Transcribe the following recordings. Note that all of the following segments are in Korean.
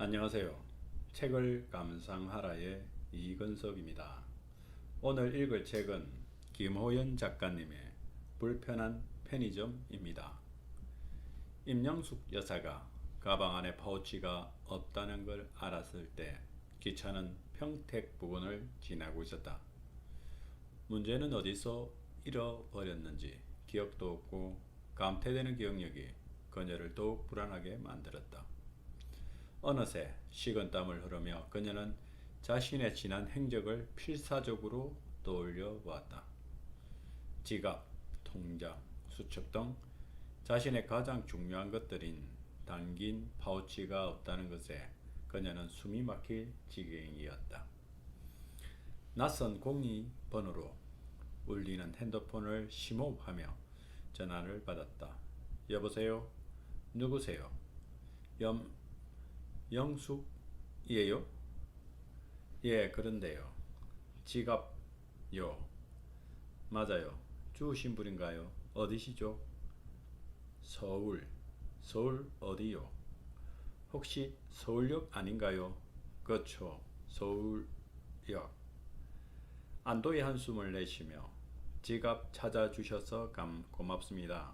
안녕하세요. 책을 감상하라의 이건석입니다. 오늘 읽을 책은 김호연 작가님의 불편한 편의점입니다. 임영숙 여사가 가방 안에 파우치가 없다는 걸 알았을 때 기차는 평택 부근을 지나고 있었다. 문제는 어디서 잃어버렸는지 기억도 없고 감퇴되는 기억력이 그녀를 더욱 불안하게 만들었다. 어느새 식은땀을 흐르며 그녀는 자신의 지난 행적을 필사적으로 떠올려 보았다. 지갑, 통장, 수첩 등 자신의 가장 중요한 것들인 당긴 파우치가 없다는 것에 그녀는 숨이 막힐 지경이었다. 낯선 공이번호로 울리는 핸드폰을 심호흡하며 전화를 받았다. 여보세요? 누구세요? 영숙이에요? 예, 그런데요. 지갑요. 맞아요. 주우신 분인가요? 어디시죠? 서울. 서울 어디요? 혹시 서울역 아닌가요? 그렇죠. 서울역. 안도의 한숨을 내쉬며 지갑 찾아주셔서 고맙습니다.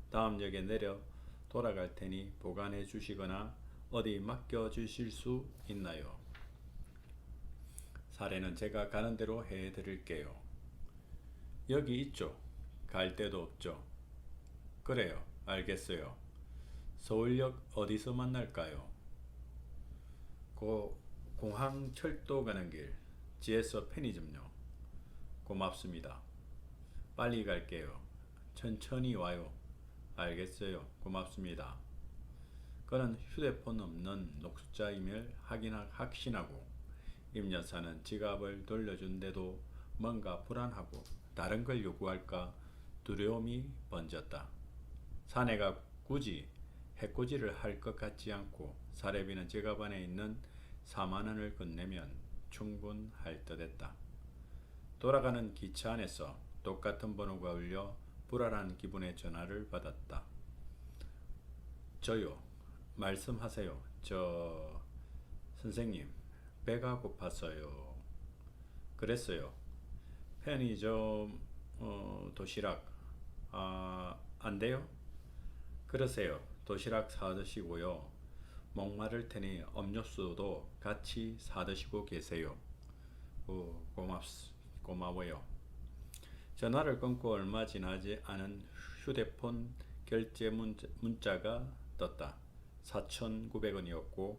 다음 역에 내려 돌아갈 테니 보관해 주시거나 어디 맡겨 주실 수 있나요? 사례는 제가 가는 대로 해 드릴게요. 여기 있죠. 갈 데도 없죠. 그래요. 알겠어요. 서울역 어디서 만날까요? 공항철도 가는 길. 지에서 편의점요. 고맙습니다. 빨리 갈게요. 천천히 와요. 알겠어요. 고맙습니다. 그는 휴대폰 없는 녹수자임을 확신하고 임 여사는 지갑을 돌려준데도 뭔가 불안하고 다른 걸 요구할까 두려움이 번졌다. 사내가 굳이 해코지를 할 것 같지 않고 사례비는 지갑 안에 있는 4만 원을 건네면 충분할 듯했다. 돌아가는 기차 안에서 똑같은 번호가 울려 불안한 기분의 전화를 받았다. 저요. 말씀하세요. 선생님, 배가 고팠어요. 그랬어요. 편의점, 도시락, 안 돼요? 그러세요. 도시락 사드시고요. 목마를 테니 음료수도 같이 사드시고 계세요. 고마워요. 전화를 끊고 얼마 지나지 않은 휴대폰 결제 문자가 떴다. 4,900원이었고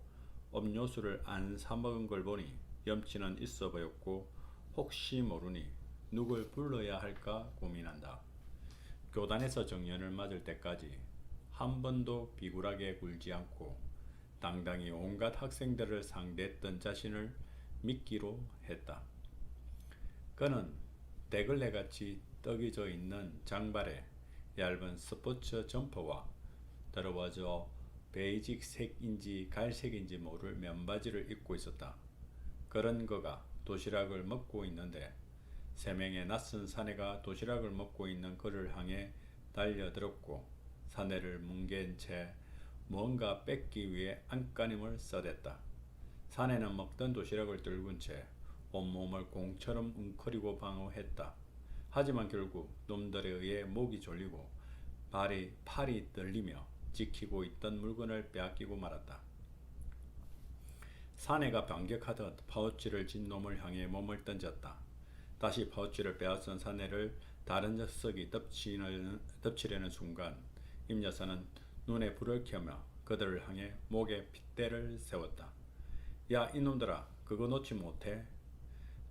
음료수를 안 사먹은 걸 보니 염치는 있어 보였고 혹시 모르니 누굴 불러야 할까 고민한다. 교단에서 정년을 맞을 때까지 한 번도 비굴하게 굴지 않고 당당히 온갖 학생들을 상대했던 자신을 믿기로 했다. 그는 대걸레같이 떡이져 있는 장발에 얇은 스포츠 점퍼와 더러워져 베이직색인지 갈색인지 모를 면바지를 입고 있었다. 그런 그가 도시락을 먹고 있는데 3명의 낯선 사내가 도시락을 먹고 있는 그를 향해 달려들었고 사내를 뭉갠 채 무언가 뺏기 위해 안간힘을 써댔다. 사내는 먹던 도시락을 들군 채 온몸을 공처럼 웅크리고 방어했다. 하지만 결국 놈들에 의해 목이 졸리고 팔이 떨리며 지키고 있던 물건을 빼앗기고 말았다. 사내가 반격하듯 파우치를 진 놈을 향해 몸을 던졌다. 다시 파우치를 빼앗은 사내를 다른 녀석이 덮치려는 순간 임 여사는 눈에 불을 켜며 그들을 향해 목에 핏대를 세웠다. 야, 이놈들아, 그거 놓지 못해?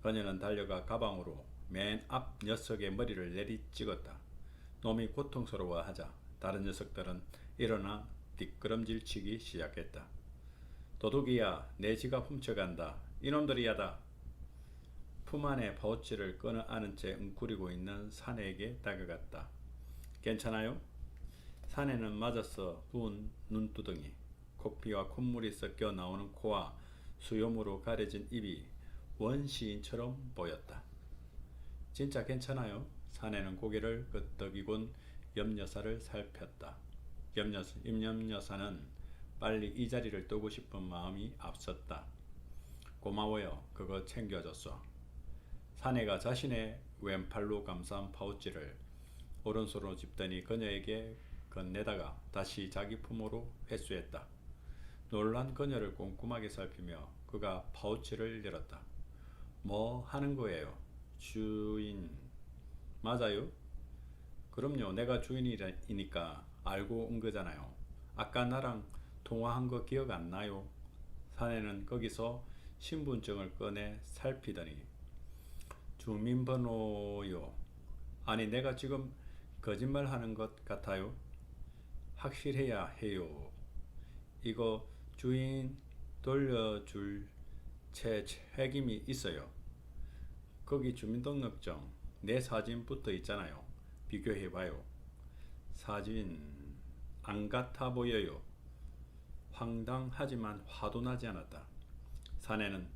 그녀는 달려가 가방으로 맨 앞 녀석의 머리를 내리찍었다. 놈이 고통스러워하자 다른 녀석들은 일어나 뒷걸음질치기 시작했다. 도둑이야, 내 지갑 훔쳐간다. 이놈들이야다. 품 안에 파우치를 끊어 안은 채 웅크리고 있는 사내에게 다가갔다. 괜찮아요? 사내는 맞아서 부은 눈두덩이, 코피와 콧물이 섞여 나오는 코와 수염으로 가려진 입이 원시인처럼 보였다. 진짜 괜찮아요? 사내는 고개를 끄덕이곤 염여사를 살폈다. 염여사는 빨리 이 자리를 뜨고 싶은 마음이 앞섰다. 고마워요. 그거 챙겨줬어. 사내가 자신의 왼팔로 감싼 파우치를 오른손으로 짚더니 그녀에게 건네다가 다시 자기 품으로 회수했다. 놀란 그녀를 꼼꼼하게 살피며 그가 파우치를 열었다. 뭐 하는 거예요? 주인. 맞아요? 그럼요. 내가 주인이니까 알고 온 거잖아요. 아까 나랑 통화한 거 기억 안 나요? 사내는 거기서 신분증을 꺼내 살피더니 주민번호요. 아니 내가 지금 거짓말 하는 것 같아요? 확실해야 해요. 이거 주인 돌려줄 제 책임이 있어요. 거기 주민등록증 내 사진 붙어 있잖아요. 비교해봐요. 사진 안 같아 보여요. 황당하지만 화도 나지 않았다. 사내는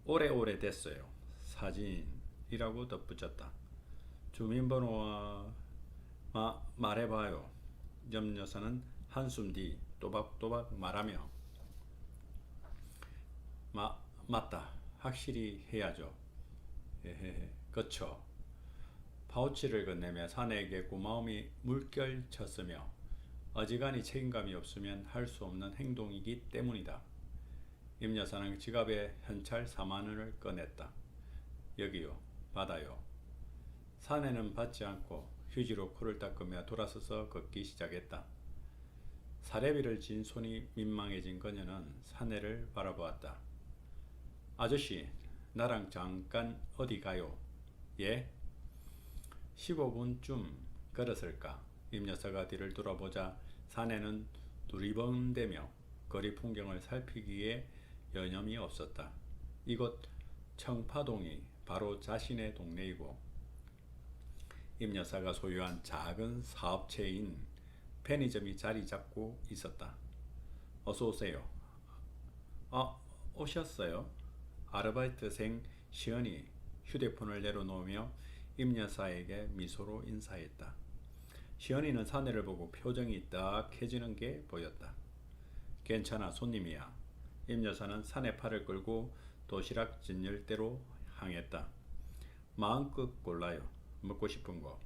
오래오래 됐어요. 사진이라고 덧붙였다. 주민번호와 말해봐요. 염 여사는 한숨 뒤 또박또박 말하며 맞다. 확실히 해야죠. 헤헤헤. 그쵸. 파우치를 건네며 사내에게 고마움이 물결쳤으며 어지간히 책임감이 없으면 할 수 없는 행동이기 때문이다. 임 여사는 지갑에 현찰 4만 원을 꺼냈다. 여기요. 받아요. 사내는 받지 않고 휴지로 코를 닦으며 돌아서서 걷기 시작했다. 사례비를 진 손이 민망해진 그녀는 사내를 바라보았다. 아저씨, 나랑 잠깐 어디 가요? 예? 15분쯤 걸었을까? 임 여사가 뒤를 돌아보자 사내는 두리번대며 거리 풍경을 살피기에 여념이 없었다. 이곳 청파동이 바로 자신의 동네이고 임 여사가 소유한 작은 사업체인 편의점이 자리 잡고 있었다. 어서 오세요. 오셨어요? 아르바이트생 시연이 휴대폰을 내려놓으며 임 여사에게 미소로 인사했다. 시연이는 사내를 보고 표정이 딱해지는 게 보였다. 괜찮아, 손님이야. 임 여사는 사내 팔을 끌고 도시락 진열대로 향했다. 마음껏 골라요. 먹고 싶은 거.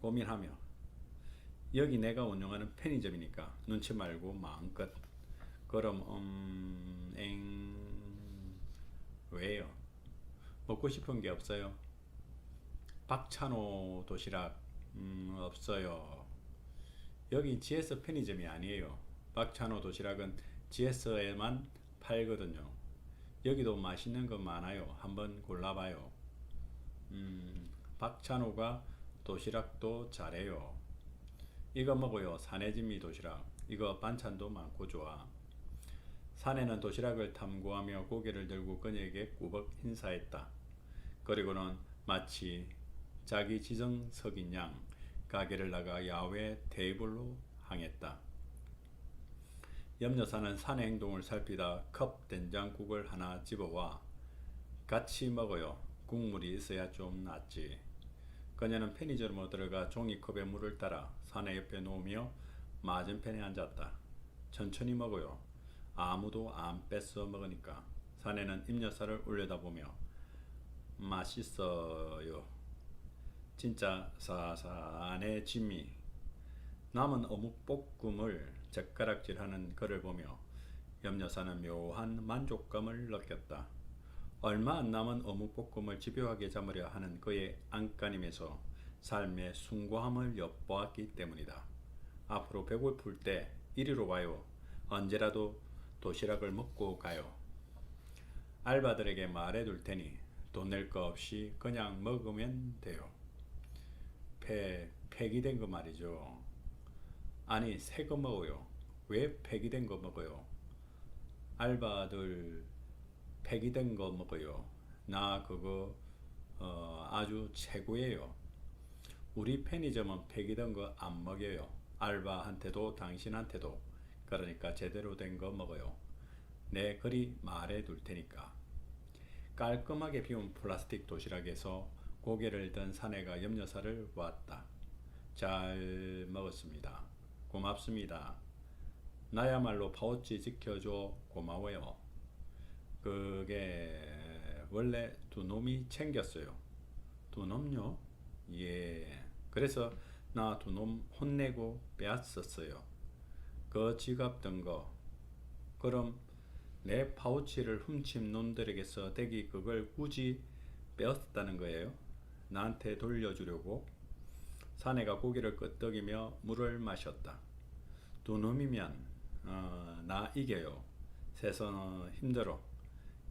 고민하며. 여기 내가 운영하는 편의점이니까 눈치 말고 마음껏. 그럼 왜요? 먹고 싶은 게 없어요? 박찬호 도시락 없어요. 여기 GS 편의점이 아니에요. 박찬호 도시락은 GS에만 팔거든요. 여기도 맛있는 거 많아요. 한번 골라봐요. 박찬호가 도시락도 잘해요. 이거 먹어요. 사내진미 도시락. 이거 반찬도 많고 좋아. 사내는 도시락을 탐구하며 고개를 들고 그녀에게 꾸벅 인사했다. 그리고는 마치 자기 지정석인 양 가게를 나가 야외 테이블로 향했다. 염 여사는 사내 행동을 살피다 컵 된장국을 하나 집어와 같이 먹어요. 국물이 있어야 좀 낫지. 그녀는 편의점으로 들어가 종이컵에 물을 따라 사내 옆에 놓으며 맞은편에 앉았다. 천천히 먹어요. 아무도 안 뺏어 먹으니까. 사내는 임 여사를 올려다보며 맛있어요. 진짜 사사네 진미. 남은 어묵볶음을 젓가락질하는 그를 보며 염 여사는 묘한 만족감을 느꼈다. 얼마 안 남은 어묵볶음을 집요하게 잡으려 하는 그의 안간힘에서 삶의 숭고함을 엿보았기 때문이다. 앞으로 배고플 때 이리로 와요. 언제라도 도시락을 먹고 가요. 알바들에게 말해둘 테니 돈 낼 거 없이 그냥 먹으면 돼요. 폐기된 거 말이죠. 아니 새 거 먹어요. 왜 폐기된 거 먹어요? 알바들 폐기된 거 먹어요. 나 그거 아주 최고예요. 우리 편의점은 폐기된 거 안 먹여요. 알바한테도 당신한테도. 그러니까 제대로 된 거 먹어요. 내 그리 말해둘 테니까. 깔끔하게 비운 플라스틱 도시락에서 고개를 든 사내가 염 여사를 보았다. 잘 먹었습니다. 고맙습니다. 나야말로 파우치 지켜줘 고마워요. 그게 원래 두 놈이 챙겼어요. 두 놈요? 예. 그래서 나 두 놈 혼내고 빼앗았어요. 그 지갑 든 거. 그럼 내 파우치를 훔친 놈들에게서 댁이 그걸 굳이 빼앗았다는 거예요. 나한테 돌려주려고. 사내가 고개를 끄덕이며 물을 마셨다. 두 놈이면 나 이겨요. 셋은 힘들어.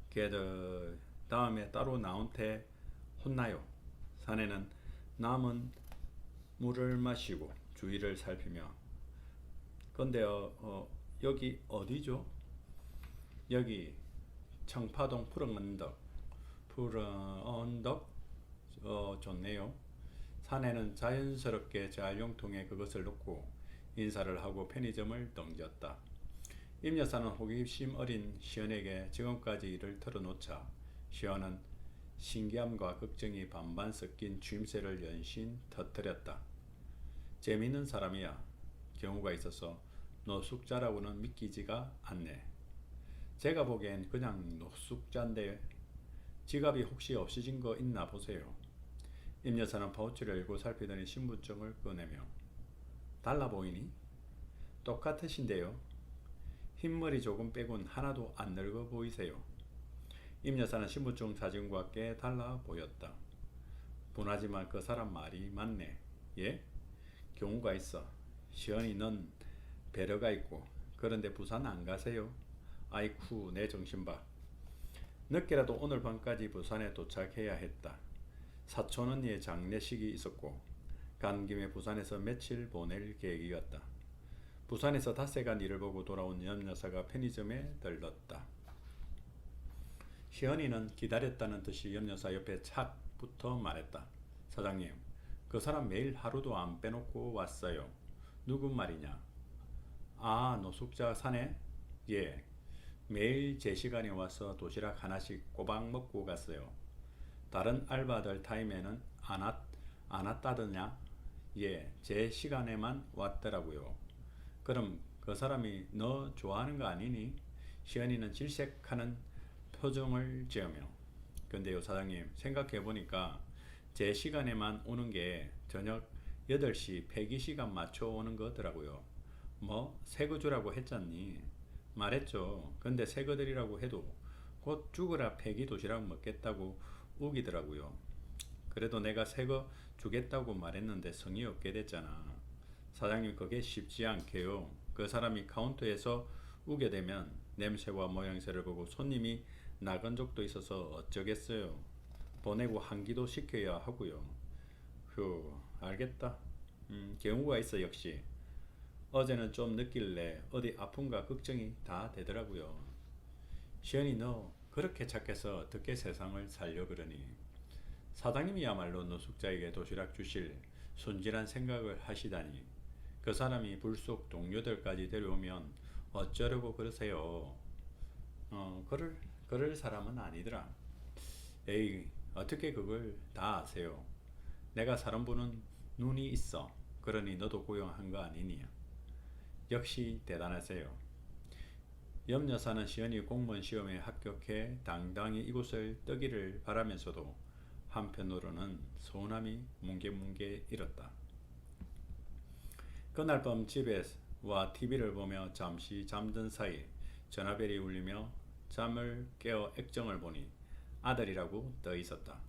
걔들 다음에 따로 나한테 혼나요. 사내는 남은 물을 마시고 주위를 살피며 근데요, 여기 어디죠? 여기 청파동 푸른 언덕. 푸른 언덕? 좋네요. 사내는 자연스럽게 자율용통에 그것을 놓고 인사를 하고 편의점을 던졌다. 임 여사는 호기심 어린 시연에게 지금까지 일을 털어놓자 시연은 신기함과 걱정이 반반 섞인 쥐임새를 연신 터뜨렸다. 재미있는 사람이야. 경우가 있어서 노숙자라고는 믿기지가 않네. 제가 보기엔 그냥 노숙자인데 지갑이 혹시 없어진 거 있나 보세요. 임 여사는 파우치를 열고 살피더니 신분증을 꺼내며 달라 보이니? 똑같으신데요. 흰머리 조금 빼곤 하나도 안 늙어 보이세요. 임 여사는 신분증 사진과 함께 달라 보였다. 분하지만 그 사람 말이 맞네. 예? 경우가 있어. 시연이 넌 배려가 있고 그런데 부산 안 가세요? 아이쿠 내 정신 봐. 늦게라도 오늘 밤까지 부산에 도착해야 했다. 사촌 언니의 장례식이 있었고 간 김에 부산에서 며칠 보낼 계획이었다. 부산에서 닷새간 일을 보고 돌아온 염 여사가 편의점에 들렀다. 시연이는 기다렸다는 듯이 염 여사 옆에 착 붙어 말했다. 사장님, 그 사람 매일 하루도 안 빼놓고 왔어요. 누구 말이냐? 아, 노숙자 사네? 예. 매일 제 시간에 와서 도시락 하나씩 꼬박 먹고 갔어요. 다른 알바들 타임에는 안 왔다더냐? 예, 제 시간에만 왔더라고요. 그럼 그 사람이 너 좋아하는 거 아니니? 시연이는 질색하는 표정을 지으며 근데요 사장님 생각해보니까 제 시간에만 오는 게 저녁 8시 폐기 시간 맞춰 오는 거더라고요. 뭐 새거 주라고 했잖니? 말했죠. 근데 새거들이라고 해도 곧 죽으라 폐기 도시락 먹겠다고 우기더라고요. 그래도 내가 새거 주겠다고 말했는데 성의 없게 됐잖아. 사장님 그게 쉽지 않게요. 그 사람이 카운터에서 우게 되면 냄새와 모양새를 보고 손님이 나간 적도 있어서 어쩌겠어요. 보내고 환기도 시켜야 하고요. 휴 알겠다. 경우가 있어 역시. 어제는 좀 늦길래 어디 아픈가 걱정이 다 되더라고요. 시연이 너 그렇게 착해서 어떻게 세상을 살려 그러니. 사장님이야말로 노숙자에게 도시락 주실 순진한 생각을 하시다니. 그 사람이 불속 동료들까지 데려오면 어쩌려고 그러세요. 그럴 사람은 아니더라. 에이 어떻게 그걸 다 아세요. 내가 사람 보는 눈이 있어. 그러니 너도 고용한 거 아니니. 역시 대단하세요. 염 여사는 시연이 공무원 시험에 합격해 당당히 이곳을 뜨기를 바라면서도 한편으로는 서운함이 뭉게뭉게 일었다. 그날 밤 집에 와 TV를 보며 잠시 잠든 사이 전화벨이 울리며 잠을 깨어 액정을 보니 아들이라고 떠 있었다.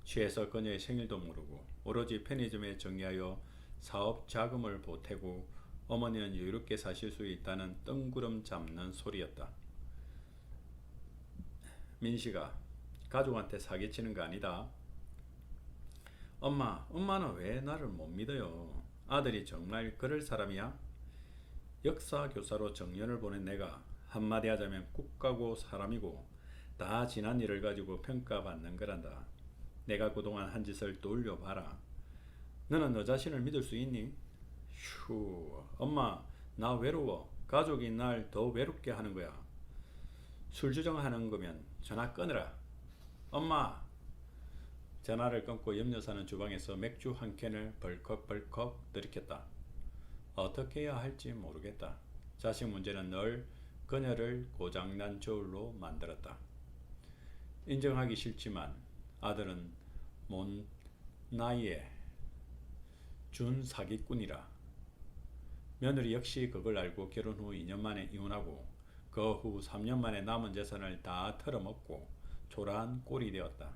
취해서 그녀의 생일도 모르고 오로지 편의점에 정리하여 사업 자금을 보태고 어머니는 여유롭게 사실 수 있다는 뜬구름 잡는 소리였다. 민식아, 가족한테 사기치는 거 아니다. 엄마는 왜 나를 못 믿어요? 아들이 정말 그럴 사람이야? 역사교사로 정년을 보낸 내가 한마디 하자면 국가고 사람이고 다 지난 일을 가지고 평가받는 거란다. 내가 그동안 한 짓을 돌려봐라. 너는 너 자신을 믿을 수 있니? 휴, 엄마, 나 외로워. 가족이 날 더 외롭게 하는 거야. 술 주정하는 거면 전화 끊으라. 엄마! 전화를 끊고 염 여사는 주방에서 맥주 한 캔을 벌컥벌컥 들이켰다. 어떻게 해야 할지 모르겠다. 자식 문제는 늘 그녀를 고장난 저울로 만들었다. 인정하기 싫지만 아들은 못 나이에 준 사기꾼이라. 며느리 역시 그걸 알고 결혼 후 2년 만에 이혼하고 그 후 3년 만에 남은 재산을 다 털어먹고 초라한 꼴이 되었다.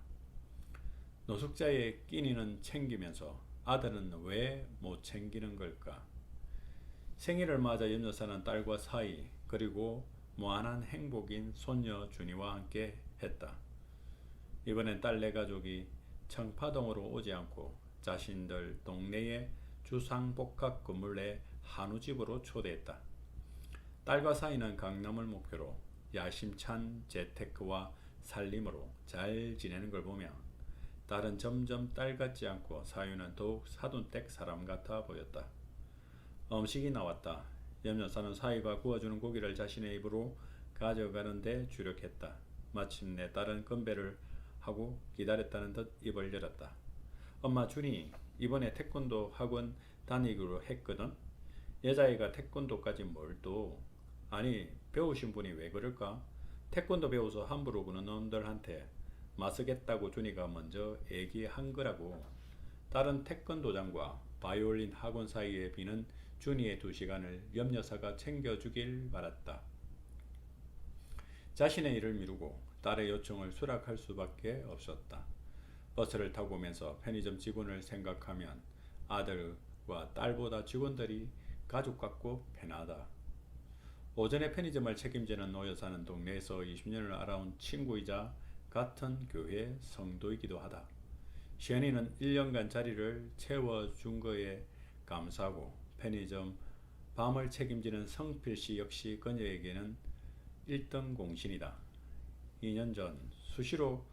노숙자의 끼니는 챙기면서 아들은 왜 못 챙기는 걸까? 생일을 맞아 염려 사는 딸과 사이, 그리고 무한한 행복인 손녀 준이와 함께 했다. 이번엔 딸네 가족이 청파동으로 오지 않고 자신들 동네의 주상복합 건물 내 한우집으로 초대했다. 딸과 사이는 강남을 목표로 야심찬 재테크와 살림으로 잘 지내는 걸 보며 딸은 점점 딸 같지 않고 사유는 더욱 사돈댁 사람 같아 보였다. 음식이 나왔다. 염려사는 사위가 구워주는 고기를 자신의 입으로 가져가는데 주력했다. 마침내 딸은 건배를 하고 기다렸다는 듯 입을 열었다. 엄마, 준이 이번에 태권도 학원 다니기로 했거든. 여자아이가 태권도까지 뭘 또. 아니, 배우신 분이 왜 그럴까? 태권도 배워서 함부로 그는 놈들한테 맞서겠다고 준이가 먼저 얘기한 거라고. 딸은 태권도장과 바이올린 학원 사이에 비는 준이의 2시간을 염여사가 챙겨주길 바랐다. 자신의 일을 미루고 딸의 요청을 수락할 수밖에 없었다. 버스를 타고 오면서 편의점 직원을 생각하면 아들과 딸보다 직원들이 가족 같고 편하다. 오전에 편의점을 책임지는 노 여사는 동네에서 20년을 알아온 친구이자 같은 교회 성도이기도 하다. 시연이는 1년간 자리를 채워준 거에 감사하고 편의점 밤을 책임지는 성필씨 역시 그녀에게는 1등 공신이다. 2년 전 수시로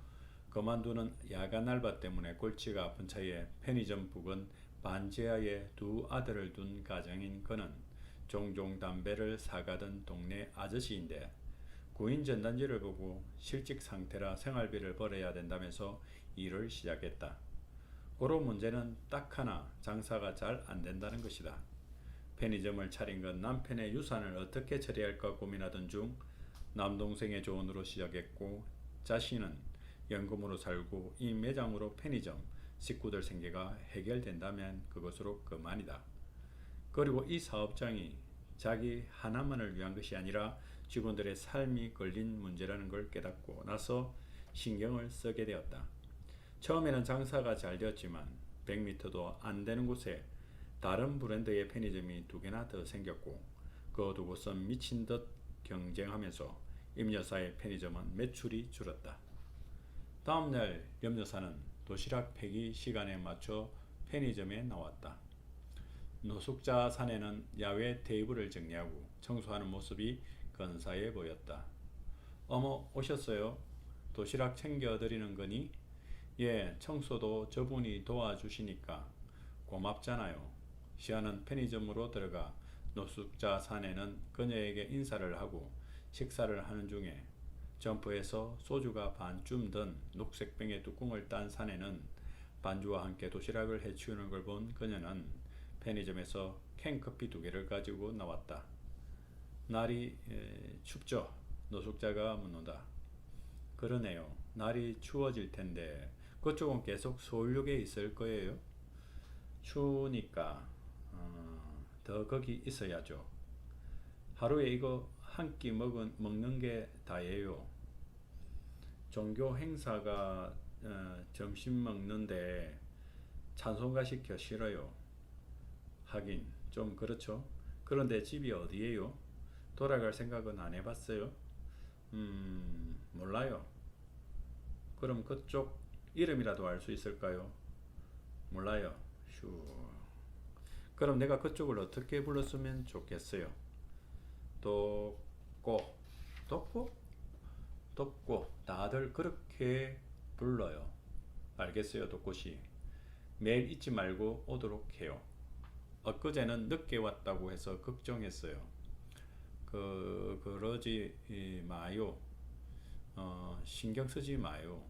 그만두는 야간 알바 때문에 골치가 아픈 차에 편의점 부근 반지하에 2 아들을 둔 가정인 그는 종종 담배를 사가던 동네 아저씨인데 구인 전단지를 보고 실직 상태라 생활비를 벌어야 된다면서 일을 시작했다. 고로 문제는 딱 하나, 장사가 잘 안된다는 것이다. 편의점을 차린 건 남편의 유산을 어떻게 처리할까 고민하던 중 남동생의 조언으로 시작했고 자신은 연금으로 살고 이 매장으로 편의점 식구들 생계가 해결된다면 그것으로 그만이다. 그리고 이 사업장이 자기 하나만을 위한 것이 아니라 직원들의 삶이 걸린 문제라는 걸 깨닫고 나서 신경을 쓰게 되었다. 처음에는 장사가 잘 되었지만 100m도 안 되는 곳에 다른 브랜드의 편의점이 2개나 더 생겼고 그 두 곳은 미친 듯 경쟁하면서 임여사의 편의점은 매출이 줄었다. 다음날 염여사는 도시락 폐기 시간에 맞춰 편의점에 나왔다. 노숙자 사내는 야외 테이블을 정리하고 청소하는 모습이 근사해 보였다. 어머, 오셨어요? 도시락 챙겨드리는 거니? 예, 청소도 저분이 도와주시니까 고맙잖아요. 시아는 편의점으로 들어가 노숙자 사내는 그녀에게 인사를 하고 식사를 하는 중에 점프해서 소주가 반쯤 든 녹색병의 뚜껑을 딴 사내는 반주와 함께 도시락을 해치우는 걸 본 그녀는 편의점에서 캔커피 2개를 가지고 나왔다. 날이 춥죠? 노숙자가 묻는다. 그러네요. 날이 추워질 텐데 그쪽은 계속 서울역에 있을 거예요? 추우니까 더 거기 있어야죠. 하루에 이거 한 끼 먹는 게 다예요. 종교 행사가 점심 먹는데 찬송가 시켜 싫어요. 하긴 좀 그렇죠. 그런데 집이 어디예요? 돌아갈 생각은 안 해봤어요? 몰라요. 그럼 그쪽 이름이라도 알 수 있을까요? 몰라요. 휴. 그럼 내가 그쪽을 어떻게 불렀으면 좋겠어요? 돕고, 돕고, 돕고. 다들 그렇게 불러요. 알겠어요, 돕고씨. 매일 잊지 말고 오도록 해요. 엊그제는 늦게 왔다고 해서 걱정했어요. 그러지 마요. 신경 쓰지 마요.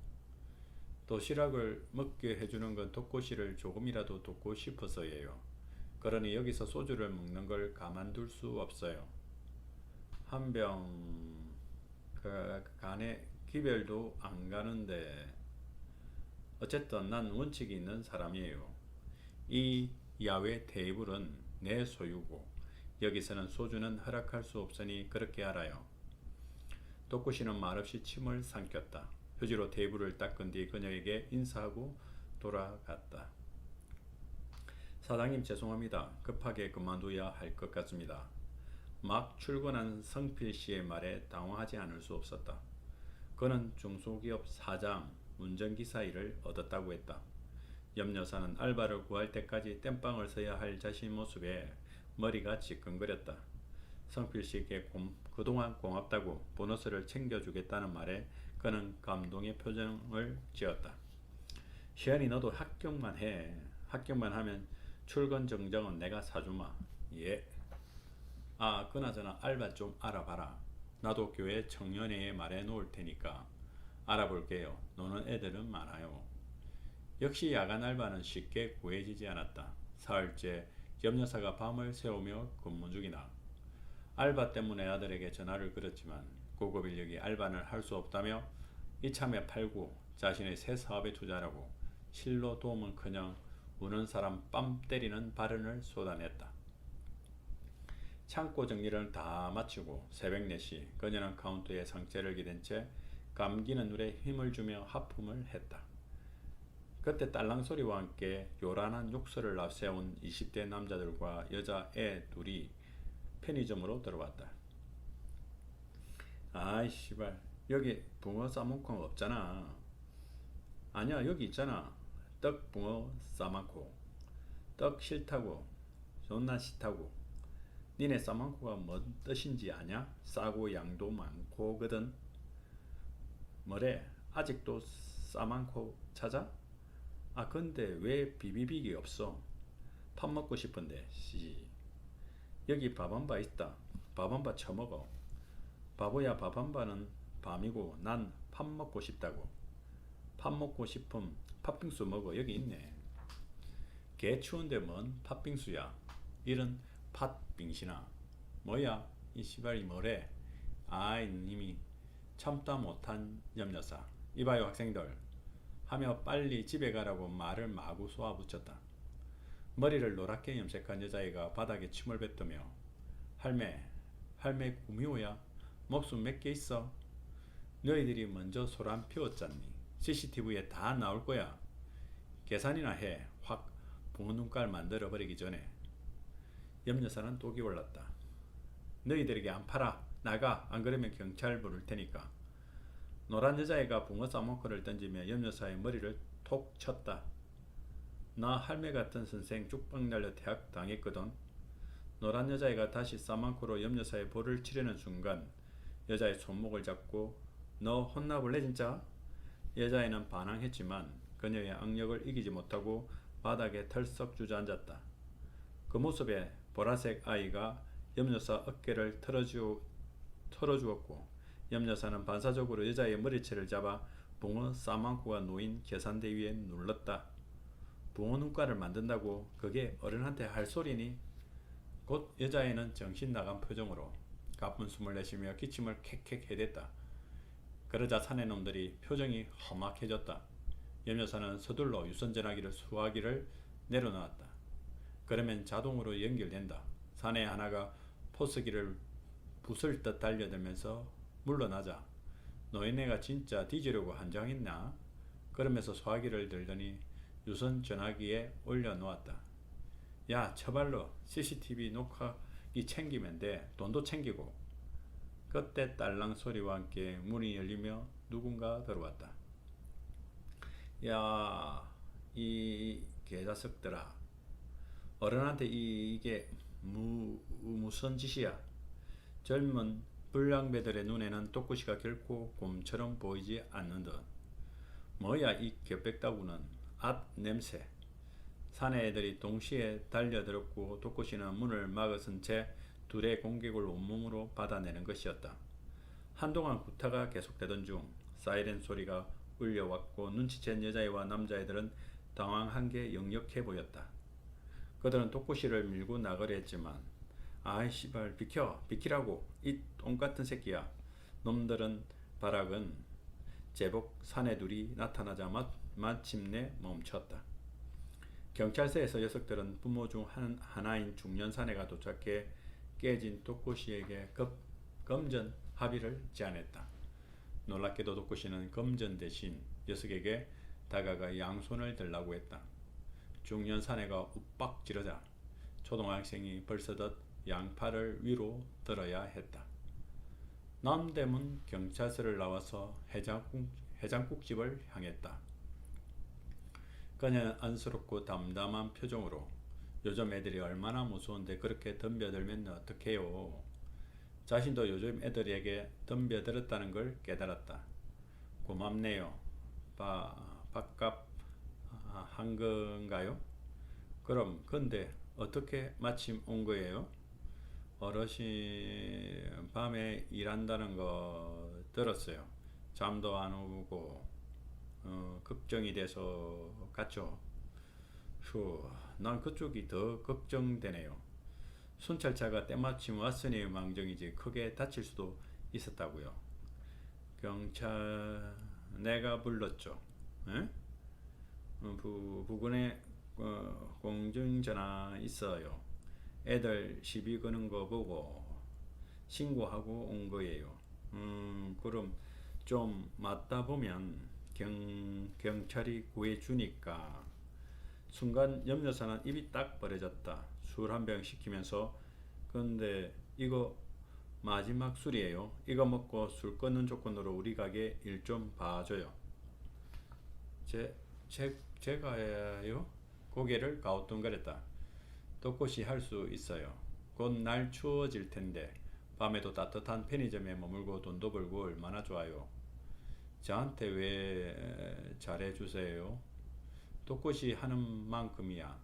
도시락을 먹게 해주는 건 독고씨를 조금이라도 돕고 싶어서예요. 그러니 여기서 소주를 먹는 걸 가만둘 수 없어요. 한 병 그 간에 기별도 안 가는데 어쨌든 난 원칙이 있는 사람이에요. 이 야외 테이블은 내 소유고 여기서는 소주는 허락할 수 없으니 그렇게 알아요. 도쿠시는 말없이 침을 삼켰다. 휴지로 테이블을 닦은 뒤 그녀에게 인사하고 돌아갔다. 사장님 죄송합니다. 급하게 그만둬야 할 것 같습니다. 막 출근한 성필 씨의 말에 당황하지 않을 수 없었다. 그는 중소기업 사장, 운전기사 일을 얻었다고 했다. 염 여사는 알바를 구할 때까지 땜빵을 서야 할 자신 모습에 머리가 지끈거렸다. 성필 씨에게 그동안 고맙다고 보너스를 챙겨주겠다는 말에 그는 감동의 표정을 지었다. 시연이 너도 합격만 해. 합격만 하면 출근 정정은 내가 사주마. 예. 아, 그나저나 알바 좀 알아봐라. 나도 교회 청년회에 말해 놓을 테니까 알아볼게요. 노는 애들은 많아요. 역시 야간 알바는 쉽게 구해지지 않았다. 사흘째 염 여사가 밤을 새우며 근무 중이다. 알바 때문에 아들에게 전화를 걸었지만 고급 인력이 알바를 할 수 없다며 이참에 팔고 자신의 새 사업에 투자하라고 실로 도움은커녕 우는 사람 뺨 때리는 발언을 쏟아냈다. 창고 정리를 다 마치고 새벽 4시 그녀는 카운터에 상체를 기댄 채 감기는 눈에 힘을 주며 하품을 했다. 그때 딸랑 소리와 함께 요란한 욕설을 앞세운 20대 남자들과 여자애 둘이 편의점으로 들어왔다. 아이 씨발 여기 붕어 싸먹고 없잖아. 아니야 여기 있잖아. 떡 붕어 싸먹고. 떡 싫다고. 존나 싫다고. 니네 싸먹고가 뭔 뜻인지 아냐? 싸고 양도 많고거든. 뭐래? 아직도 싸먹고 찾아? 아 근데 왜 비비빅이 없어? 밥 먹고 싶은데 씨. 여기 밥 한 바 있다. 밥 한 바 처먹어. 바보야 밥 한 바는 밤이고 난 밥 먹고 싶다고. 밥 먹고 싶음 팥빙수 먹어. 여기 있네. 개 추운데 뭔 팥빙수야. 이런 팥빙신아. 뭐야 이 시발이 뭐래. 아이 님이 참다 못한 염려사. 이봐요 학생들 하며 빨리 집에 가라고 말을 마구 쏘아붙였다. 머리를 노랗게 염색한 여자애가 바닥에 침을 뱉으며 할매 구미호야. 목숨 몇 개 있어? 너희들이 먼저 소란 피웠잖니. CCTV에 다 나올 거야. 계산이나 해. 확 붕어 눈깔 만들어버리기 전에. 염여사는 또 기올랐다. 너희들에게 안 팔아. 나가. 안 그러면 경찰 부를 테니까. 노란 여자애가 붕어 싸먹고를 던지며 염여사의 머리를 톡 쳤다. 나 할매 같은 선생 쭉빵 날려 대학 당했거든. 노란 여자애가 다시 싸망코로 염여사의 볼을 치려는 순간 여자의 손목을 잡고 너 혼나볼래 진짜? 여자애는 반항했지만 그녀의 악력을 이기지 못하고 바닥에 털썩 주저앉았다. 그 모습에 보라색 아이가 염여사 어깨를 털어주었고 염여사는 반사적으로 여자의 머리채를 잡아 붕어 싸망코가 놓인 계산대 위에 눌렀다. 붕어 눈깔을 만든다고 그게 어른한테 할 소리니? 곧 여자애는 정신 나간 표정으로 가쁜 숨을 내쉬며 기침을 캑캑 해댔다. 그러자 사내놈들이 표정이 험악해졌다. 염여사는 서둘러 유선전화기를 수화기를 내려놓았다. 그러면 자동으로 연결된다. 사내 하나가 포스기를 부술 듯 달려들면서 물러나자 너희네가 진짜 뒤지려고 한장했나? 그러면서 수화기를 들더니 유선 전화기에 올려놓았다. 야 처발로 CCTV 녹화기 챙기면 돼. 돈도 챙기고. 그때 딸랑 소리와 함께 문이 열리며 누군가 들어왔다. 야 이 개자식들아. 어른한테 이게 무슨 짓이야. 젊은 불량배들의 눈에는 또꾸시가 결코 곰처럼 보이지 않는 듯. 뭐야 이 겹백다구는. 앗 냄새. 사내 애들이 동시에 달려들었고 또꾸시는 문을 막아선 채 둘의 공격을 온몸으로 받아내는 것이었다. 한동안 구타가 계속되던 중 사이렌 소리가 울려왔고 눈치챈 여자애와 남자애들은 당황한 게 역력해 보였다. 그들은 또꾸시를 밀고 나가려 했지만 아이 씨발 비켜 비키라고 이 똥같은 새끼야. 놈들은 발악은 제복 사내들이 나타나자 마침내 멈췄다. 경찰서에서 녀석들은 부모 중 하나인 중년 사내가 도착해 깨진 도꼬씨에게 금전 합의를 제안했다. 놀랍게도 도꼬씨는 금전 대신 녀석에게 다가가 양손을 들라고 했다. 중년 사내가 욱박 지르자 초등학생이 벌써듯 양팔을 위로 들어야 했다. 남대문 경찰서를 나와서 해장국집을 향했다. 그녀는 안쓰럽고 담담한 표정으로 요즘 애들이 얼마나 무서운데 그렇게 덤벼들면 어떡해요. 자신도 요즘 애들에게 덤벼들었다는 걸 깨달았다. 고맙네요. 밥값 한 건가요? 그럼 근데 어떻게 마침 온 거예요? 어르신 밤에 일한다는 거 들었어요. 잠도 안 오고 걱정이 돼서 갔죠. 휴, 난 그쪽이 더 걱정되네요. 순찰차가 때마침 왔으니 망정이지 크게 다칠 수도 있었다고요. 경찰 내가 불렀죠. 에? 부근에 공중전화 있어요. 애들 시비 거는 거 보고 신고하고 온 거예요. 그럼 좀 맞다 보면 경찰이 구해주니까. 순간 염 여사는 입이 딱 벌어졌다. 술 한 병 시키면서 근데 이거 마지막 술이에요. 이거 먹고 술 끊는 조건으로 우리 가게 일 좀 봐줘요. 제가요? 고개를 가우뚱거렸다. 덕꽃이 할 수 있어요. 곧 날 추워질 텐데 밤에도 따뜻한 편의점에 머물고 돈도 벌고 얼마나 좋아요. 저한테 왜 잘해주세요? 덕꽃이 하는 만큼이야.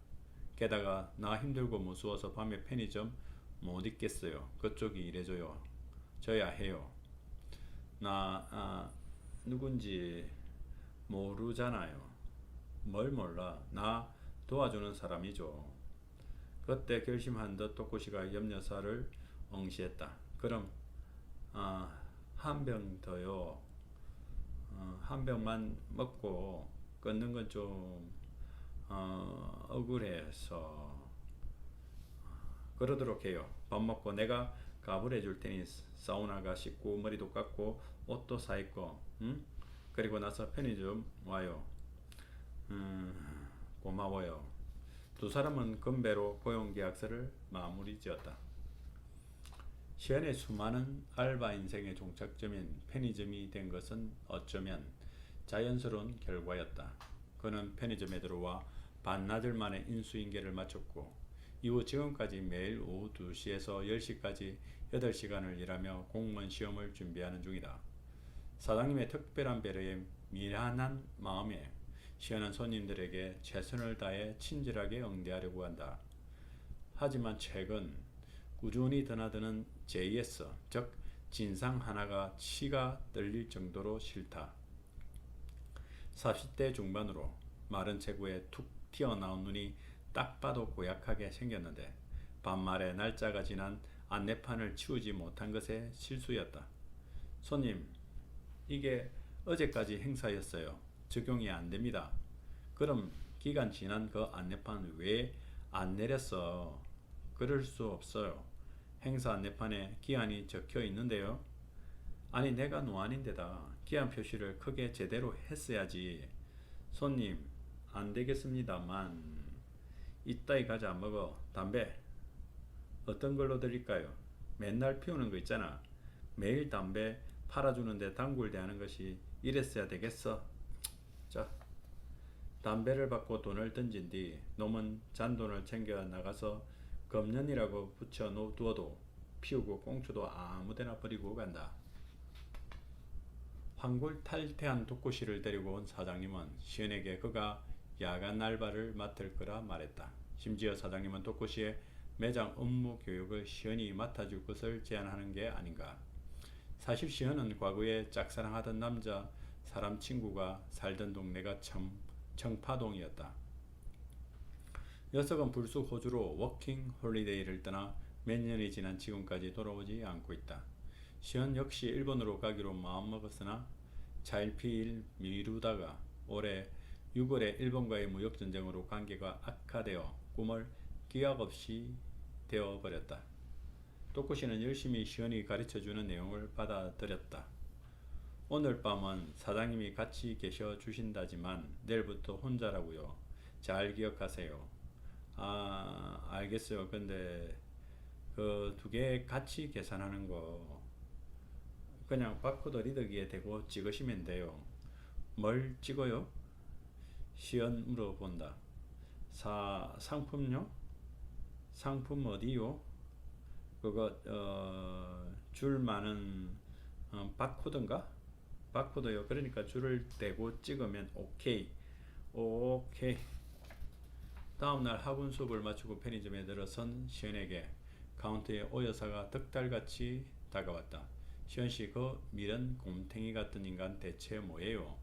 게다가 나 힘들고 무서워서 밤에 편의점 못 있겠어요. 그쪽이 일해줘요. 져야 해요. 나 누군지 모르잖아요. 뭘 몰라. 나 도와주는 사람이죠. 그때 결심한 듯 도꼬시가 염여사를 응시했다. 그럼 한 병 더요. 한 병만 먹고 끊는 건 좀 억울해서 그러도록 해요. 밥 먹고 내가 가불해 줄 테니 사우나가 씻고 머리도 깎고 옷도 사입고 그리고 나서 편의점 와요. 고마워요. 두 사람은 건배로 고용계약서를 마무리 지었다. 시연의 수많은 알바 인생의 종착점인 편의점이 된 것은 어쩌면 자연스러운 결과였다. 그는 편의점에 들어와 반나절 만에 인수인계를 마쳤고 이후 지금까지 매일 오후 2시에서 10시까지 8시간을 일하며 공무원 시험을 준비하는 중이다. 사장님의 특별한 배려에 미안한 마음에 시연은 손님들에게 최선을 다해 친절하게 응대하려고 한다. 하지만 최근 꾸준히 드나드는 JS, 즉 진상 하나가 치가 떨릴 정도로 싫다. 40대 중반으로 마른 체구에 툭 튀어나온 눈이 딱 봐도 고약하게 생겼는데 반말에 날짜가 지난 안내판을 치우지 못한 것의 실수였다. 손님, 이게 어제까지 행사였어요. 적용이 안됩니다. 그럼 기간 지난 그 안내판 왜 안 내렸어? 그럴 수 없어요. 행사 안내판에 기한이 적혀 있는데요. 아니 내가 노안인데다 기한 표시를 크게 제대로 했어야지. 손님, 안 되겠습니다만 이따위 과자 안 먹어. 담배 어떤 걸로 드릴까요? 맨날 피우는 거 있잖아. 매일 담배 팔아주는데 단골대하는 것이 이랬어야 되겠어. 자, 담배를 받고 돈을 던진 뒤 놈은 잔돈을 챙겨 나가서 금년이라고 붙여 두어도 피우고 꽁초도 아무데나 버리고 간다. 황골탈퇴한 독고씨를 데리고 온 사장님은 시은에게 그가 야간 알바를 맡을 거라 말했다. 심지어 사장님은 독고씨의 매장 업무 교육을 시은이 맡아줄 것을 제안하는 게 아닌가. 사실 시은은 과거에 짝사랑하던 남자 사람 친구가 살던 동네가 청파동이었다. 녀석은 불쑥 호주로 워킹 홀리데이를 떠나 몇 년이 지난 지금까지 돌아오지 않고 있다. 시현 역시 일본으로 가기로 마음먹었으나 차일피일 미루다가 올해 6월에 일본과의 무역전쟁으로 관계가 악화되어 꿈을 기약 없이 되어버렸다. 또쿠시는 열심히 시현이 가르쳐주는 내용을 받아들였다. 오늘 밤은 사장님이 같이 계셔 주신다지만 내일부터 혼자라고요. 잘 기억하세요. 아, 알겠어요. 근데 그 두 개 같이 계산하는 거 그냥 바코드 리더기에 대고 찍으시면 돼요. 뭘 찍어요? 시연 물어본다. 상품요? 상품 어디요? 그거 줄 많은 바코드인가? 바코드요. 그러니까 줄을 대고 찍으면 오케이. 오케이. 다음날 학원 수업을 마치고 편의점에 들어선 시연에게 카운터에 오 여사가 득달같이 다가왔다. 시연씨, 그 밀은 곰탱이 같은 인간 대체 뭐예요?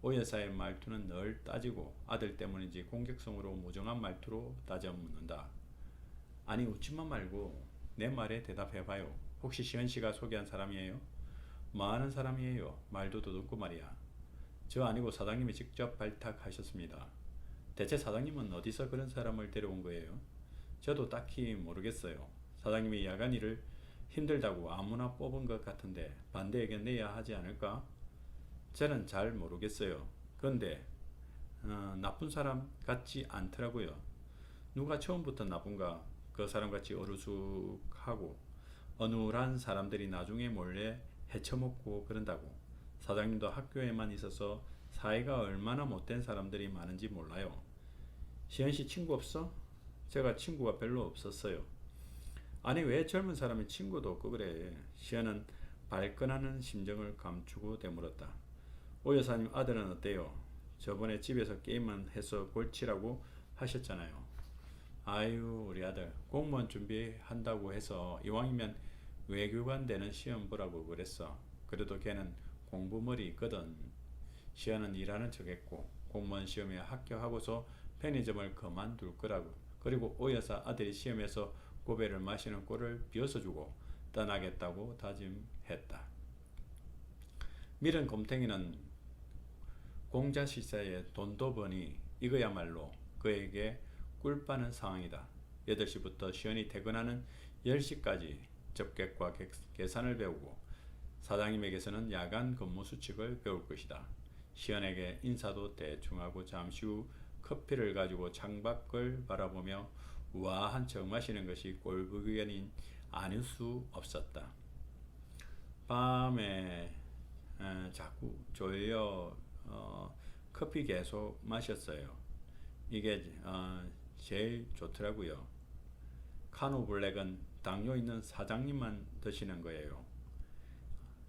오 여사의 말투는 늘 따지고 아들 때문인지 공격성으로 무정한 말투로 따져 묻는다. 아니, 웃지만 말고 내 말에 대답해봐요. 혹시 시연씨가 소개한 사람이에요? 뭐 하는 사람이에요? 말도 더듬고 말이야. 저 아니고 사장님이 직접 발탁하셨습니다. 대체 사장님은 어디서 그런 사람을 데려온 거예요? 저도 딱히 모르겠어요. 사장님이 야간 일을 힘들다고 아무나 뽑은 것 같은데 반대 의견 내야 하지 않을까? 저는 잘 모르겠어요. 근데 나쁜 사람 같지 않더라고요. 누가 처음부터 나쁜가? 그 사람같이 어루숙하고 어눌한 사람들이 나중에 몰래 헤쳐먹고 그런다고. 사장님도 학교에만 있어서 사이가 얼마나 못된 사람들이 많은지 몰라요. 시현씨 친구 없어? 제가 친구가 별로 없었어요. 아니, 왜 젊은 사람이 친구도 없고 그래? 시현은 발끈하는 심정을 감추고 되물었다. 오 여사님 아들은 어때요? 저번에 집에서 게임만 해서 골치라고 하셨잖아요. 아유, 우리 아들 공무원 준비한다고 해서 이왕이면 외교관 되는 시험 보라고 그랬어. 그래도 걔는 공부머리 있거든. 시현은 일하는 척했고 공무원 시험에 합격하고서 편의점을 그만둘 거라고. 그리고 오 여사 아들이 시험에서 고배를 마시는 꼴을 비워서주고 떠나겠다고 다짐했다. 밀은 곰탱이는 공자시사에 돈도 버니 이거야말로 그에게 꿀빠는 상황이다. 8시부터 시연이 퇴근하는 10시까지 접객과 계산을 배우고 사장님에게서는 야간 근무 수칙을 배울 것이다. 시연에게 인사도 대충 하고 잠시 후 커피를 가지고 창밖을 바라보며 우아한 척 마시는 것이 꼴불견이 아닐 수 없었다. 밤에 자꾸 졸려 커피 계속 마셨어요. 이게 제일 좋더라고요. 카누 블랙은 당뇨 있는 사장님만 드시는 거예요.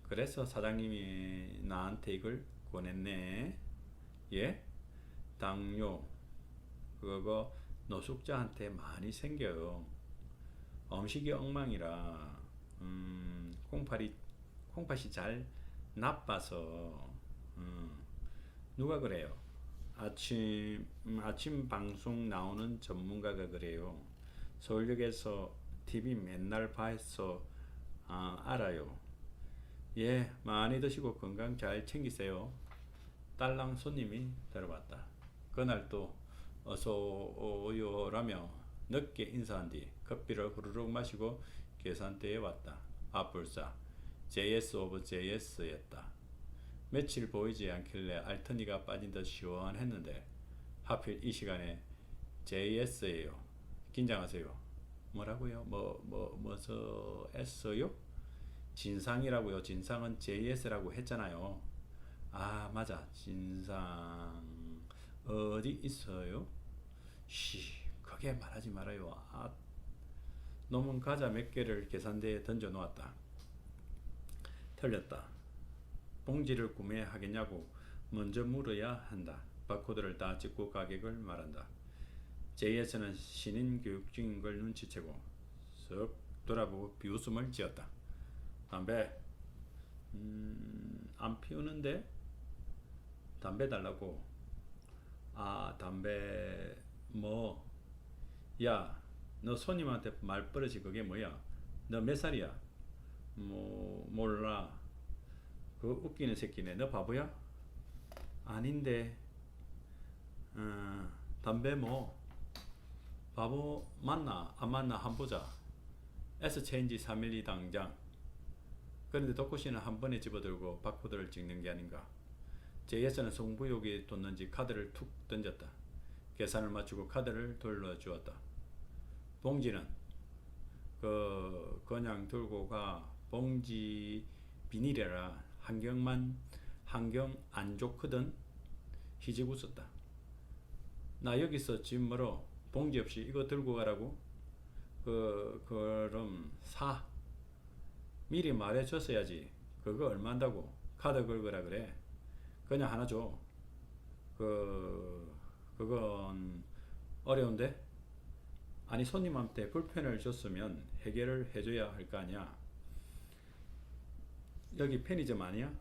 그래서 사장님이 나한테 이걸 권했네. 예? 당뇨 그거 노숙자한테 많이 생겨요. 음식이 엉망이라 콩팥이 잘 나빠서 누가 그래요? 아침 방송 나오는 전문가가 그래요. 서울역에서 TV 맨날 봐서 알아요. 예, 많이 드시고 건강 잘 챙기세요. 딸랑 손님이 들어왔다. 그날 또 어서 오요라며 늦게 인사한 뒤 커피를 후루룩 마시고 계산대에 왔다. 앞불사 JS 오브 JS였다. 며칠 보이지 않길래 알터니가 빠진 듯 시원했는데 하필 이 시간에 JS예요. 긴장하세요. 뭐라고요? 뭐서 S요? 진상이라고요. 진상은 JS라고 했잖아요. 아, 맞아. 진상 어디 있어요? 크게 말하지 말아요. 놈은 과자 몇 개를 계산대에 던져 놓았다. 틀렸다. 봉지를 구매하겠냐고 먼저 물어야 한다. 바코드를 다 찍고 가격을 말한다. JS는 신인 교육 중인 걸 눈치채고 쓱 돌아보고 비웃음을 지었다. 담배? 안 피우는데? 담배 달라고. 담배 뭐? 야, 너 손님한테 말버릇이 그게 뭐야? 너 몇 살이야? 뭐 몰라. 그 웃기는 새끼네. 너 바보야? 아닌데. 담배 뭐 바보 맞나 안 맞나 한 보자. S 체인지 312 당장. 그런데 덕구씨는 한 번에 집어들고 바코드를 찍는 게 아닌가. JS는 승부욕이 돋는지 카드를 툭 던졌다. 계산을 마치고 카드를 돌려주었다. 봉지는 그냥 들고 가. 봉지 비닐이라 환경 안 좋거든. 희직 웃었다. 나 여기서 집 멀어. 봉지 없이 이거 들고 가라고? 그럼 사. 미리 말해줬어야지. 그거 얼마 한다고? 카드 긁으라 그래. 그냥 하나 줘. 그건 어려운데? 아니 손님한테 불편을 줬으면 해결을 해줘야 할 거 아니야. 여기 편의점 아니야?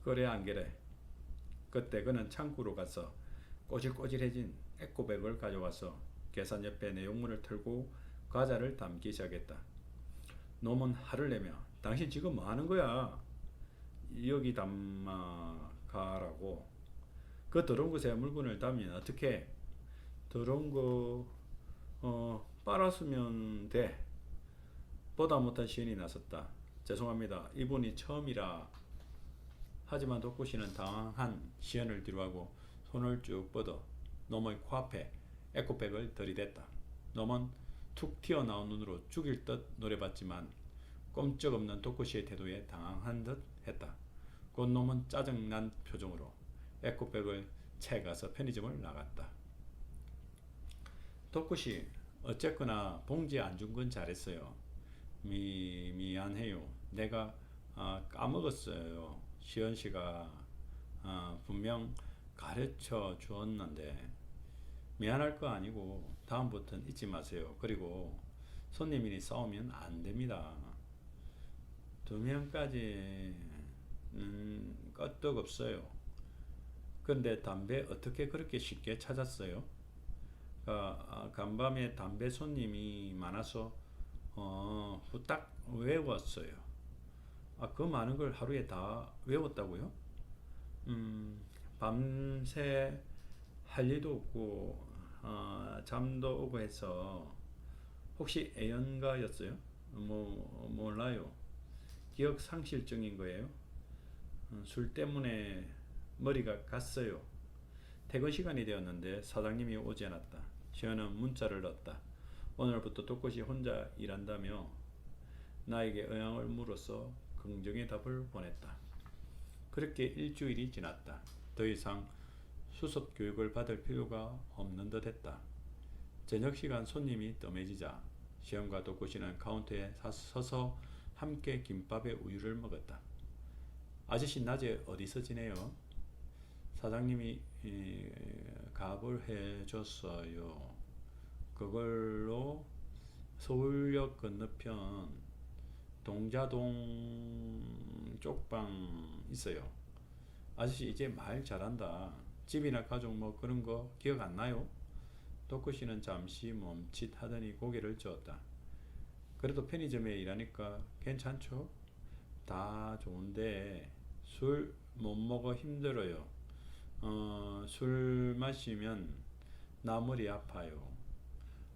그래 안 그래? 그때 그는 창구로 가서 꼬질꼬질해진 에코백을 가져와서 계산 옆에 내용물을 털고 과자를 담기 시작했다. 놈은 화를 내며 당신 지금 뭐 하는 거야? 여기 담아 가라고. 그 더러운 곳에 물건을 담으면 어떡해? 더러운 거 빨았으면 돼. 보다 못한 시인이 나섰다. 죄송합니다. 이분이 처음이라. 하지만 덕구씨는 당황한 시연을 뒤로하고 손을 쭉 뻗어 놈의 코앞에 에코백을 들이댔다. 놈은 툭 튀어나온 눈으로 죽일 듯 노려봤지만 꼼짝없는 덕구씨의 태도에 당황한 듯 했다. 곧 놈은 짜증난 표정으로 에코백을 채가서 편의점을 나갔다. 덕구씨 어쨌거나 봉지 안 준 건 잘했어요. 미안해요. 내가 까먹었어요. 시연씨가 분명 가르쳐 주었는데. 미안할 거 아니고 다음부터는 잊지 마세요. 그리고 손님이니 싸우면 안 됩니다. 두 명까지는 끄떡없어요. 근데 담배 어떻게 그렇게 쉽게 찾았어요? 간밤에 담배 손님이 많아서 후딱 외웠어요. 그 많은 걸 하루에 다 외웠다고요? 밤새 할 일도 없고 잠도 오고 해서. 혹시 애연가였어요? 몰라요. 기억 상실증인 거예요? 술 때문에 머리가 갔어요. 퇴근 시간이 되었는데 사장님이 오지 않았다. 시연은 문자를 넣었다. 오늘부터 덕구씨 혼자 일한다며 나에게 의향을 물어서 긍정의 답을 보냈다. 그렇게 일주일이 지났다. 더 이상 수습 교육을 받을 필요가 없는 듯 했다. 저녁 시간 손님이 뜸해지자 시연과 덕구씨는 카운터에 서서 함께 김밥에 우유를 먹었다. 아저씨 낮에 어디서 지내요? 사장님이 갑을 해줬어요. 그걸로 서울역 건너편 동자동 쪽방 있어요. 아저씨 이제 말 잘한다. 집이나 가족 뭐 그런 거 기억 안 나요? 덕구씨는 잠시 멈칫하더니 고개를 저었다. 그래도 편의점에 일하니까 괜찮죠? 다 좋은데 술 못 먹어 힘들어요. 술 마시면 나 머리 아파요.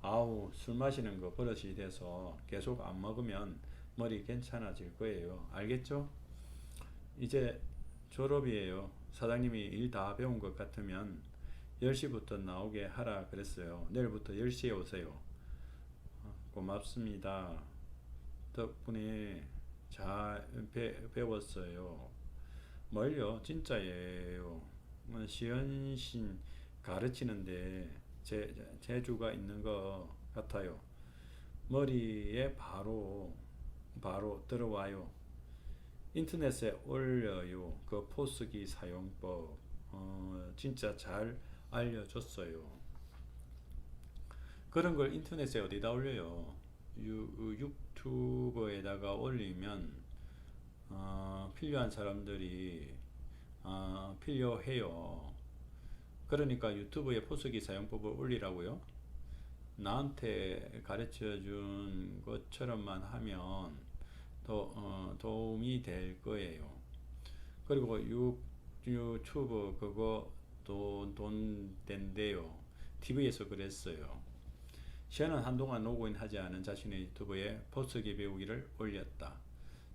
아우, 술 마시는 거 버릇이 돼서 계속 안 먹으면 머리 괜찮아질 거예요. 알겠죠? 이제 졸업이에요. 사장님이 일 다 배운 것 같으면 10시부터 나오게 하라 그랬어요. 내일부터 10시에 오세요. 고맙습니다. 덕분에 잘 배웠어요. 뭘요? 진짜예요. 시연신 가르치는데 재주가 있는 것 같아요. 머리에 바로 들어와요. 인터넷에 올려요. 그 포스기 사용법 진짜 잘 알려줬어요. 그런 걸 인터넷에 어디다 올려요? 유튜브에다가 올리면 필요한 사람들이 필요해요. 그러니까 유튜브에 포스기 사용법을 올리라고요? 나한테 가르쳐 준 것처럼만 하면 도움이 될 거예요. 그리고 유튜브 그거 돈 된대요. TV에서 그랬어요. 시연은 한동안 로그인 하지 않은 자신의 유튜브에 포스기 배우기를 올렸다.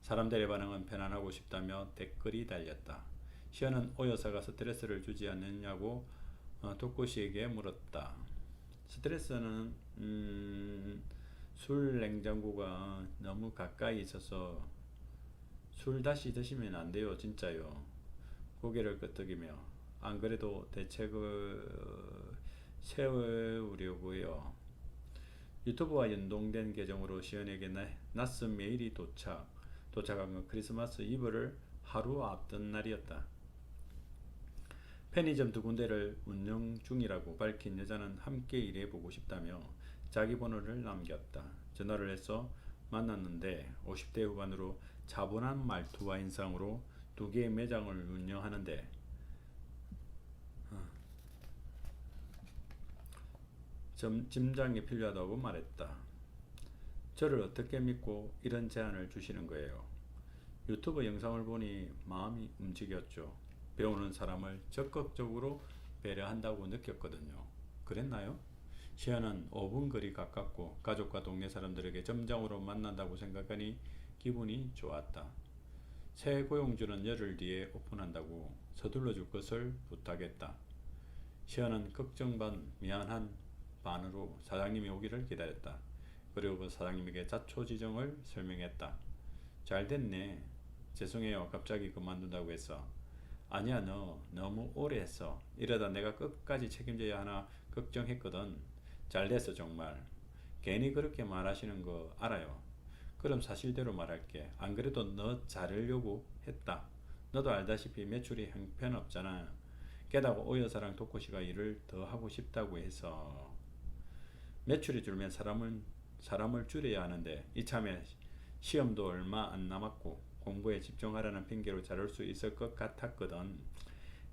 사람들의 반응은 편안하고 싶다며 댓글이 달렸다. 시연은 오 여사가 스트레스를 주지 않느냐고 도쿠시에게 물었다. 스트레스는 술 냉장고가 너무 가까이 있어서 술 다시 드시면 안 돼요. 진짜요. 고개를 끄덕이며 안 그래도 대책을 세우려고요. 유튜브와 연동된 계정으로 시연에게 낯선 메일이 도착한 건 크리스마스 이브를 하루 앞둔 날이었다. 편의점 두 군데를 운영 중이라고 밝힌 여자는 함께 일해보고 싶다며 자기 번호를 남겼다. 전화를 해서 만났는데 50대 후반으로 차분한 말투와 인상으로 두 개의 매장을 운영하는데 짐장이 필요하다고 말했다. 저를 어떻게 믿고 이런 제안을 주시는 거예요? 유튜브 영상을 보니 마음이 움직였죠. 배우는 사람을 적극적으로 배려한다고 느꼈거든요. 그랬나요? 시연은 5분 거리 가깝고 가족과 동네 사람들에게 점장으로 만난다고 생각하니 기분이 좋았다. 새 고용주는 열흘 뒤에 오픈한다고 서둘러 줄 것을 부탁했다. 시연은 걱정 반 미안한 반으로 사장님이 오기를 기다렸다. 그리고 사장님에게 자초지종을 설명했다. 잘 됐네. 죄송해요. 갑자기 그만둔다고 해서. 아니야, 너 너무 오래 했어. 이러다 내가 끝까지 책임져야 하나 걱정했거든. 잘 됐어, 정말. 괜히 그렇게 말하시는 거 알아요. 그럼 사실대로 말할게. 안 그래도 너 자르려고 했다. 너도 알다시피 매출이 형편없잖아. 게다가 오 여사랑 도코시가 일을 더 하고 싶다고 해서. 매출이 줄면 사람을 줄여야 하는데 이참에 시험도 얼마 안 남았고 공부에 집중하라는 핑계로 자를 수 있을 것 같았거든.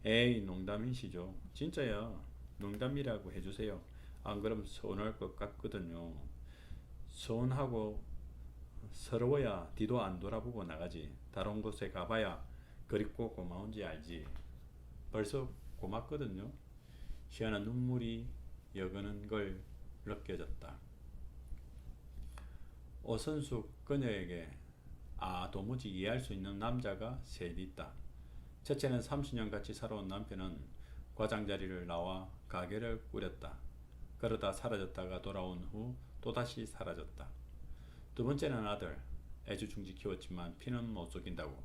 에이, 농담이시죠. 진짜야. 농담이라고 해주세요. 안 그럼 서운할 것 같거든요. 서운하고 서러워야 뒤도 안 돌아보고 나가지. 다른 곳에 가봐야 그립고 고마운지 알지. 벌써 고맙거든요. 시원한 눈물이 여그는 걸 느껴졌다. 오선수 그녀에게 도무지 이해할 수 있는 남자가 셋 있다. 첫째는 30년 같이 살아온 남편은 과장자리를 나와 가게를 꾸렸다. 그러다 사라졌다가 돌아온 후 또다시 사라졌다. 두 번째는 아들, 애주중지 키웠지만 피는 못 속인다고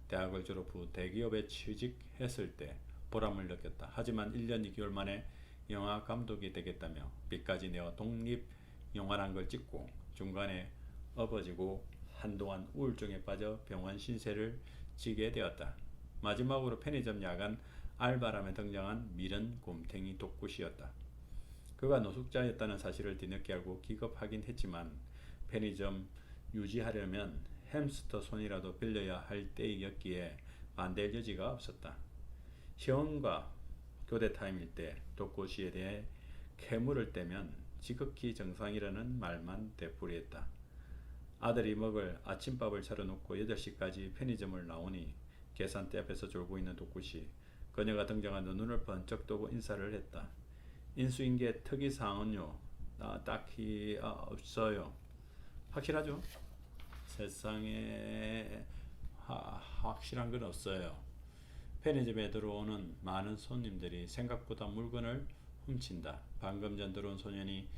대학을 졸업 후 대기업에 취직했을 때 보람을 느꼈다. 하지만 1년 2개월 만에 영화 감독이 되겠다며 빚까지 내어 독립 영화란 걸 찍고 중간에 엎어지고 한동안 우울증에 빠져 병원 신세를 지게 되었다. 마지막으로 편의점 야간 알바람에 등장한 미련 곰탱이 도쿠시였다. 그가 노숙자였다는 사실을 뒤늦게 알고 기겁하긴 했지만 편의점 유지하려면 햄스터 손이라도 빌려야 할 때였기에 반대할 여지가 없었다. 시원과 교대 타임일 때 도쿠시에 대해 캐물을 떼면 지극히 정상이라는 말만 되풀이했다. 아들이 먹을 아침밥을 차려놓고 8시까지 편의점을 나오니 계산대 앞에서 졸고 있는 도쿠시. 그녀가 등장한 후 눈을 번쩍 뜨고 인사를 했다. 인수인계 특이사항은요? 딱히 없어요. 확실하죠? 세상에 확실한 건 없어요. 편의점에 들어오는 많은 손님들이 생각보다 물건을 훔친다. 방금 전 들어온 소년이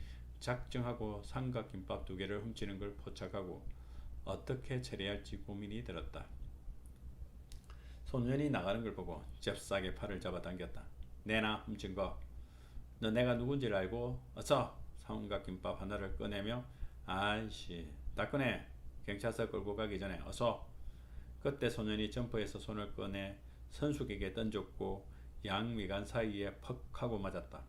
작정하고 삼각김밥 2개를 훔치는 걸 포착하고 어떻게 처리할지 고민이 들었다. 소년이 나가는 걸 보고 잽싸게 팔을 잡아당겼다. 내놔, 훔친 거. 너 내가 누군지를 알고 어서 삼각김밥 하나를 꺼내며 아이씨, 다 꺼내. 경찰서 끌고 가기 전에 어서. 그때 소년이 점퍼에서 손을 꺼내 선숙에게 던졌고 양미간 사이에 퍽 하고 맞았다.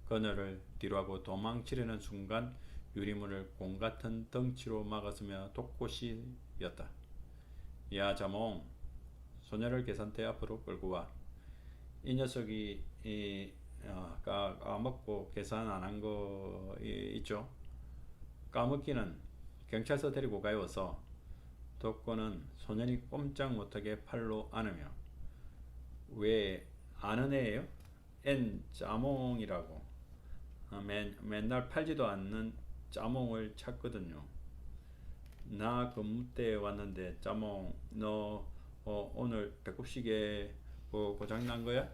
그녀를 뒤로하고 도망치려는 순간 유리문을 공같은 덩치로 막았으며 독고시였다. 야 자몽, 소녀를 계산대 앞으로 끌고 와. 이 녀석이 까먹고 계산 안 한 거 있죠. 까먹기는 경찰서 데리고 가요서 독거는 소년이 꼼짝 못하게 팔로 안으며 왜 아는 애예요? 엔 짜몽이라고 맨날 팔지도 않는 짜몽을 찾거든요. 나 근무 때 왔는데 짜몽 너 오늘 배꼽시계 고장난 거야?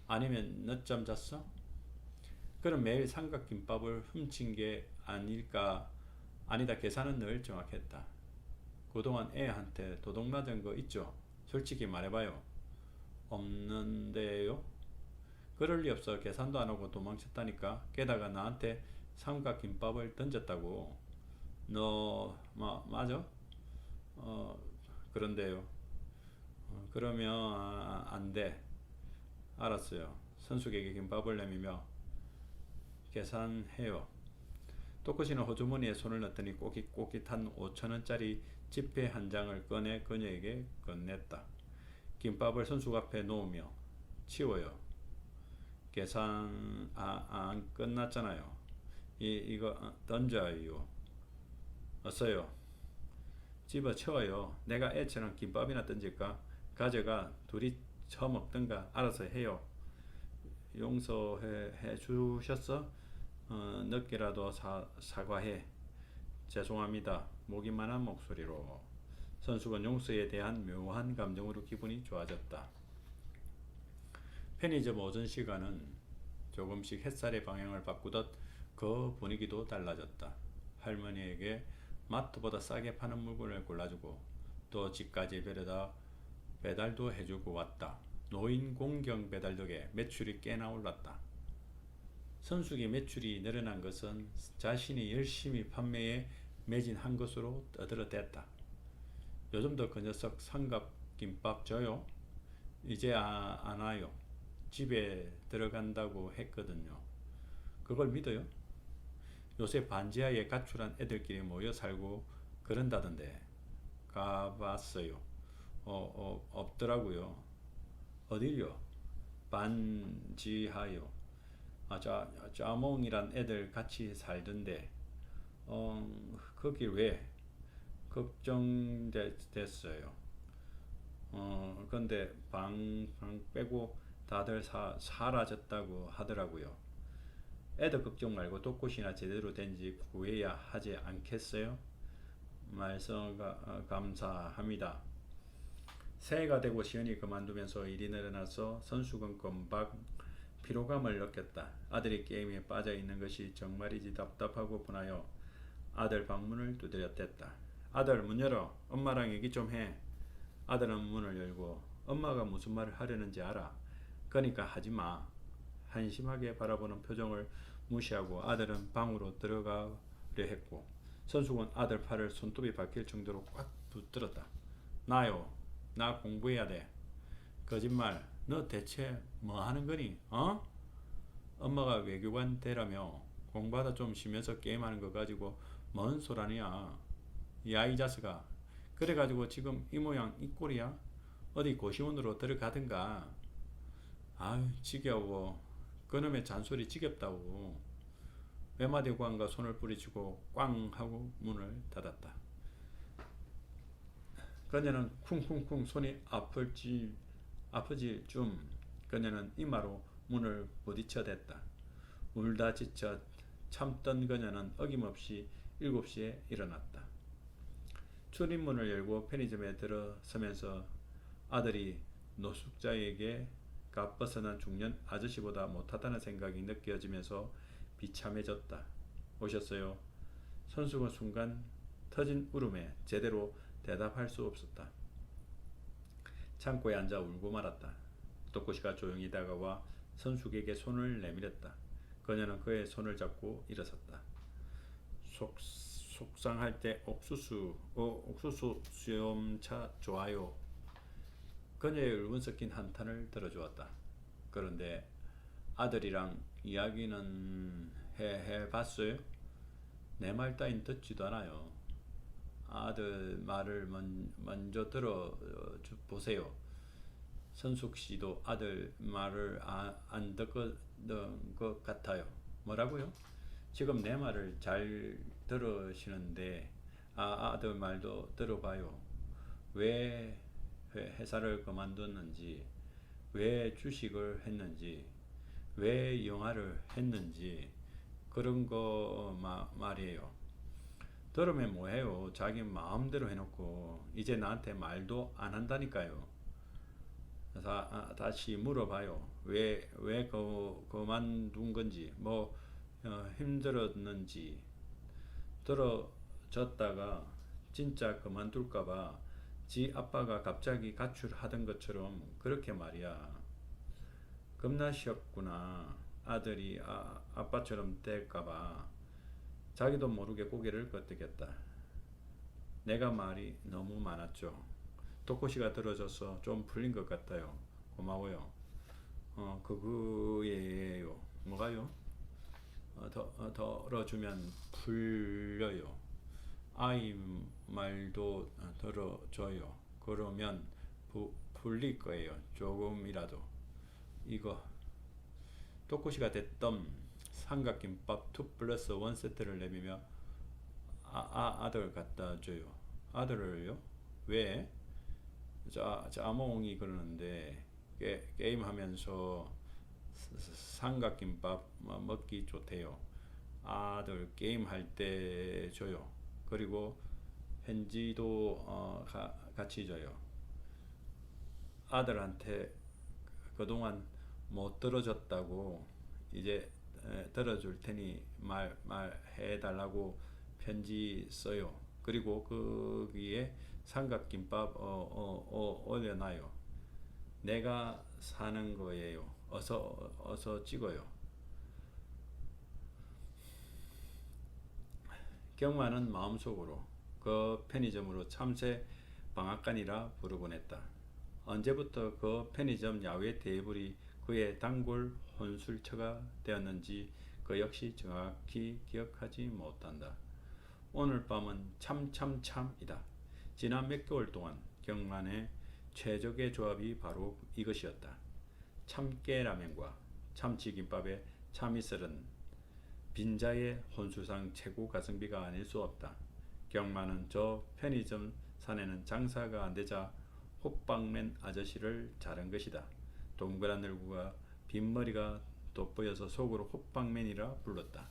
아니면 늦잠 잤어? 그럼 매일 삼각김밥을 훔친 게 아닐까? 아니다, 계산은 늘 정확했다. 그동안 애한테 도둑 맞은 거 있죠? 솔직히 말해봐요. 없는데요? 그럴 리 없어. 계산도 안 하고 도망쳤다니까. 게다가 나한테 삼각김밥을 던졌다고. 너 맞아? 어 그런데요. 그러면 안 돼. 알았어요. 선수에게 김밥을 내밀며 계산해요. 토코시는 호주머니에 손을 넣더니 꼬깃꼬깃한 5천원짜리 지폐 한 장을 꺼내 그녀에게 건넸다. 김밥을 선수 앞에 놓으며 치워요. 계산 안 끝났잖아요. 이거 던져요. 어서요. 집어치워요. 내가 애처럼 김밥이나 던질까? 가져가. 둘이 처먹든가 알아서 해요. 용서해 주셨어? 늦게라도 사과해. 죄송합니다. 모기만한 목소리로. 선수건 용서에 대한 묘한 감정으로 기분이 좋아졌다. 편의점 오전 시간은 조금씩 햇살의 방향을 바꾸듯 그 분위기도 달라졌다. 할머니에게 마트보다 싸게 파는 물건을 골라주고 또 집까지 데려다 배달도 해주고 왔다. 노인 공경 배달 덕에 매출이 꽤나 올랐다. 선숙이 매출이 늘어난 것은 자신이 열심히 판매에 매진한 것으로 떠들어댔다. 요즘도 그 녀석 삼각김밥 줘요? 이제 안 와요. 집에 들어간다고 했거든요. 그걸 믿어요? 요새 반지하에 가출한 애들끼리 모여 살고 그런다던데. 가봤어요. 없더라고요. 어딜요? 반지하요. 짜몽이란 애들 같이 살던데. 거기 왜? 걱정됐어요. 근데 방 빼고 다들 사라졌다고 하더라고요. 애들 걱정 말고 독꽃이나 제대로 된지 구해야 하지 않겠어요? 말씀 감사합니다. 새해가 되고 시연이 그만두면서 일이 늘어나서 선수건 금방 피로감을 느꼈다. 아들이 게임에 빠져있는 것이 정말이지 답답하고 분하여 아들 방문을 두드렸댔다. 아들 문 열어. 엄마랑 얘기 좀 해. 아들은 문을 열고 엄마가 무슨 말을 하려는지 알아. 그러니까 하지마. 한심하게 바라보는 표정을 무시하고 아들은 방으로 들어가려 했고 선수건 아들 팔을 손톱이 박힐 정도로 꽉 붙들었다. 나요. 나 공부해야 돼. 거짓말. 너 대체 뭐 하는 거니? 엄마가 외교관 되라며 공부하다 좀 쉬면서 게임하는 거 가지고 뭔 소란이야. 야 이 자식아. 그래가지고 지금 이 모양 이 꼴이야? 어디 고시원으로 들어가든가. 아유 지겨워. 그놈의 잔소리 지겹다고. 외마디관과 손을 뿌리치고 꽝 하고 문을 닫았다. 그녀는 쿵쿵쿵 손이 아프질 좀. 그녀는 이마로 문을 부딪혀댔다. 울다 지쳐 참던 그녀는 어김없이 7시에 일어났다. 출입문을 열고 편의점에 들어서면서 아들이 노숙자에게 갓벗어난 중년 아저씨보다 못하다는 생각이 느껴지면서 비참해졌다. 오셨어요? 선수가 순간 터진 울음에 제대로 대답할 수 없었다. 창고에 앉아 울고 말았다. 독고시가 조용히 다가와 선숙에게 손을 내밀었다. 그녀는 그의 손을 잡고 일어섰다. 속상할 때 옥수수 수염차 좋아요. 그녀의 울분 섞인 한탄을 들어주었다. 그런데 아들이랑 이야기는 해봤어요? 내 말 따윈 듣지도 않아요. 아들 말을 먼저 들어보세요. 선숙씨도 아들 말을 안 것 같아요. 뭐라고요? 지금 내 말을 잘 들으시는데 아들 말도 들어봐요. 왜 회사를 그만뒀는지, 왜 주식을 했는지, 왜 영화를 했는지 그런 거 말이에요. 들으면 뭐해요? 자기 마음대로 해놓고 이제 나한테 말도 안 한다니까요. 다시 물어봐요. 왜 그만둔 건지, 힘들었는지, 들어졌다가 진짜 그만둘까봐 지 아빠가 갑자기 가출하던 것처럼 그렇게 말이야. 겁나셨구나. 아들이 아빠처럼 될까봐 자기도 모르게 고개를 끄덕였다. 내가 말이 너무 많았죠. 토코시가 들어줘서 좀 풀린 것 같아요. 고마워요. 그거예요. 뭐가요? 들어주면 풀려요. 아이 말도 들어줘요. 그러면 풀릴 거예요. 조금이라도. 이거 토코시가 됐던 삼각김밥 2 플러스 1 세트를 내밀며 아들 갖다 줘요. 아들을요? 왜? 아몽이 그러는데 게임하면서 삼각김밥 먹기 좋대요. 아들 게임할 때 줘요. 그리고 편지도 같이 줘요. 아들한테 그동안 못 들어줬다고 이제 들어줄 테니 말해달라고 편지 써요. 그리고 거기에 삼각김밥 올려놔요. 내가 사는 거예요. 어서 찍어요. 경마는 마음속으로 그 편의점으로 참새 방앗간이라 부르곤 했다. 언제부터 그 편의점 야외 테이블이 그의 단골 혼술처가 되었는지 그 역시 정확히 기억하지 못한다. 오늘 밤은 참이다. 지난 몇 개월 동안 경만의 최적의 조합이 바로 이것이었다. 참깨라면과 참치김밥에 참이슬은 빈자의 혼수상 최고 가성비가 아닐 수 없다. 경만은 저 편의점 사내는 장사가 안되자 호빵맨 아저씨를 자른 것이다. 동그란 얼굴과 빈머리가 돋보여서 속으로 호빵맨이라 불렀다.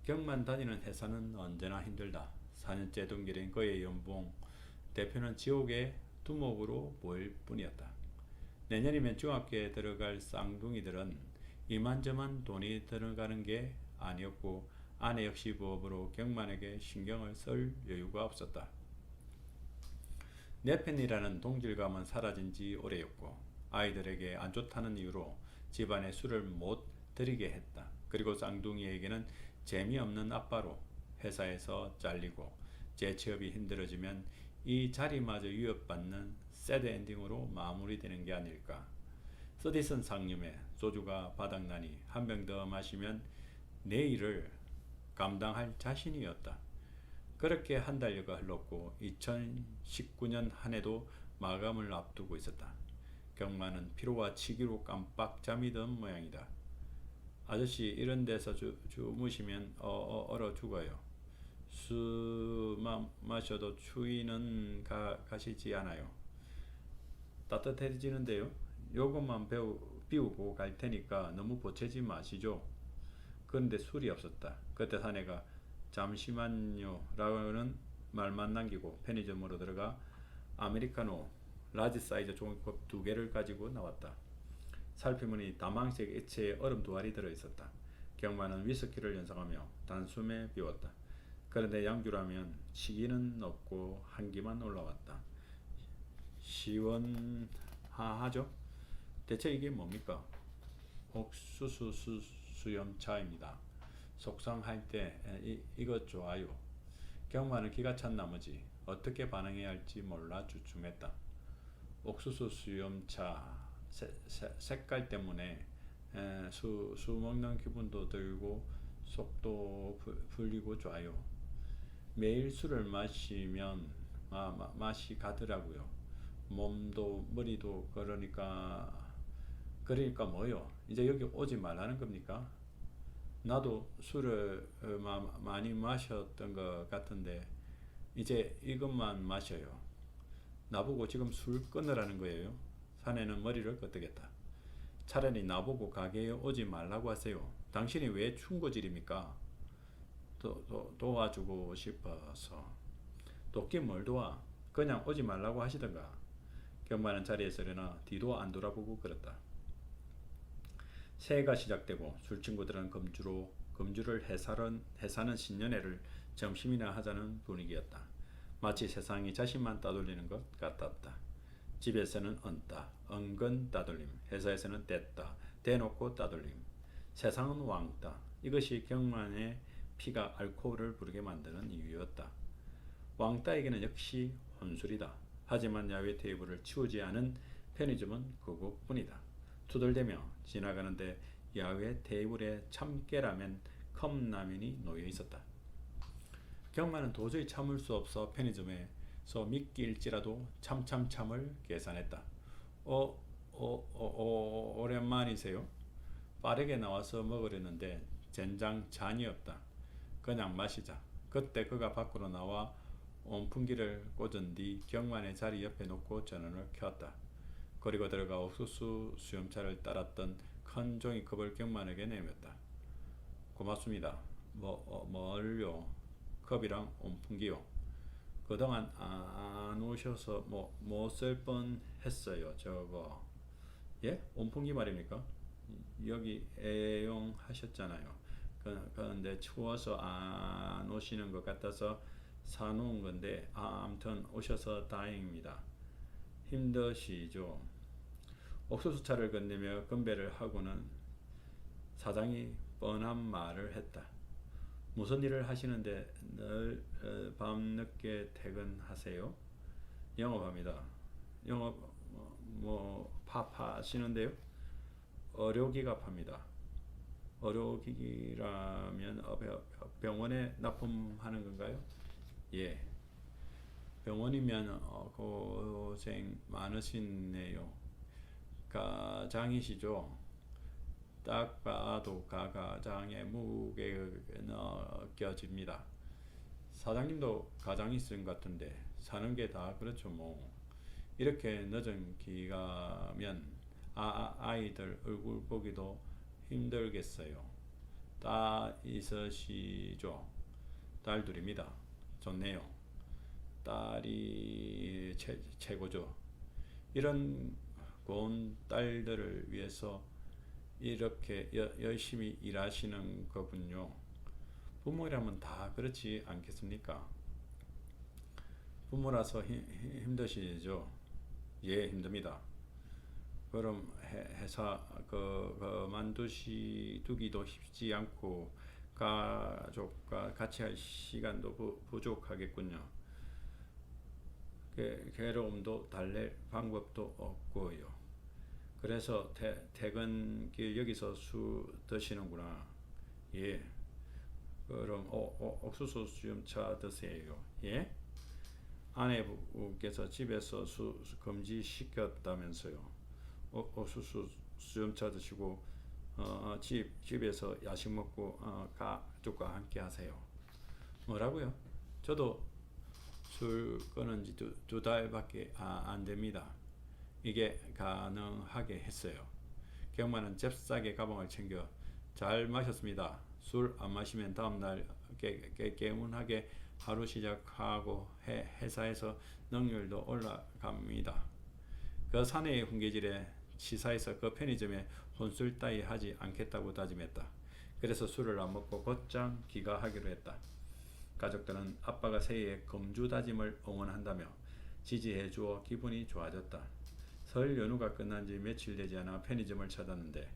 경만 다니는 회사는 언제나 힘들다. 4년째 동결인 그의 연봉 대표는 지옥의 두목으로 보일 뿐이었다. 내년이면 중학교에 들어갈 쌍둥이들은 이만저만 돈이 들어가는 게 아니었고 아내 역시 부업으로 경만에게 신경을 쓸 여유가 없었다. 내 편이라는 동질감은 사라진 지 오래였고 아이들에게 안 좋다는 이유로 집안에 술을 못 들이게 했다. 그리고 쌍둥이에게는 재미없는 아빠로 회사에서 잘리고 재취업이 힘들어지면 이 자리마저 위협받는 새드 엔딩으로 마무리되는 게 아닐까. 서디슨 상념에 소주가 바닥나니 한 병 더 마시면 내일을 감당할 자신이었다. 그렇게 한 달여가 흘렀고 2019년 한 해도 마감을 앞두고 있었다. 경마는 피로와 치기로 깜빡 잠이 든 모양이다. 아저씨 이런 데서 주무시면 얼어 죽어요. 술 마셔도 추위는 가시지 않아요. 따뜻해지는데요. 요것만 비우고 갈 테니까 너무 보채지 마시죠. 그런데 술이 없었다. 그때 사내가 잠시만요 라고는 말만 남기고 편의점으로 들어가 아메리카노 라지 사이즈 종이컵 2개를 가지고 나왔다. 살피문이 다망색 액체에 얼음 2알이 들어있었다. 경마는 위스키를 연상하며 단숨에 비웠다. 그런데 양주라면 시기는 없고 한기만 올라왔다. 시원하죠? 대체 이게 뭡니까? 옥수수 수염차입니다. 속상할 때 이것 좋아요. 경마는 기가 찬 나머지 어떻게 반응해야 할지 몰라 주춤했다. 옥수수 수염차 색깔 때문에 수 먹는 기분도 들고 속도 풀리고 좋아요. 매일 술을 마시면 맛이 가더라고요. 몸도 머리도 그러니까 그러니까 뭐요? 이제 여기 오지 말라는 겁니까? 나도 술을 많이 마셨던 것 같은데 이제 이것만 마셔요. 나보고 지금 술 끊으라는 거예요. 사내는 머리를 끄덕였다. 차라리 나보고 가게에 오지 말라고 하세요. 당신이 왜 충고질입니까? 도와주고 싶어서. 돕긴 뭘 도와? 그냥 오지 말라고 하시던가. 경마는 자리에서 일어나 뒤도 안 돌아보고 그랬다. 새해가 시작되고 술친구들은 금주를 해사는 신년회를 점심이나 하자는 분위기였다. 마치 세상이 자신만 따돌리는 것 같았다. 집에서는 은근 따돌림, 회사에서는 뗐다, 대놓고 따돌림. 세상은 왕따. 이것이 경만의 피가 알코올을 부르게 만드는 이유였다. 왕따에게는 역시 혼술이다. 하지만 야외 테이블을 치우지 않은 편의점은 그것뿐이다. 투덜대며 지나가는데 야외 테이블에 참깨라면 컵라면이 놓여 있었다. 경마는 도저히 참을 수 없어 편의점에서 미끼일지라도 참을 계산했다. 오랜만이세요? 빠르게 나와서 먹으려는데 젠장 잔이 없다. 그냥 마시자. 그때 그가 밖으로 나와 온풍기를 꽂은 뒤 경만의 자리 옆에 놓고 전원을 켰다. 그리고 들어가 옥수수 수염차를 따랐던 큰 종이컵을 경만에게 내밀었다. 고맙습니다. 뭘요? 컵이랑 온풍기요. 그동안 안 오셔서 못 쓸 뻔했어요. 저거. 예? 온풍기 말입니까? 여기 애용하셨잖아요. 그런데 추워서 안 오시는 것 같아서 사놓은 건데 아무튼 오셔서 다행입니다. 힘드시죠? 옥수수차를 건네며 건배를 하고는 사장이 뻔한 말을 했다. 무슨 일을 하시는데 늘 밤늦게 퇴근하세요? 영업합니다. 영업 파시는데요? 의료기가 팝니다. 의료기기라면 병원에 납품하는 건가요? 예. 병원이면 고생 많으시네요. 가장이시죠? 딱 봐도 가장의 무게가 느껴집니다. 사장님도 가장이신 것 같은데 사는 게 다 그렇죠 뭐. 이렇게 늦은 기가면 아이들 얼굴 보기도 힘들겠어요. 딸 있으시죠? 딸 둘입니다. 좋네요. 딸이 최고죠. 이런 고운 딸들을 위해서 이렇게 열심히 일하시는 거군요. 부모라면 다 그렇지 않겠습니까? 부모라서 힘드시죠? 예, 힘듭니다. 그럼 회사 그만두기도 쉽지 않고 가족과 같이 할 시간도 부족하겠군요. 괴로움도 달랠 방법도 없고요. 그래서 퇴근길 여기서 술 드시는구나. 예. 그럼 옥수수 수염차 드세요. 예? 아내분께서 집에서 금지시켰다면서요. 옥수수 수염차 드시고 집에서 야식 먹고 가족과 함께 하세요. 뭐라고요? 저도 술 끊은 지 두 달밖에 안 됩니다. 이게 가능하게 했어요. 경마는 잽싸게 가방을 챙겨 잘 마셨습니다. 술 안 마시면 다음날 개운하게 하루 시작하고 회사에서 능률도 올라갑니다. 그 사내의 훈계질에 치사해서 그 편의점에 혼술 따위 하지 않겠다고 다짐했다. 그래서 술을 안 먹고 곧장 귀가하기로 했다. 가족들은 아빠가 새해에 금주 다짐을 응원한다며 지지해 주어 기분이 좋아졌다. 설 연휴가 끝난 지 며칠 되지 않아 편의점을 찾았는데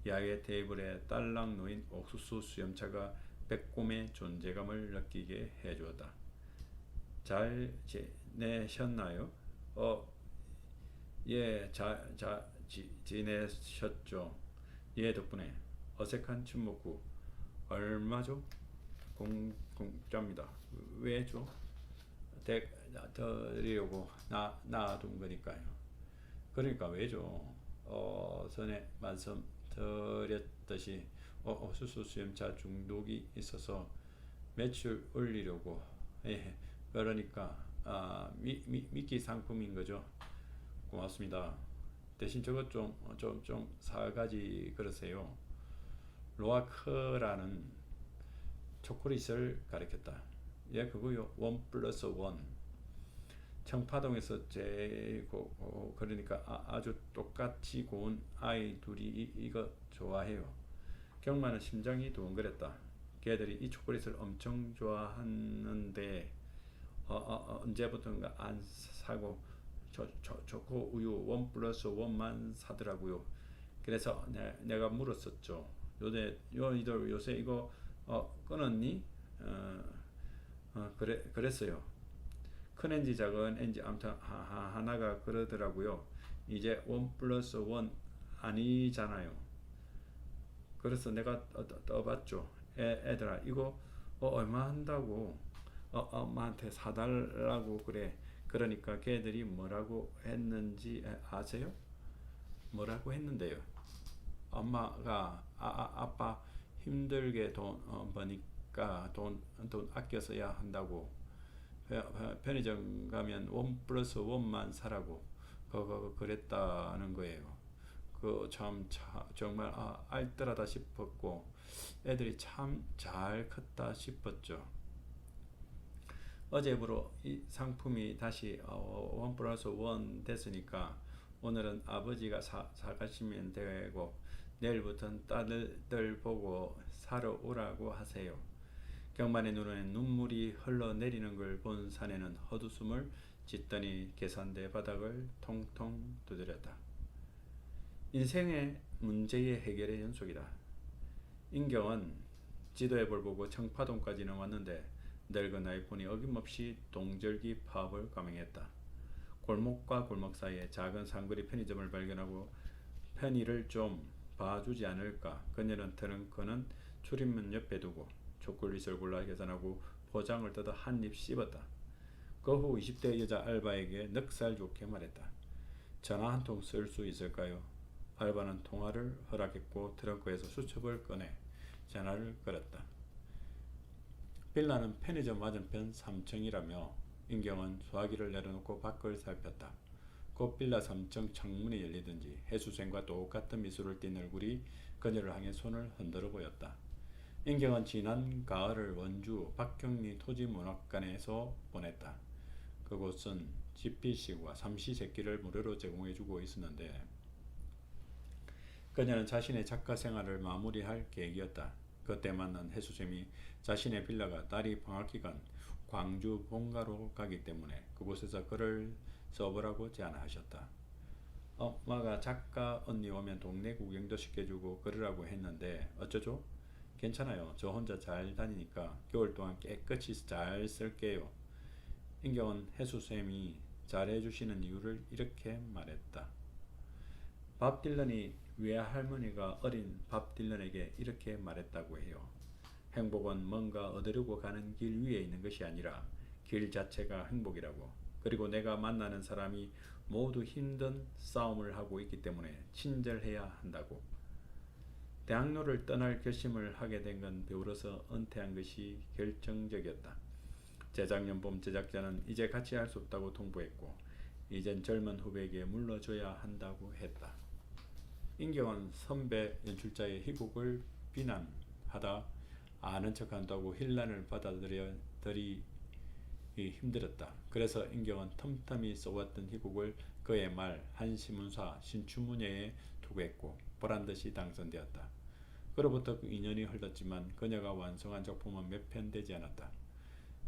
야외 테이블에 딸랑 놓인 옥수수 수염차가 빼꼼의 존재감을 느끼게 해주었다. 잘 지내셨나요? 예, 지내셨죠? 예, 덕분에. 어색한 침묵 후 얼마죠? 공짜입니다. 왜죠? 드리려고 놔둔 거니까요. 그러니까 왜죠? 전에 말씀드렸듯이 옥수수 수염차 중독이 있어서 매출 올리려고 그러니까 미끼 상품인 거죠. 고맙습니다. 대신 저것 좀 사가지 그러세요. 로아크라는 초콜릿을 가리켰다. 예, 그거요. 원 플러스 원. 청파동에서 그러니까 아주 똑같이 고운 아이 둘이 이거 좋아해요. 경마는 심장이 두근거렸다. 걔들이 이 초콜릿을 엄청 좋아하는데 언제부턴가 안 사고 초코 우유 원 플러스 원만 사더라고요. 그래서 내가 물었었죠. 너희들 요새 이거 끊었니? 그랬어요. 큰 엔지 작은 엔지 아무튼 하나가 그러더라고요. 이제 원 플러스 원 아니잖아요. 그래서 내가 떠봤죠. 애들아 이거 얼마 한다고 엄마한테 사달라고 그래. 그러니까 걔들이 뭐라고 했는지 아세요? 뭐라고 했는데요? 엄마가 아빠 힘들게 돈 버니까 돈 아껴 써야 한다고 편의점 가면 원 플러스 원만 사라고 그랬다는 거예요. 그 참 정말 알뜰하다 싶었고 애들이 참 잘 컸다 싶었죠. 어제부로 이 상품이 다시 원 플러스 원 됐으니까 오늘은 아버지가 사가시면 되고 내일부터는 딸들 보고 사러 오라고 하세요. 경만의 눈에 눈물이 흘러내리는 걸 본 사내는 헛웃음을 짓더니 계산대 바닥을 통통 두드렸다. 인생의 문제의 해결의 연속이다. 인경은 지도에 볼 보고 청파동까지는 왔는데 늙은 아이폰이 어김없이 동절기 파업을 감행했다. 골목과 골목 사이에 작은 상거리 편의점을 발견하고 편의를 좀 봐주지 않을까. 그녀는 트렁크는 출입문 옆에 두고 초콜릿을 골라 계산하고 포장을 뜯어 한 입 씹었다. 그 후 20대 여자 알바에게 넉살 좋게 말했다. 전화 한 통 쓸 수 있을까요? 알바는 통화를 허락했고 트렁크에서 수첩을 꺼내 전화를 걸었다. 빌라는 편의점 맞은편 3층이라며 인경은 수화기를 내려놓고 밖을 살폈다. 곧 빌라 3층 창문이 열리든지 해수생과 똑같은 미소를 띤 얼굴이 그녀를 향해 손을 흔들어 보였다. 인경은 지난 가을을 원주 박경리 토지문학관에서 보냈다. 그곳은 GPC와 삼시세끼를 무료로 제공해주고 있었는데 그녀는 자신의 작가 생활을 마무리할 계획이었다. 그때 만난 해수쌤이 자신의 빌라가 딸이 방학기간 광주 본가로 가기 때문에 그곳에서 글을 써보라고 제안하셨다. 엄마가 작가 언니 오면 동네 구경도 시켜주고 그러라고 했는데 어쩌죠? 괜찮아요. 저 혼자 잘 다니니까 겨울 동안 깨끗이 잘 쓸게요. 인경은 해수쌤이 잘해주시는 이유를 이렇게 말했다. 밥 딜런이 외할머니가 어린 밥 딜런에게 이렇게 말했다고 해요. 행복은 뭔가 얻으려고 가는 길 위에 있는 것이 아니라 길 자체가 행복이라고. 그리고 내가 만나는 사람이 모두 힘든 싸움을 하고 있기 때문에 친절해야 한다고. 대학로를 떠날 결심을 하게 된 건 배우로서 은퇴한 것이 결정적이었다. 재작년 봄 제작자는 이제 같이 할 수 없다고 통보했고 이젠 젊은 후배에게 물러줘야 한다고 했다. 인경은 선배 연출자의 희곡을 비난하다 아는 척한다고 힐난을 받아들이 힘들었다. 그래서 인경은 틈틈이 써왔던 희곡을 그의 말 한시문사 신춘문예에 투고했고 보란듯이 당선되었다. 그로부터 2년이 흘렀지만 그녀가 완성한 작품은 몇 편 되지 않았다.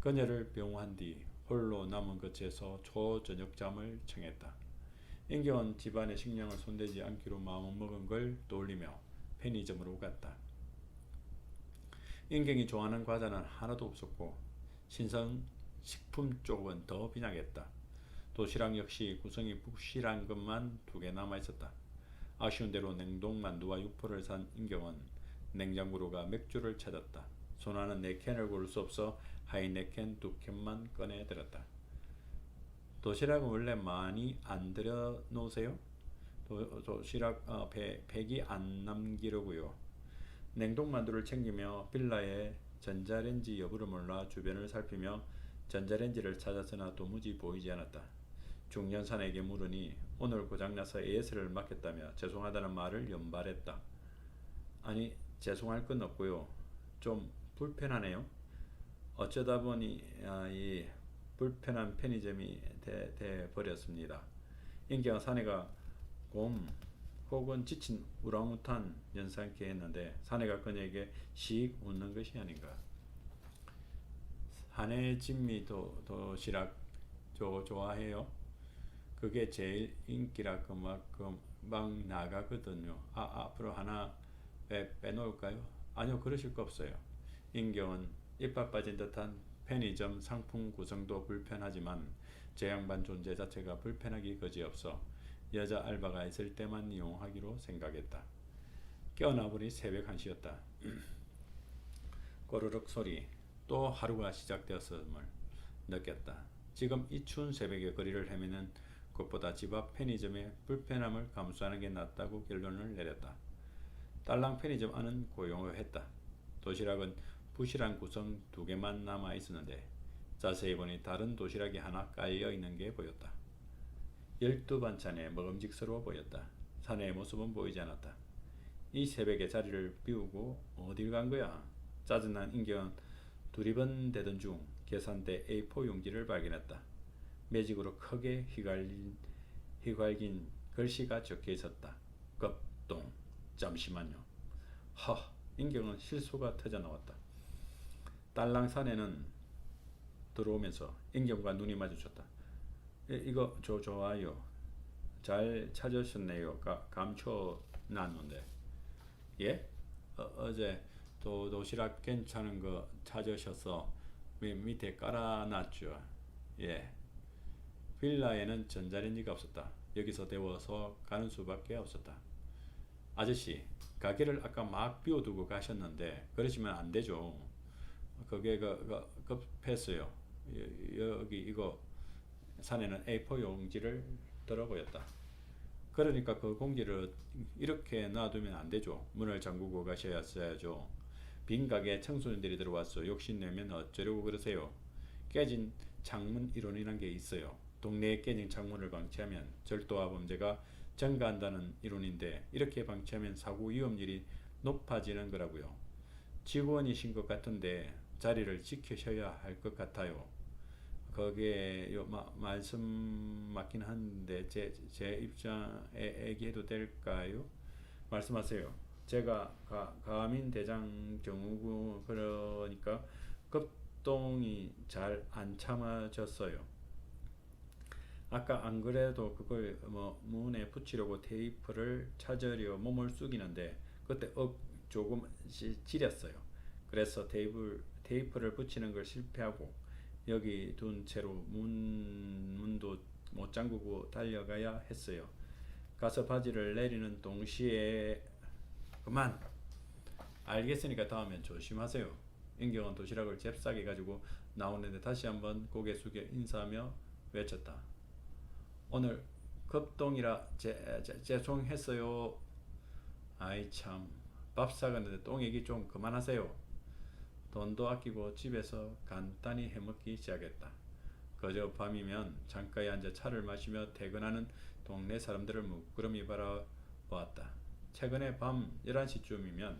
그녀를 병한 뒤 홀로 남은 거처에서 초저녁잠을 청했다. 인경은 집안의 식량을 손대지 않기로 마음먹은 걸 떠올리며 편의점으로 갔다. 인경이 좋아하는 과자는 하나도 없었고 신선식품 쪽은 더 빈약했다. 도시락 역시 구성이 부실한 것만 2개 남아있었다. 아쉬운 대로 냉동만두와 육포를 산 인경은 냉장고로 가 맥주를 찾았다. 손아는 4캔을 고를 수 없어 하이네켄 2캔만 꺼내 들었다. 도시락은 원래 많이 안 들여 놓으세요? 도시락 팩이 안 남기려고요. 냉동만두를 챙기며 빌라의 전자레인지 여부를 몰라 주변을 살피며 전자레인지를 찾았으나 도무지 보이지 않았다. 중년사내에게 물으니 오늘 고장나서 AS를 맡겼다며 죄송하다는 말을 연발했다. 아니, 죄송할 건 없고요. 좀 불편하네요. 어쩌다 보니 이 불편한 편의점이 돼 버렸습니다. 인경 사내가 곰 혹은 지친 우랑우탄 연상케 했는데 사내가 그녀에게 씩 웃는 것이 아닌가. 사내 진미 도시락 좋아해요. 그게 제일 인기라 그만큼 막 나가거든요. 앞으로 하나 빼놓을까요? 아니요, 그러실 거 없어요. 인경은 이빨 빠진 듯한 편의점 상품 구성도 불편하지만 제 양반 존재 자체가 불편하기 그지없어 여자 알바가 있을 때만 이용하기로 생각했다. 깨어나 보니 새벽 1시였다. 꼬르륵 소리, 또 하루가 시작되었음을 느꼈다. 지금 이 추운 새벽에 거리를 헤매는 것보다 집 앞 편의점의 불편함을 감수하는 게 낫다고 결론을 내렸다. 딸랑 편의점 안은 고요했다. 도시락은 부실한 구성 2개만 남아 있었는데 자세히 보니 다른 도시락이 하나 깔려 있는 게 보였다. 12반찬에 먹음직스러워 보였다. 사내의 모습은 보이지 않았다. 이 새벽에 자리를 비우고 어딜 간 거야? 짜증난 인경은 두리번대던 중 계산대 A4 용지를 발견했다. 매직으로 크게 휘갈긴 글씨가 적혀 있었다. 급동. 잠시만요. 인경은 실수가 터져 나왔다. 딸랑 사내는 들어오면서 인경과 눈이 마주쳤다. 이거 좋아요. 잘 찾으셨네요. 감춰놨는데. 예? 어제 도시락 괜찮은 거 찾으셔서 밑에 깔아놨죠. 예. 빌라에는 전자레인지가 없었다. 여기서 데워서 가는 수밖에 없었다. 아저씨, 가게를 아까 막 비워두고 가셨는데 그러시면 안 되죠. 그게 급했어요. 여기 이거 사내는 A4 용지를 들어 보였다. 그러니까 그 공지를 이렇게 놔두면 안 되죠. 문을 잠그고 가셔야죠. 빈 가게에 청소년들이 들어와서 욕심내면 어쩌려고 그러세요. 깨진 창문 이론이란 게 있어요. 동네에 깨진 창문을 방치하면 절도와 범죄가 증가한다는 이론인데 이렇게 방치하면 사고 위험률이 높아지는 거라고요. 직원이신 것 같은데 자리를 지키셔야 할 것 같아요. 거기에 말씀 맞긴 한데 제 입장에 얘기해도 될까요? 말씀하세요. 제가 가민 대장 경우고 그러니까 급동이 잘 안 참아졌어요. 아까 안 그래도 그걸 문에 붙이려고 테이프를 찾으려 몸을 숙이는데 그때 조금 지렸어요. 그래서 테이프를 붙이는 걸 실패하고 여기 둔 채로 문도 못 잠그고 달려가야 했어요. 가서 바지를 내리는 동시에 그만! 알겠으니까 다음엔 조심하세요. 인경은 도시락을 잽싸게 가지고 나오는데 다시 한번 고개 숙여 인사하며 외쳤다. 오늘 급동이라 죄송했어요. 아이 참, 밥 사갔는데 똥 얘기 좀 그만하세요. 돈도 아끼고 집에서 간단히 해먹기 시작했다. 그저 밤이면 창가에 앉아 차를 마시며 퇴근하는 동네 사람들을 물끄러미 바라보았다. 최근에 밤 11시쯤이면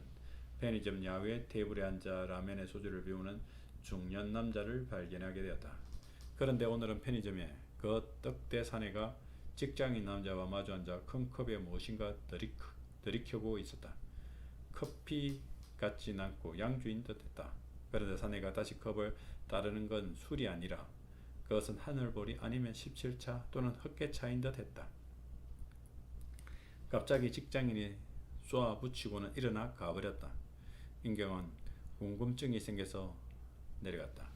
편의점 야외 테이블에 앉아 라면의 소주를 비우는 중년 남자를 발견하게 되었다. 그런데 오늘은 편의점에 그 떡대 사내가 직장인 남자와 마주 앉아 큰 컵에 무엇인가 들이켜고 있었다. 커피 같진 않고 양주인 듯했다. 그런데 사내가 다시 컵을 따르는 건 술이 아니라 그것은 하늘보리 아니면 17차 또는 흑개차인 듯했다. 갑자기 직장인이 쏘아붙이고는 일어나 가버렸다. 인경은 궁금증이 생겨서 내려갔다.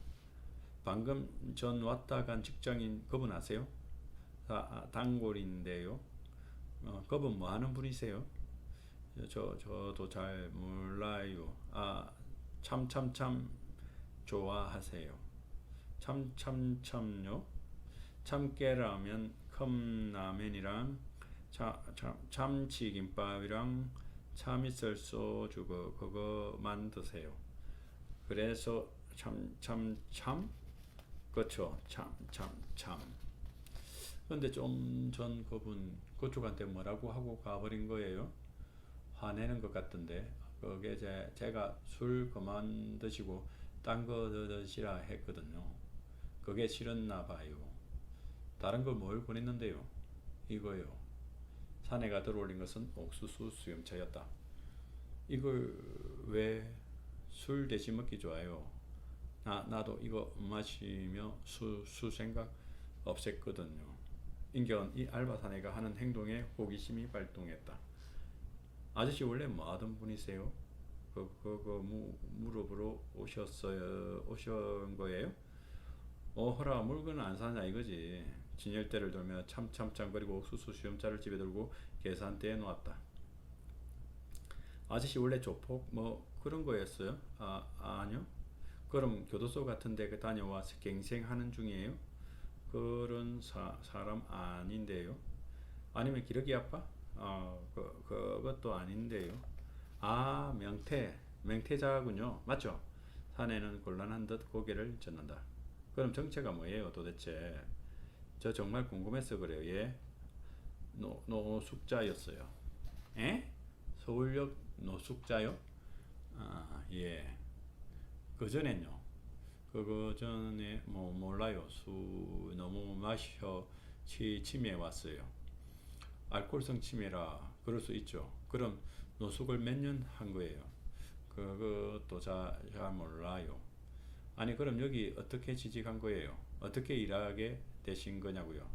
방금 전 왔다 간 직장인 그분 아세요? 단골인데요. 그분 뭐 하는 분이세요? 저도 잘 몰라요. 참참참 좋아하세요. 참참참요? 참깨라면 컵라면이랑 참치김밥이랑 참이슬 소주 그거만 드세요. 그래서 참 그렇죠. 참. 근데 좀 전 그분 그쪽한테 뭐라고 하고 가버린 거예요. 화내는 것 같던데 그게 제가 술 그만 드시고 딴 거 드시라 했거든요. 그게 싫었나 봐요. 다른 걸 뭘 보냈는데요. 이거요. 사내가 들어올린 것은 옥수수 수염차였다. 이걸 왜 술 대신 먹기 좋아요. 나도 이거 마시며 수 생각 없앴거든요. 인견 이 알바 사내가 하는 행동에 호기심이 발동했다. 아저씨 원래 뭐 하던 분이세요? 무릎으로 오신 거예요? 허라 물건은 안 사냐 이거지. 진열대를 돌며 참참참거리고 옥수수 수염차를 집에 들고 계산대에 놓았다. 아저씨 원래 조폭 뭐 그런 거였어요? 아니요. 그럼 교도소 같은 데 다녀와서 갱생하는 중이에요? 그런 사람 아닌데요. 아니면 기러기 아빠? 그것도 아닌데요. 명태자군요. 맞죠? 사내는 곤란한 듯 고개를 젓는다. 그럼 정체가 뭐예요 도대체? 저 정말 궁금해서 그래요. 예? 노숙자였어요. 에? 서울역 노숙자요? 예. 그전엔요. 그거 전에 뭐 몰라요. 술 너무 마셔 치매에 왔어요. 알코올성 치매라 그럴 수 있죠. 그럼 노숙을 몇 년 한 거예요. 그것도 잘 몰라요. 아니 그럼 여기 어떻게 취직한 거예요? 어떻게 일하게 되신 거냐고요.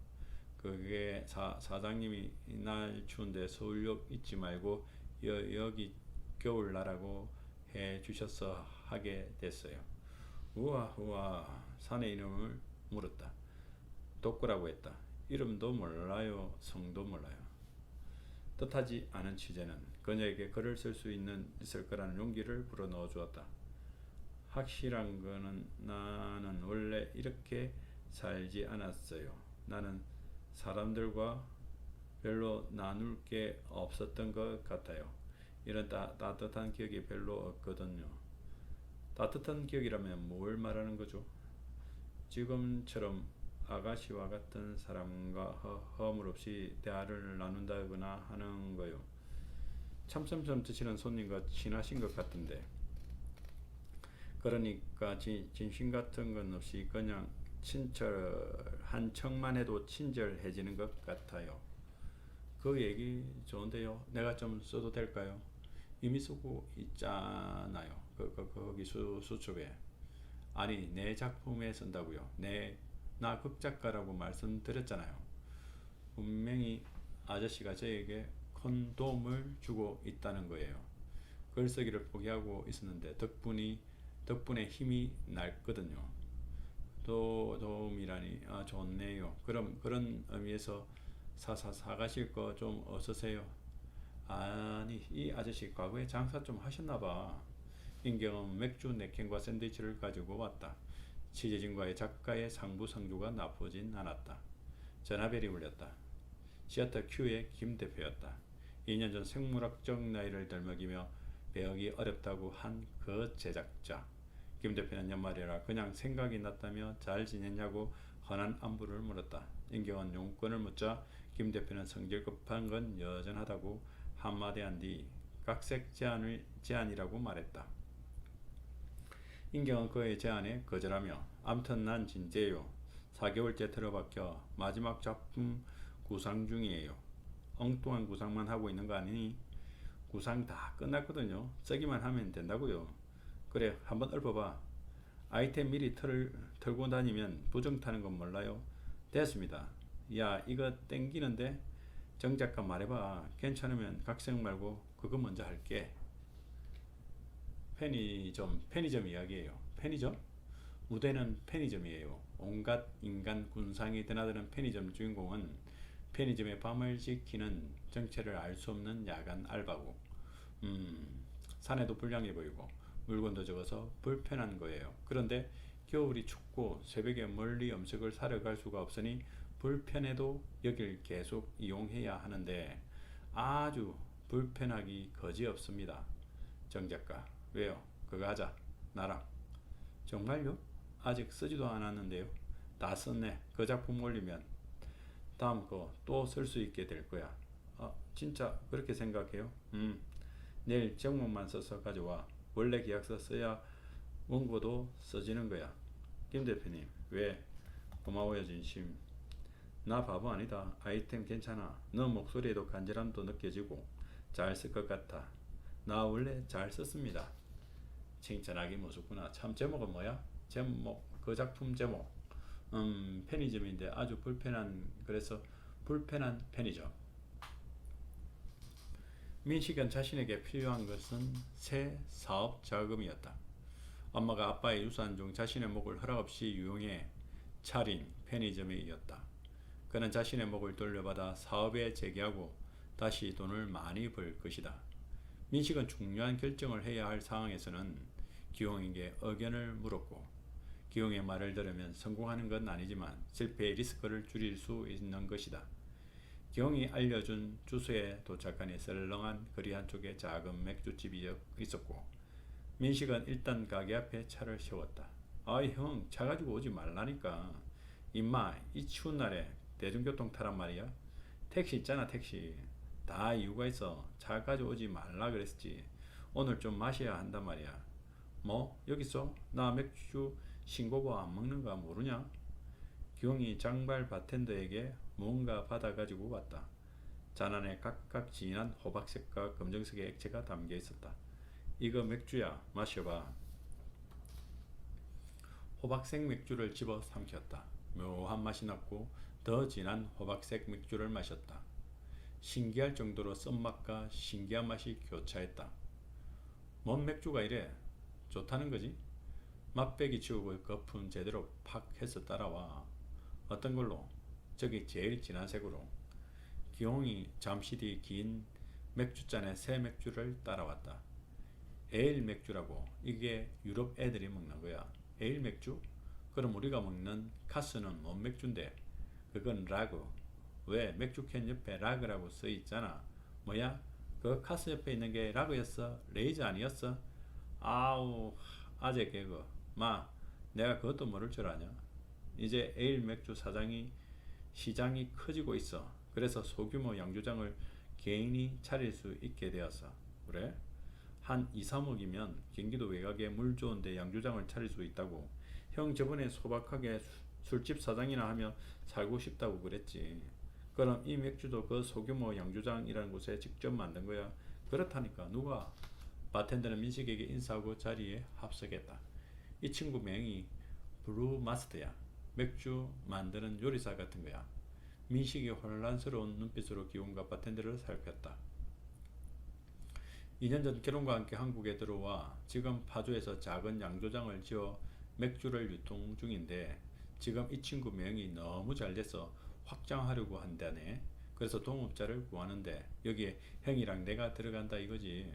그게 사장님이 날 추운데 서울역 잊지 말고 여기 겨울 나라고 해 주셔서 하게 됐어요. 우와 사내 이름을 물었다. 독구라고 했다. 이름도 몰라요. 성도 몰라요. 뜻하지 않은 취재는 그녀에게 글을 쓸 수 있을 거라는 용기를 불어넣어 주었다. 확실한 거는 나는 원래 이렇게 살지 않았어요. 나는 사람들과 별로 나눌 게 없었던 것 같아요. 이런 따뜻한 기억이 별로 없거든요. 따뜻한 기억이라면 뭘 말하는 거죠? 지금처럼 아가씨와 같은 사람과 허물 없이 대화를 나눈다거나 하는 거요. 참쌈 드시는 손님과 친하신 것 같은데. 그러니까 진심 같은 건 없이 그냥 친절한 척만 해도 친절해지는 것 같아요. 그 얘기 좋은데요. 내가 좀 써도 될까요? 이미 쓰고 있잖아요. 거기 수첩에. 아니 내 작품에 쓴다고요. 나 극작가라고 말씀드렸잖아요. 분명히 아저씨가 저에게 큰 도움을 주고 있다는 거예요. 글쓰기를 포기하고 있었는데 덕분에 힘이 났거든요. 도움이라니 좋네요. 그럼 그런 의미에서 사가실 거 좀 없으세요? 아니 이 아저씨 과거에 장사 좀 하셨나봐. 인경은 맥주 4캔과 샌드위치를 가지고 왔다. 취재진과의 작가의 상부상조가 나쁘진 않았다. 전화벨이 울렸다. 시어터 Q의 김 대표였다. 2년 전 생물학적 나이를 덜먹이며 배우기 어렵다고 한 그 제작자. 김 대표는 연말이라 그냥 생각이 났다며 잘 지냈냐고 흔한 안부를 물었다. 인경은 용건을 묻자 김 대표는 성질 급한 건 여전하다고 한마디 한 뒤 각색 제안이라고 말했다. 인경은 그의 제안에 거절하며 암튼 난 진짜예요. 4개월째 틀어박혀 마지막 작품 구상 중이에요. 엉뚱한 구상만 하고 있는 거 아니니? 구상 다 끝났거든요. 쓰기만 하면 된다고요. 그래 한번 읊어봐. 아이템 미리 털고 다니면 부정 타는 건 몰라요? 됐습니다. 야 이거 땡기는데? 정작가 말해봐. 괜찮으면 각색 말고 그거 먼저 할게. 편의점 이야기예요. 편의점? 무대는 편의점이에요. 온갖 인간 군상이 드나드는 편의점 주인공은 편의점의 밤을 지키는 정체를 알 수 없는 야간 알바고 산에도 불량해 보이고 물건도 적어서 불편한 거예요. 그런데 겨울이 춥고 새벽에 멀리 음식을 사러 갈 수가 없으니 불편해도 여길 계속 이용해야 하는데 아주 불편하기 거지없습니다. 정 작가, 왜요? 그거 하자. 나랑. 정말요? 아직 쓰지도 않았는데요. 다 썼네. 그 작품 올리면 다음 거 또 쓸 수 있게 될 거야. 진짜 그렇게 생각해요? 내일 제목만 써서 가져와. 원래 계약서 써야 원고도 써지는 거야. 김 대표님, 왜? 고마워요, 진심. 나 바보 아니다. 아이템 괜찮아. 너 목소리에도 간절함도 느껴지고 잘 쓸 것 같아. 나 원래 잘 썼습니다. 칭찬하기 무섭구나. 참, 제목은 뭐야? 제목, 그 작품 제목. 편의점인데 아주 불편한, 그래서 불편한 편의점. 민식은 자신에게 필요한 것은 새 사업 자금이었다. 엄마가 아빠의 유산 중 자신의 목을 허락 없이 유용해 차린 편의점이었다. 그는 자신의 목을 돌려받아 사업에 재개하고 다시 돈을 많이 벌 것이다. 민식은 중요한 결정을 해야 할 상황에서는 기용에게 의견을 물었고, 기용의 말을 들으면 성공하는 건 아니지만 실패의 리스크를 줄일 수 있는 것이다. 기용이 알려준 주소에 도착하니 썰렁한 거리 한쪽에 작은 맥주집이 있었고, 민식은 일단 가게 앞에 차를 세웠다. 아이 형, 차 가지고 오지 말라니까. 임마, 이 추운 날에 대중교통 타란 말이야? 택시 있잖아, 택시. 다 이유가 있어. 차 가져오지 말라 그랬지. 오늘 좀 마셔야 한단 말이야. 뭐? 여기서? 나 맥주 신고고 안 먹는 거 모르냐? 기용이 장발 바텐더에게 뭔가 받아가지고 왔다. 잔 안에 각각 진한 호박색과 검정색의 액체가 담겨 있었다. 이거 맥주야. 마셔봐. 호박색 맥주를 집어 삼켰다. 묘한 맛이 났고 더 진한 호박색 맥주를 마셨다. 신기할 정도로 쓴맛과 신기한 맛이 교차했다. 뭔 맥주가 이래? 좋다는 거지? 맛배기 치우고 거품 제대로 팍 해서 따라와. 어떤 걸로? 저기 제일 진한 색으로. 기용이 잠시 뒤 긴 맥주잔에 새 맥주를 따라왔다. 에일 맥주라고. 이게 유럽 애들이 먹는 거야. 에일 맥주? 그럼 우리가 먹는 카스는 뭔 맥주인데? 그건 라그. 왜? 맥주캔 옆에 라그라고 써있잖아. 뭐야? 그 카스 옆에 있는 게 라그였어? 레이즈 아니었어? 아우, 아재 개그. 마, 내가 그것도 모를 줄 아냐? 이제 에일 맥주 시장이 커지고 있어. 그래서 소규모 양조장을 개인이 차릴 수 있게 되었어. 그래? 한 2, 3억이면 경기도 외곽에 물 좋은데 양조장을 차릴 수 있다고. 형 저번에 소박하게 술집 사장이나 하며 살고 싶다고 그랬지. 그럼 이 맥주도 그 소규모 양조장이라는 곳에 직접 만든 거야? 그렇다니까. 누가? 바텐더는 민식에게 인사하고 자리에 합석했다. 이 친구 명이 브루 마스터야. 맥주 만드는 요리사 같은 거야. 민식이 혼란스러운 눈빛으로 기용과 바텐더를 살폈다. 2년 전 결혼과 함께 한국에 들어와 지금 파주에서 작은 양조장을 지어 맥주를 유통 중인데, 지금 이 친구 명이 너무 잘 돼서 확장하려고 한다네. 그래서 동업자를 구하는데 여기에 형이랑 내가 들어간다 이거지.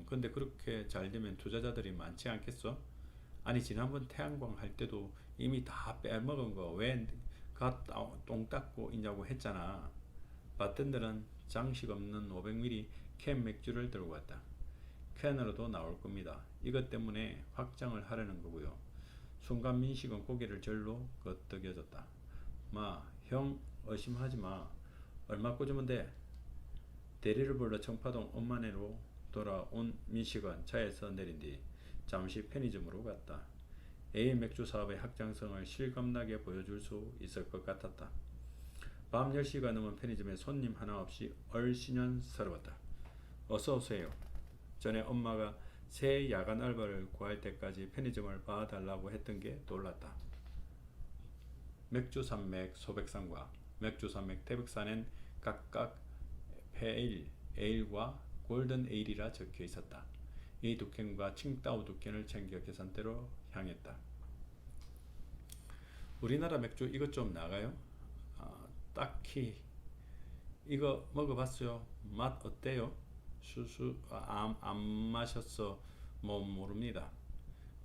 근데 그렇게 잘 되면 투자자들이 많지 않겠어? 아니, 지난번 태양광 할 때도 이미 다 빼먹은 거 왜 똥 닦고 있냐고 했잖아. 바텐더는 장식 없는 500ml 캔 맥주를 들고 왔다. 캔으로도 나올 겁니다. 이것 때문에 확장을 하려는 거고요. 순간 민식은 고개를 절로 끄덕여졌다. 마, 형 의심하지 마. 얼마 꽂으면 돼? 대리를 불러 청파동 엄마네로 돌아온 민식은 차에서 내린 뒤 잠시 편의점으로 갔다. 에일 맥주 사업의 확장성을 실감나게 보여줄 수 있을 것 같았다. 밤 10시가 넘은 편의점에 손님 하나 없이 얼씬연스러웠다. 어서 오세요. 전에 엄마가 새 야간 알바를 구할 때까지 편의점을 봐달라고 했던 게 놀랐다. 맥주 산맥 소백산과 맥주 산맥 태백산엔 각각 페일, 에일과 골든 에일이라 적혀 있었다. 이 두 캔과 칭따오 두 캔을 챙겨 계산대로 향했다. 우리나라 맥주 이것 좀 나가요? 딱히 이거 먹어봤어요? 맛 어때요? 안 마셨어. 뭐 모릅니다.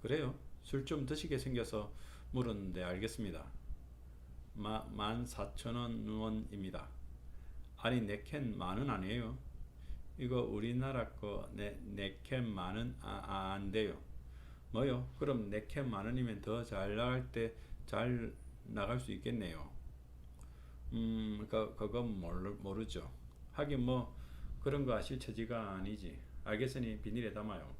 그래요? 술 좀 드시게 생겨서 물었는데 알겠습니다. 14,000원입니다. 아니 네캔 만원 아니에요? 이거 우리나라 거 네캔 만원 안 돼요. 뭐요? 그럼 네캔 만원이면 더 잘 나갈 때 잘 나갈 수 있겠네요. 그건 모르죠. 하긴 뭐 그런 거 아실 처지가 아니지. 알겠으니 비닐에 담아요.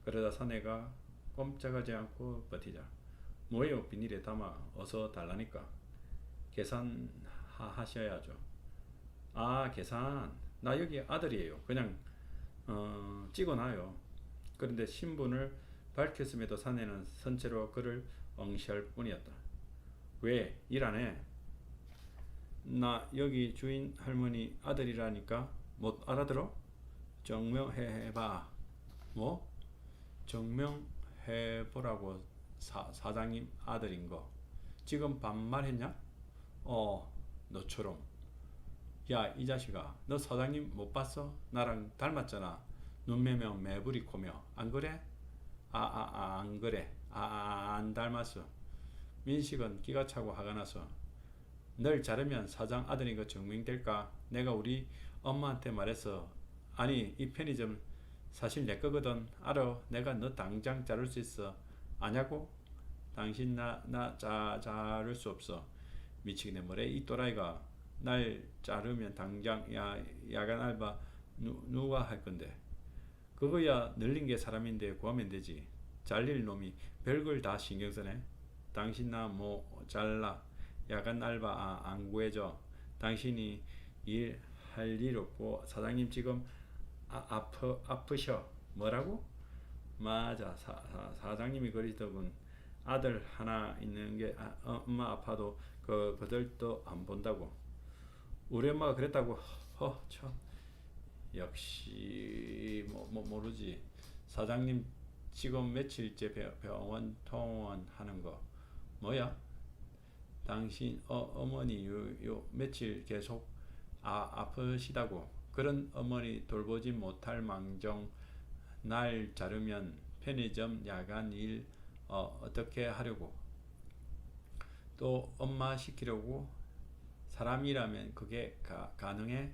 그러다 사내가 꼼짝하지 않고 버티자. 뭐예요? 비닐에 담아 어서 달라니까. 계산하셔야죠. 아, 계산. 나 여기 아들이에요. 그냥 찍어놔요. 그런데 신분을 밝혔음에도 사내는 선체로 그를 응시할 뿐이었다. 왜? 일 안 해? 나 여기 주인 할머니 아들이라니까 못 알아들어? 증명해봐. 뭐? 증명해보라고. 사장님 아들인 거. 지금 반말했냐? 너처럼. 야, 이 자식아, 너 사장님 못 봤어? 나랑 닮았잖아. 눈매며 매부리 코며. 안 그래? 안 그래. 안 닮았어. 민식은 기가 차고 화가 나서 널 자르면 사장 아들인 거 증명될까? 내가 우리 엄마한테 말했어. 아니, 이 편의점 사실 내 거거든. 알아. 내가 너 당장 자를 수 있어. 아냐고? 당신 나 자를 수 없어. 미치겠네. 뭐래 이 또라이가. 날 자르면 당장 야간 알바 누가 할 건데. 그거야 늘린 게 사람인데 구하면 되지. 잘릴 놈이 별걸 다 신경 쓰네. 당신 나 뭐 잘라. 야간 알바 안 구해줘. 당신이 일할 일 없고 사장님 지금 아프셔. 뭐라고? 맞아. 사장님이 그러시더군. 아들 하나 있는 게 엄마 아파도 그들도 안 본다고. 우리 엄마가 그랬다고. 참. 역시 모르지. 사장님 지금 며칠째 병원 통원하는 거. 뭐야? 당신 어머니 요 며칠 계속 아프시다고. 그런 어머니 돌보지 못할 망정 날 자르면 편의점 야간 일 어떻게 하려고. 또 엄마 시키려고. 사람이라면 그게 가능해?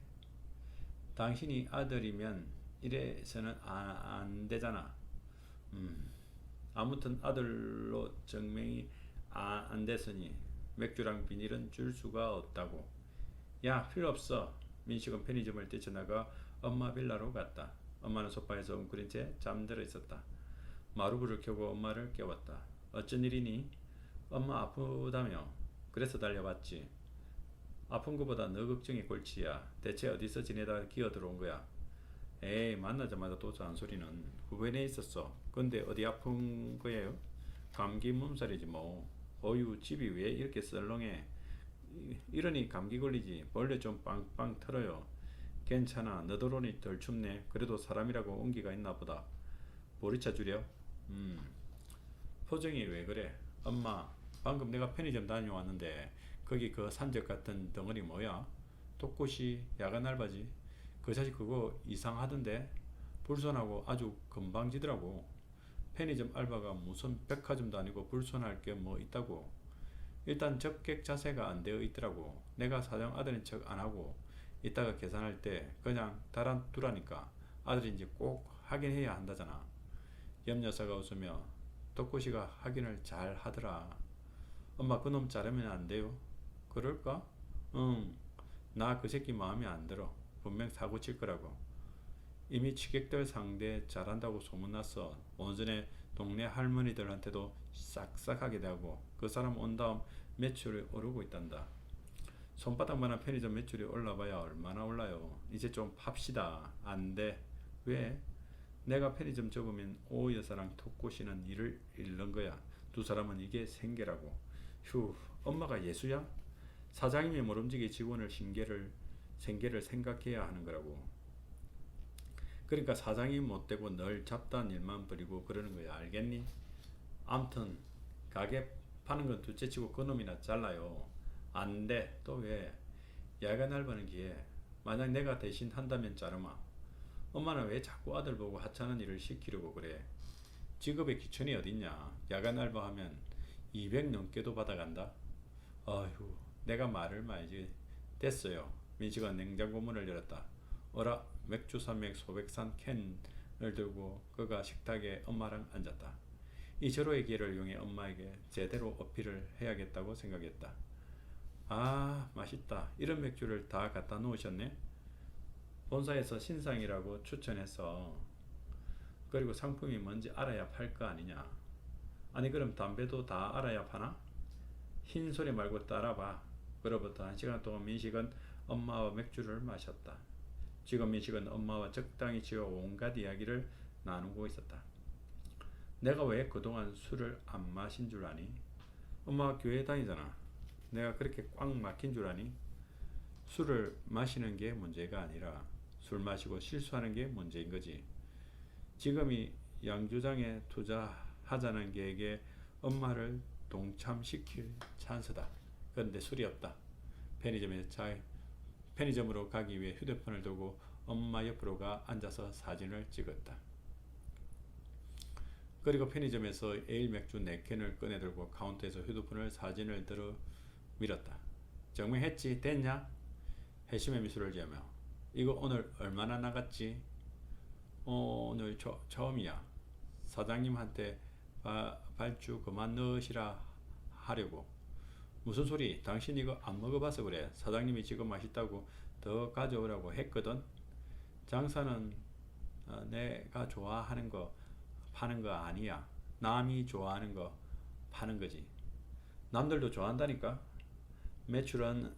당신이 아들이면 이래서는 안 되잖아. 아무튼 아들로 증명이 안 됐으니 맥주랑 비닐은 줄 수가 없다고. 야, 필요 없어. 민식은 편의점을 뛰쳐나가 엄마 빌라로 갔다. 엄마는 소파에서 웅크린 채 잠들어 있었다. 마루불을 켜고 엄마를 깨웠다. 어쩐 일이니? 엄마 아프다며. 그래서 달려봤지. 아픈 거보다 너 걱정이 골치야. 대체 어디서 지내다가 기어들어온 거야? 에이, 만나자마자 또 잔소리는. 후배네 있었어. 근데 어디 아픈 거예요? 감기 몸살이지 뭐. 어휴, 집이 왜 이렇게 썰렁해? 이러니 감기 걸리지. 벌레 좀 빵빵 털어요. 괜찮아. 너더러니 덜 춥네. 그래도 사람이라고 온기가 있나 보다. 보리차 주려? 표정이 왜 그래? 엄마, 방금 내가 편의점 다녀왔는데 거기 그 산적 같은 덩어리 뭐야? 톡꽃이 야간 알바지. 그 자식 그거 이상하던데. 불손하고 아주 건방지더라고. 편의점 알바가 무슨 백화점도 아니고 불손할 게 뭐 있다고. 일단 접객 자세가 안 되어 있더라고. 내가 사장 아들인 척 안 하고 이따가 계산할 때 그냥 달아두라니까. 아들인지 꼭 확인해야 한다잖아. 옆 여사가 웃으며 덕구씨가 확인을 잘 하더라. 엄마 그놈 자르면 안 돼요? 그럴까? 응. 나 그 새끼 마음에 안 들어. 분명 사고 칠 거라고. 이미 취객들 상대 잘한다고 소문났어. 오전에 동네 할머니들한테도 싹싹하게 대하고 그 사람 온 다음 매출이 오르고 있단다. 손바닥만한 편의점 매출이 올라봐야 얼마나 올라요. 이제 좀 팝시다. 안 돼. 왜? 내가 편의점 접으면 오 여사랑 톡꼬시는 일을 잃는 거야. 두 사람은 이게 생계라고. 휴, 엄마가 예수야? 사장님이 모름지기 직원을 생계를 생각해야 하는 거라고. 그러니까 사장이 못되고 널 잡다한 일만 버리고 그러는 거야. 알겠니? 암튼 가게 파는 건 둘째치고 그놈이나 잘라요. 안 돼. 또 왜? 야간 알바는 기회. 만약 내가 대신 한다면 자르마. 엄마는 왜 자꾸 아들 보고 하찮은 일을 시키려고 그래? 직업의 기천이 어딨냐? 야간 알바하면 200 넘게도 받아간다. 어휴, 내가 말을 말지. 됐어요. 민식은 냉장고 문을 열었다. 어라, 맥주 산맥 소백산 캔을 들고 그가 식탁에 엄마랑 앉았다. 이 절호의 기회를 이용해 엄마에게 제대로 어필을 해야겠다고 생각했다. 아, 맛있다. 이런 맥주를 다 갖다 놓으셨네? 본사에서 신상이라고 추천해서. 그리고 상품이 뭔지 알아야 팔 거 아니냐? 아니 그럼 담배도 다 알아야 파나? 흰 소리 말고 따라봐. 그로부터 1시간 동안 민식은 엄마와 맥주를 마셨다. 지금 민식은 엄마와 적당히 지어 온갖 이야기를 나누고 있었다. 내가 왜 그동안 술을 안 마신 줄 아니? 엄마가 교회 다니잖아. 내가 그렇게 꽉 막힌 줄 아니? 술을 마시는 게 문제가 아니라 술 마시고 실수하는 게 문제인 거지. 지금이 양조장에 투자하자는 계획에 엄마를 동참시킬 찬스다. 그런데 술이 없다. 편의점으로 가기 위해 휴대폰을 들고 엄마 옆으로 가 앉아서 사진을 찍었다. 그리고 편의점에서 에일 맥주 4캔을 꺼내들고 카운터에서 휴대폰을 사진을 들어 밀었다. 정명했지? 됐냐? 회심의 미소를 지으며 이거 오늘 얼마나 나갔지? 오늘 처음이야. 사장님한테 발주 그만 넣으시라 하려고. 무슨 소리? 당신 이거 안 먹어봐서 그래. 사장님이 지금 맛있다고 더 가져오라고 했거든. 장사는 내가 좋아하는 거 파는 거 아니야. 남이 좋아하는 거 파는 거지. 남들도 좋아한다니까. 매출은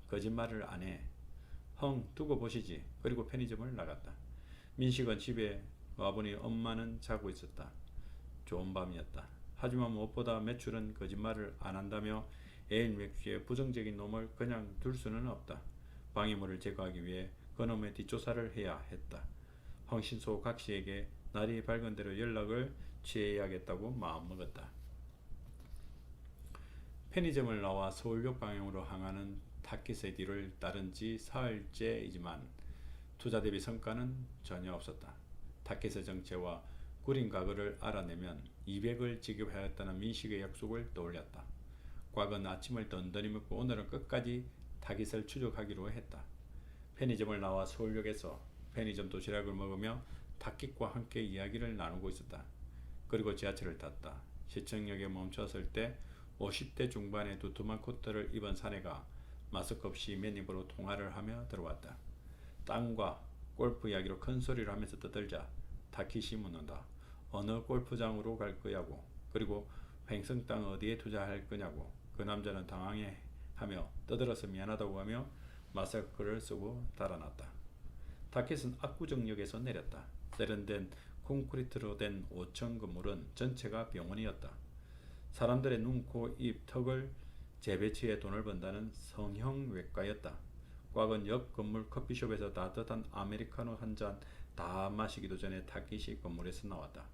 거짓말을 안 해. 두고 보시지. 그리고 편의점을 나갔다. 민식은 집에 와보니 엄마는 자고 있었다. 좋은 밤이었다. 하지만 무엇보다 매출은 거짓말을 안 한다며 에일 맥주의 부정적인 놈을 그냥 둘 수는 없다. 방해물을 제거하기 위해 그놈의 뒷조사를 해야 했다. 황신소 각시에게 날이 밝은 대로 연락을 취해야겠다고 마음먹었다. 편의점을 나와 서울역 방향으로 향하는 타깃의 뒤를 따른 지 사흘째이지만 투자 대비 성과는 전혀 없었다. 타깃의 정체와 구린 과거를 알아내면 200을 지급하였다는 민식의 약속을 떠올렸다. 과거는 아침을 던던히 먹고 오늘은 끝까지 타깃을 추적하기로 했다. 편의점을 나와 서울역에서 편의점 도시락을 먹으며 타깃과 함께 이야기를 나누고 있었다. 그리고 지하철을 탔다. 시청역에 멈췄을 때 50대 중반의 두툼한 코트를 입은 사내가 마스크 없이 맨입으로 통화를 하며 들어왔다. 땅과 골프 이야기로 큰 소리를 하면서 떠들자 타깃이 묻는다. 어느 골프장으로 갈 거냐고. 그리고 횡성 땅 어디에 투자할 거냐고. 그 남자는 당황해하며 떠들어서 미안하다고 하며 마스크를 쓰고 달아났다. 타깃은 압구정역에서 내렸다. 세련된 콘크리트로 된 5층 건물은 전체가 병원이었다. 사람들의 눈, 코, 입, 턱을 재배치해 돈을 번다는 성형외과였다. 꽉은 옆 건물 커피숍에서 따뜻한 아메리카노 한 잔 다 마시기도 전에 타깃이 건물에서 나왔다.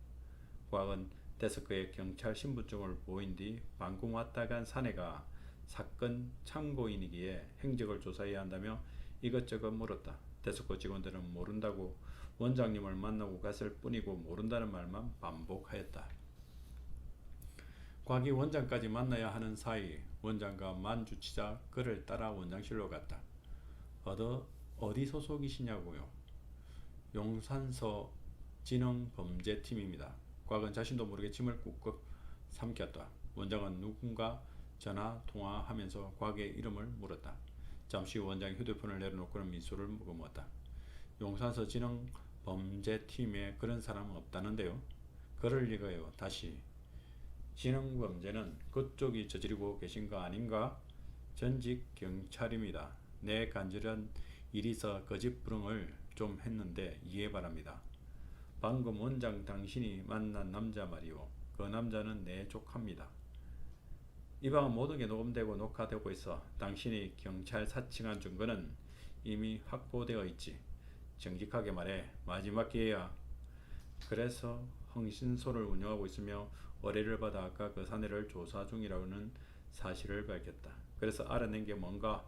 꽉은 데스크에 경찰 신분증을 보인 뒤 방금 왔다 간 사내가 사건 참고인이기에 행적을 조사해야 한다며 이것저것 물었다. 데스크 직원들은 모른다고 원장님을 만나고 갔을 뿐이고 모른다는 말만 반복하였다. 곽이 원장까지 만나야 하는 사이 원장과 만주치자 그를 따라 원장실로 갔다. 어디 소속이시냐고요? 용산서 진흥범죄팀입니다. 곽은 자신도 모르게 침을 꾹꾹 삼켰다. 원장은 누군가 전화 통화하면서 곽의 이름을 물었다. 잠시 후 원장이 휴대폰을 내려놓고는 미소를 머금었다. 용산서 진흥범죄팀에 그런 사람은 없다는데요? 그럴 리가요. 다시. 진흥범죄는 그쪽이 저지르고 계신 거 아닌가? 전직 경찰입니다. 내 간절한 일이서 거짓 불응을 좀 했는데 이해 바랍니다. 방금 원장 당신이 만난 남자 말이오. 그 남자는 내 조카입니다. 이 방은 모든 게 녹음되고 녹화되고 있어. 당신이 경찰 사칭한 증거는 이미 확보되어 있지. 정직하게 말해. 마지막 기회야. 그래서 흥신소를 운영하고 있으며 의뢰를 받아 아까 그 사내를 조사 중이라는 사실을 밝혔다. 그래서 알아낸 게 뭔가?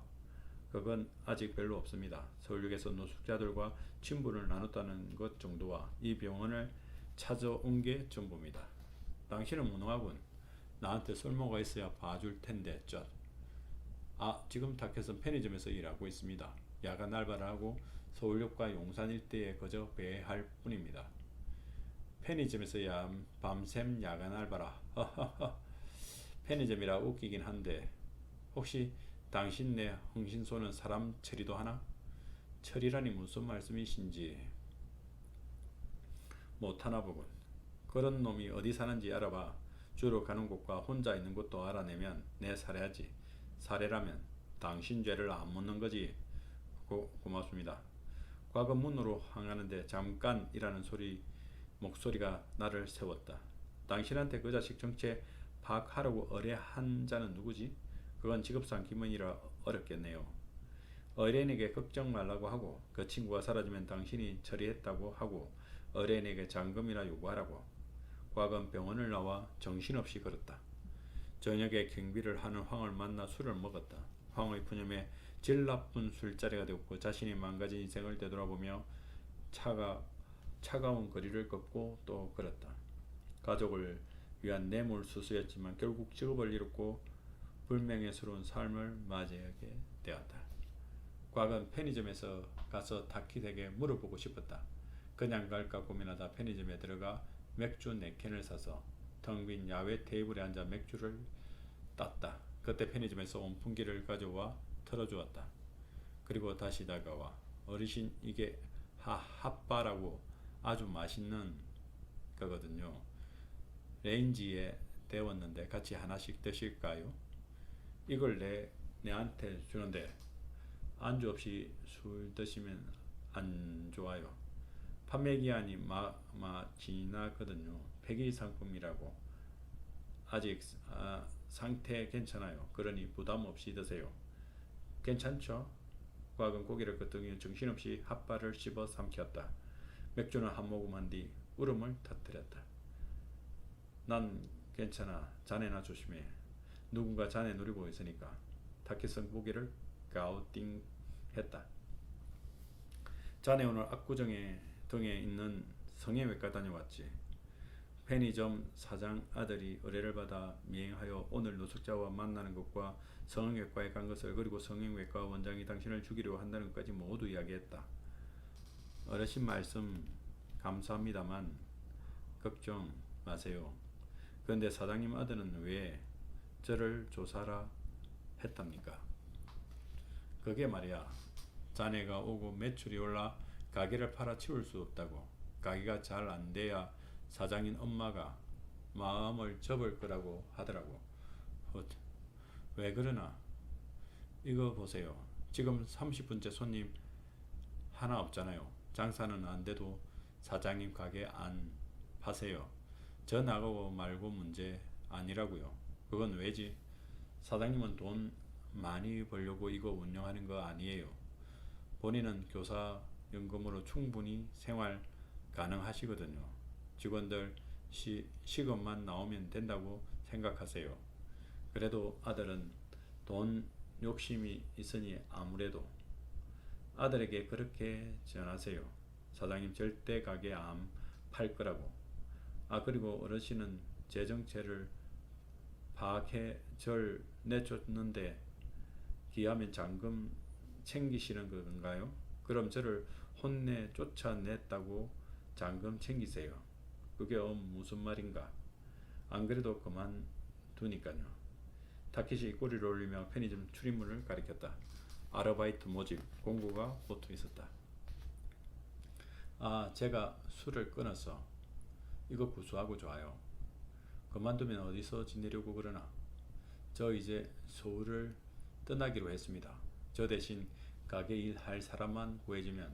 그건 아직 별로 없습니다. 서울역에서 노숙자들과 친분을 나눴다는 것 정도와 이 병원을 찾아온 게 전부입니다. 당신은 무능하군. 나한테 쓸모가 있어야 봐줄 텐데. 지금 타켓은 편의점에서 일하고 있습니다. 야간 알바를 하고 서울역과 용산 일대에 거저 배회할 뿐입니다. 편의점에서 밤샘 야간 알바라. 편의점이라 웃기긴 한데 혹시 당신네 흥신소는 사람 처리도 하나? 처리라니 무슨 말씀이신지 못하나 보군. 그런 놈이 어디 사는지 알아봐. 주로 가는 곳과 혼자 있는 곳도 알아내면 내 살해하지. 살해라면 당신 죄를 안 묻는 거지. 고맙습니다. 과거 문으로 향하는데 잠깐이라는 목소리가 나를 세웠다. 당신한테 그 자식 정체 파악하라고 의뢰한 자는 누구지? 그건 직업상 김은이라 어렵겠네요. 의뢰인에게 걱정 말라고 하고 그 친구가 사라지면 당신이 처리했다고 하고 의뢰인에게 잔금이나 요구하라고. 과건 병원을 나와 정신없이 걸었다. 저녁에 경비를 하는 황을 만나 술을 먹었다. 황의 푸념에 질 나쁜 술자리가 되었고 자신이 망가진 인생을 되돌아보며 차가운 거리를 걷고 또 걸었다. 가족을 위한 뇌물수수였지만 결국 직업을 잃었고 불명예스러운 삶을 맞이하게 되었다. 과거는 편의점에서 가서 타키에게 물어보고 싶었다. 그냥 갈까 고민하다 편의점에 들어가 맥주 4캔을 사서 텅 빈 야외 테이블에 앉아 맥주를 땄다. 그때 편의점에서 온풍기를 가져와 털어주었다. 그리고 다시 다가와 어르신 이게 핫바라고 아주 맛있는 거거든요. 레인지에 데웠는데 같이 하나씩 드실까요? 이걸 내한테 주는데 안주 없이 술 드시면 안 좋아요. 판매 기한이 지나거든요. 폐기 상품이라고. 아직 상태 괜찮아요. 그러니 부담 없이 드세요. 괜찮죠? 과학은 고개를 끄덕이며 정신없이 핫바를 씹어 삼켰다. 맥주는 한 모금 한 뒤 울음을 터뜨렸다. 난 괜찮아. 자네나 조심해. 누군가 자네 노리고 있으니까. 타켓은 고개를 가우띵했다. 자네 오늘 압구정에 등에 있는 성형외과 다녀왔지. 편의점 사장 아들이 의뢰를 받아 미행하여 오늘 노숙자와 만나는 것과 성형외과에 간 것을 그리고 성형외과 원장이 당신을 죽이려고 한다는 것까지 모두 이야기했다. 어르신 말씀 감사합니다만 걱정 마세요. 그런데 사장님 아들은 왜 저를 조사라 했답니까? 그게 말이야. 자네가 오고 매출이 올라 가게를 팔아치울 수 없다고. 가게가 잘 안 돼야 사장인 엄마가 마음을 접을 거라고 하더라고. 왜 그러나? 이거 보세요. 지금 30분째 손님 하나 없잖아요. 장사는 안 돼도 사장님 가게 안 파세요. 저 나가고 말고 문제 아니라고요. 그건 왜지? 사장님은 돈 많이 벌려고 이거 운영하는 거 아니에요. 본인은 교사 연금으로 충분히 생활 가능하시거든요. 직원들 시급만 나오면 된다고 생각하세요. 그래도 아들은 돈 욕심이 있으니 아무래도 아들에게 그렇게 전하세요. 사장님 절대 가게 안 팔 거라고. 그리고 어르신은 제 정체를 파악해 절 내쫓는데 기하면 잔금 챙기시는 건가요? 그럼 저를 혼내 쫓아냈다고 잔금 챙기세요. 그게 무슨 말인가? 안 그래도 그만두니까요. 타켓이 꼬리를 올리며 편의점 출입문을 가리켰다. 아르바이트 모집 공고가 붙어 있었다. 제가 술을 끊어서 이거 구수하고 좋아요. 그만두면 어디서 지내려고 그러나? 저 이제 서울을 떠나기로 했습니다. 저 대신 가게 일할 사람만 구해주면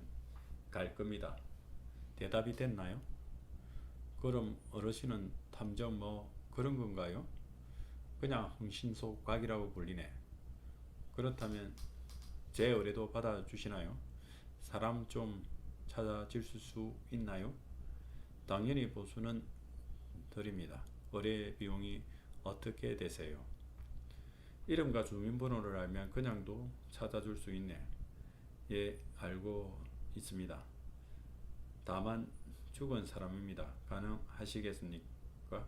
갈 겁니다. 대답이 됐나요? 그럼 어르신은 탐정 그런 건가요? 그냥 흥신소 각이라고 불리네. 그렇다면 제 의뢰도 받아주시나요? 사람 좀 찾아줄 수 있나요? 당연히 보수는 드립니다. 의뢰 비용이 어떻게 되세요? 이름과 주민번호를 알면 그냥도 찾아줄 수 있네. 예, 알고 있습니다. 다만 죽은 사람입니다. 가능하시겠습니까?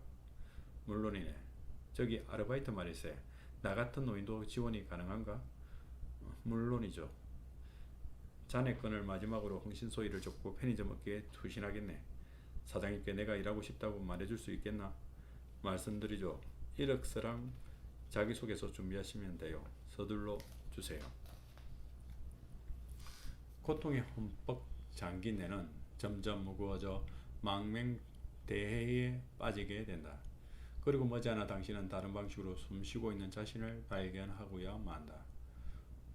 물론이네. 저기 아르바이트 말일세. 나 같은 노인도 지원이 가능한가? 물론이죠. 자네 건을 마지막으로 흥신소리를 줬고 편의점 업계에 투신하겠네. 사장님께 내가 일하고 싶다고 말해줄 수 있겠나? 말씀드리죠. 1억서랑 자기소개서 준비하시면 돼요. 서둘러 주세요. 고통에 흠뻑 잠긴 내는 점점 무거워져 망명대해에 빠지게 된다. 그리고 머지않아 당신은 다른 방식으로 숨쉬고 있는 자신을 발견하고야 만다.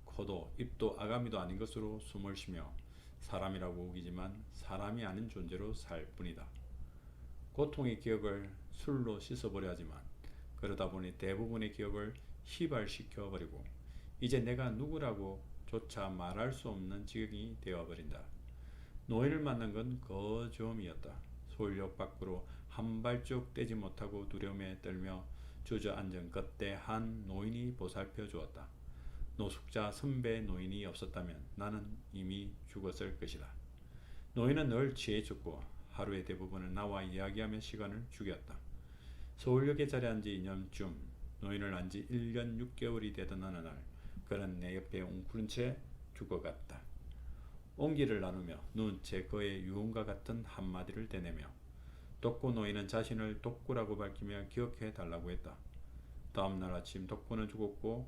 코도 입도 아가미도 아닌 것으로 숨을 쉬며 사람이라고 우기지만 사람이 아닌 존재로 살 뿐이다. 고통의 기억을 술로 씻어버려 하지만 그러다 보니 대부분의 기억을 희발시켜 버리고 이제 내가 누구라고 조차 말할 수 없는 지경이 되어버린다. 노인을 만난 건 거저음이었다. 서울역 밖으로 한 발짝 떼지 못하고 두려움에 떨며 주저앉은 그때 한 노인이 보살펴 주었다. 노숙자 선배 노인이 없었다면 나는 이미 죽었을 것이다. 노인은 늘 취해 죽고 하루의 대부분을 나와 이야기하며 시간을 죽였다. 서울역에 자리한 지 2년쯤, 노인을 안 지 1년 6개월이 되던 어느 날 그는 내 옆에 웅크린 채 죽어갔다. 온기를 나누며 누운 채 그의 유언과 같은 한마디를 대내며 덕구 노인은 자신을 덕구라고 밝히며 기억해 달라고 했다. 다음날 아침 덕구는 죽었고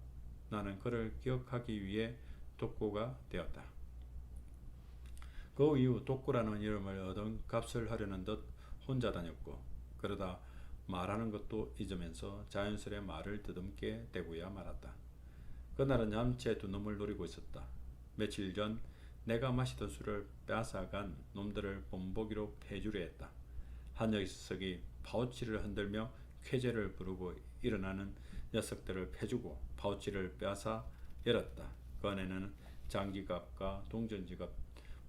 나는 그를 기억하기 위해 덕구가 되었다. 그 이후 덕구라는 이름을 얻은 값을 하려는 듯 혼자 다녔고 그러다 말하는 것도 잊으면서 자연스레 말을 더듬게 되고야 말았다. 그날은 얌체 두 놈을 노리고 있었다. 며칠 전 내가 마시던 술을 뺏어간 놈들을 본보기로 패주려 했다. 한 녀석이 파우치를 흔들며 쾌재를 부르고 일어나는 녀석들을 패주고 파우치를 빼앗아 열었다. 그 안에는 장기갑과 동전지갑,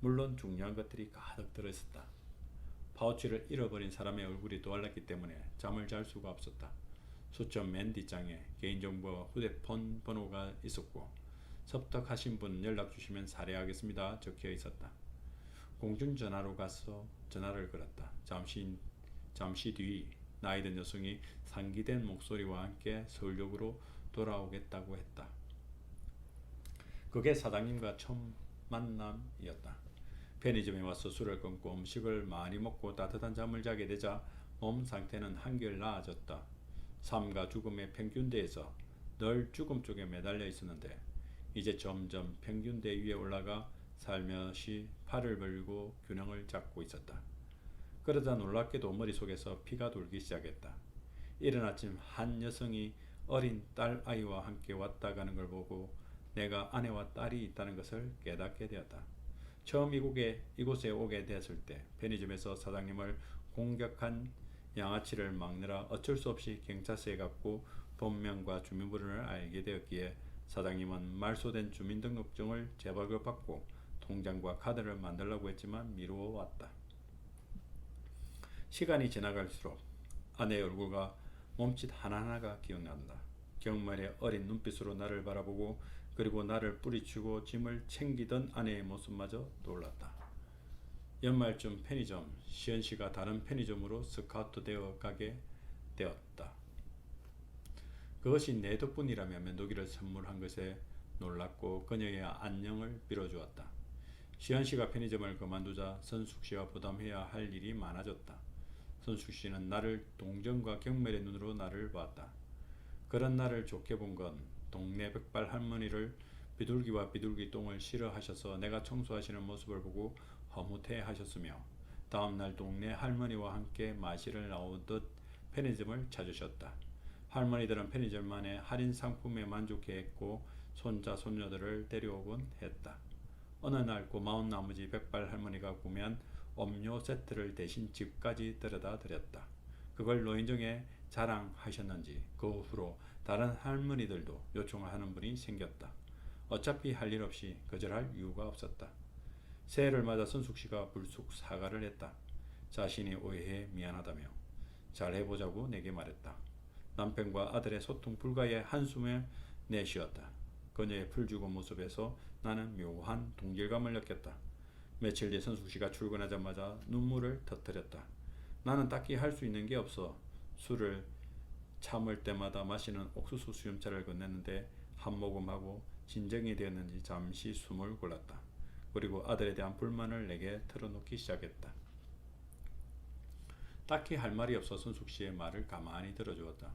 물론 중요한 것들이 가득 들어있었다. 파우치를 잃어버린 사람의 얼굴이 떠올랐기 때문에 잠을 잘 수가 없었다. 수첩 맨 뒷장에 개인정보와 휴대폰 번호가 있었고 섭덕하신 분 연락 주시면 살해하겠습니다 적혀 있었다. 공중전화로 가서 전화를 걸었다. 잠시 뒤 나이든 여성이 상기된 목소리와 함께 서울역으로 돌아오겠다고 했다. 그게 사장님과 처음 만남이었다. 편의점에 와서 술을 끊고 음식을 많이 먹고 따뜻한 잠을 자게 되자 몸 상태는 한결 나아졌다. 삶과 죽음의 평균대에서 늘 죽음 쪽에 매달려 있었는데 이제 점점 평균대 위에 올라가 살며시 팔을 벌리고 균형을 잡고 있었다. 그러다 놀랍게도 머릿속에서 피가 돌기 시작했다. 이른 아침 한 여성이 어린 딸아이와 함께 왔다 가는 걸 보고 내가 아내와 딸이 있다는 것을 깨닫게 되었다. 처음 이곳에 오게 되었을 때 편의점에서 사장님을 공격한 양아치를 막느라 어쩔 수 없이 경찰서에 갔고 본명과 주민번호를 알게 되었기에 사장님은 말소된 주민등록증을 재발급받고 통장과 카드를 만들라고 했지만 미루어 왔다. 시간이 지나갈수록 아내의 얼굴과 몸짓 하나하나가 기억난다. 경말의 어린 눈빛으로 나를 바라보고 그리고 나를 뿌리치고 짐을 챙기던 아내의 모습마저 떠올랐다. 연말쯤 편의점, 시연씨가 다른 편의점으로 스카우트 되어 가게 되었다. 그것이 내 덕분이라며 면도기를 선물한 것에 놀랐고 그녀의 안녕을 빌어주었다. 시연씨가 편의점을 그만두자 선숙씨가 부담해야 할 일이 많아졌다. 선숙씨는 나를 동정과 경멸의 눈으로 나를 보았다. 그런 나를 좋게 본 건 동네 백발 할머니를 비둘기와 비둘기 똥을 싫어하셔서 내가 청소하시는 모습을 보고 허무해 하셨으며 다음날 동네 할머니와 함께 마시를 나오듯 편의점을 찾으셨다. 할머니들은 편의점만의 할인 상품에 만족해했고 손자 손녀들을 데려오곤 했다. 어느 날 고마운 나머지 백발 할머니가 구매한 음료 세트를 대신 집까지 데려다 드렸다. 그걸 노인정에 자랑하셨는지 그 후로 다른 할머니들도 요청을 하는 분이 생겼다. 어차피 할 일 없이 거절할 이유가 없었다. 새해를 맞아 선숙씨가 불쑥 사과를 했다. 자신이 오해해 미안하다며 잘해보자고 내게 말했다. 남편과 아들의 소통 불가의 한숨을 내쉬었다. 그녀의 풀죽은 모습에서 나는 묘한 동질감을 느꼈다. 며칠 뒤 선숙씨가 출근하자마자 눈물을 터뜨렸다. 나는 딱히 할 수 있는 게 없어 술을 참을 때마다 마시는 옥수수 수염차를 건넸는데 한 모금하고 진정이 되었는지 잠시 숨을 골랐다. 그리고 아들에 대한 불만을 내게 털어놓기 시작했다. 딱히 할 말이 없어 손숙씨의 말을 가만히 들어주었다.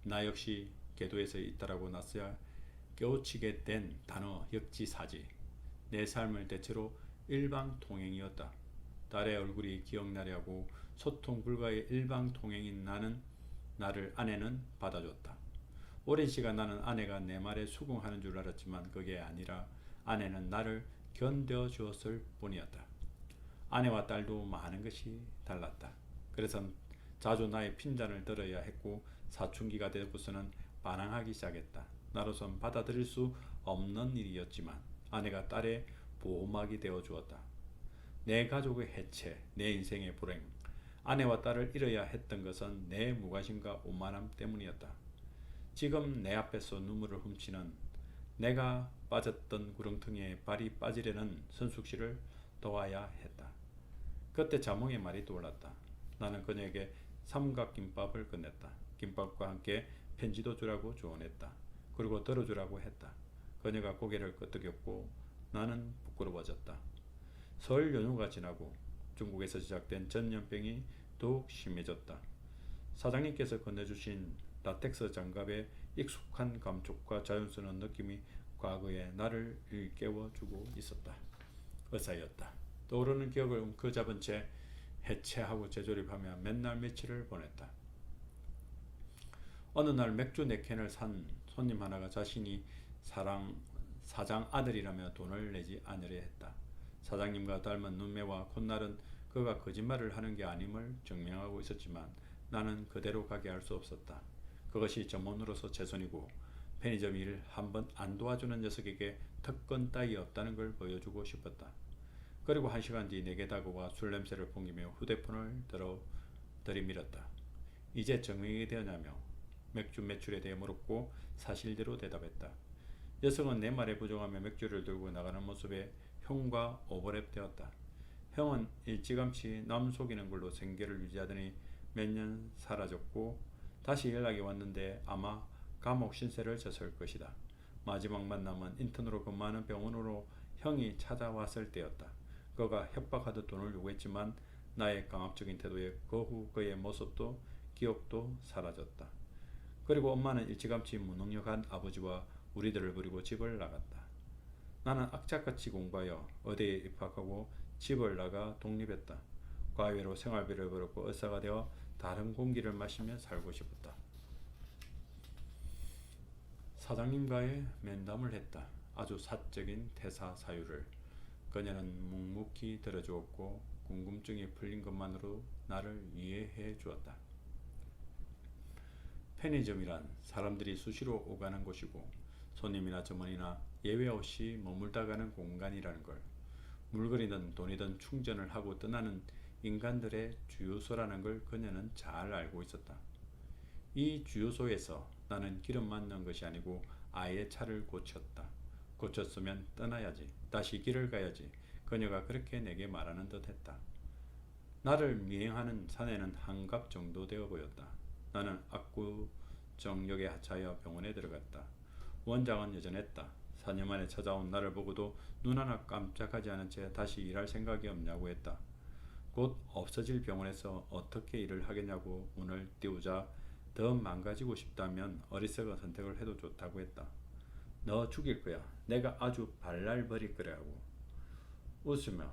나 역시 계도에서 있다라고 낯서야 깨우치게 된 단어 역지사지. 내 삶을 대체로 일방통행이었다. 딸의 얼굴이 기억나려고 소통 불가의 일방통행인 아내는 받아줬다. 오랜 시간 나는 아내가 내 말에 수긍하는 줄 알았지만 그게 아니라 아내는 나를 견뎌주었을 뿐이었다. 아내와 딸도 많은 것이 달랐다. 그래서 자주 나의 핀잔을 들어야 했고 사춘기가 되고서는 반항하기 시작했다. 나로선 받아들일 수 없는 일이었지만 아내가 딸의 보호막이 되어주었다. 내 가족의 해체, 내 인생의 불행, 아내와 딸을 잃어야 했던 것은 내 무관심과 오만함 때문이었다. 지금 내 앞에서 눈물을 훔치는 내가 빠졌던 구렁텅이에 발이 빠지려는 선숙씨를 도와야 했다. 그때 자몽의 말이 떠올랐다. 나는 그녀에게 삼각김밥을 건넸다. 김밥과 함께 편지도 주라고 조언했다. 그리고 들어주라고 했다. 그녀가 고개를 끄덕였고 나는 부끄러워졌다. 설 연휴가 지나고 중국에서 시작된 전염병이 더욱 심해졌다. 사장님께서 건네주신 라텍스 장갑의 익숙한 감촉과 자연스러운 느낌이 과거의 나를 일깨워주고 있었다. 의사였다. 떠오르는 기억을 움켜잡은 채 해체하고 재조립하며 맨날 며칠을 보냈다. 어느 날 맥주 4캔을 산 손님 하나가 자신이 사장 아들이라며 돈을 내지 않으려 했다. 사장님과 닮은 눈매와 콧날은 그가 거짓말을 하는 게 아님을 증명하고 있었지만 나는 그대로 가게 할 수 없었다. 그것이 점원으로서 최선이고 편의점 일 한 번 안 도와주는 녀석에게 특권 따위 없다는 걸 보여주고 싶었다. 그리고 1시간 뒤 내게 다가와 술 냄새를 풍기며 휴대폰을 들이밀었다. 이제 증명이 되었냐며 맥주 매출에 대해 물었고 사실대로 대답했다. 녀석은 내 말에 부정하며 맥주를 들고 나가는 모습에 형과 오버랩되었다. 형은 일찌감치 남 속이는 걸로 생계를 유지하더니 몇 년 사라졌고 다시 연락이 왔는데 아마 감옥 신세를 졌을 것이다. 마지막 만남은 인턴으로 근무하는 병원으로 형이 찾아왔을 때였다. 그가 협박하듯 돈을 요구했지만 나의 강압적인 태도에 그 후 그의 모습도 기억도 사라졌다. 그리고 엄마는 일찌감치 무능력한 아버지와 우리들을 버리고 집을 나갔다. 나는 악착같이 공부하여 의대에 입학하고 집을 나가 독립했다. 과외로 생활비를 벌었고 의사가 되어 다른 공기를 마시며 살고 싶었다. 사장님과의 면담을 했다. 아주 사적인 퇴사 사유를. 그녀는 묵묵히 들어주었고 궁금증이 풀린 것만으로 나를 이해해 주었다. 편의점이란 사람들이 수시로 오가는 곳이고 손님이나 점원이나 예외 없이 머물다 가는 공간이라는 걸, 물건이든 돈이든 충전을 하고 떠나는 인간들의 주유소라는 걸 그녀는 잘 알고 있었다. 이 주유소에서 나는 기름만 넣은 것이 아니고 아예 차를 고쳤다. 고쳤으면 떠나야지, 다시 길을 가야지. 그녀가 그렇게 내게 말하는 듯 했다. 나를 미행하는 사내는 한갑 정도 되어 보였다. 나는 압구정역에 하차하여 병원에 들어갔다. 원장은 여전했다. 4년 만에 찾아온 나를 보고도 눈 하나 깜짝하지 않은 채 다시 일할 생각이 없냐고 했다. 곧 없어질 병원에서 어떻게 일을 하겠냐고 문을 띄우자 더 망가지고 싶다면 어리석은 선택을 해도 좋다고 했다. 너 죽일 거야. 내가 아주 발랄 버릴 거라고. 웃으며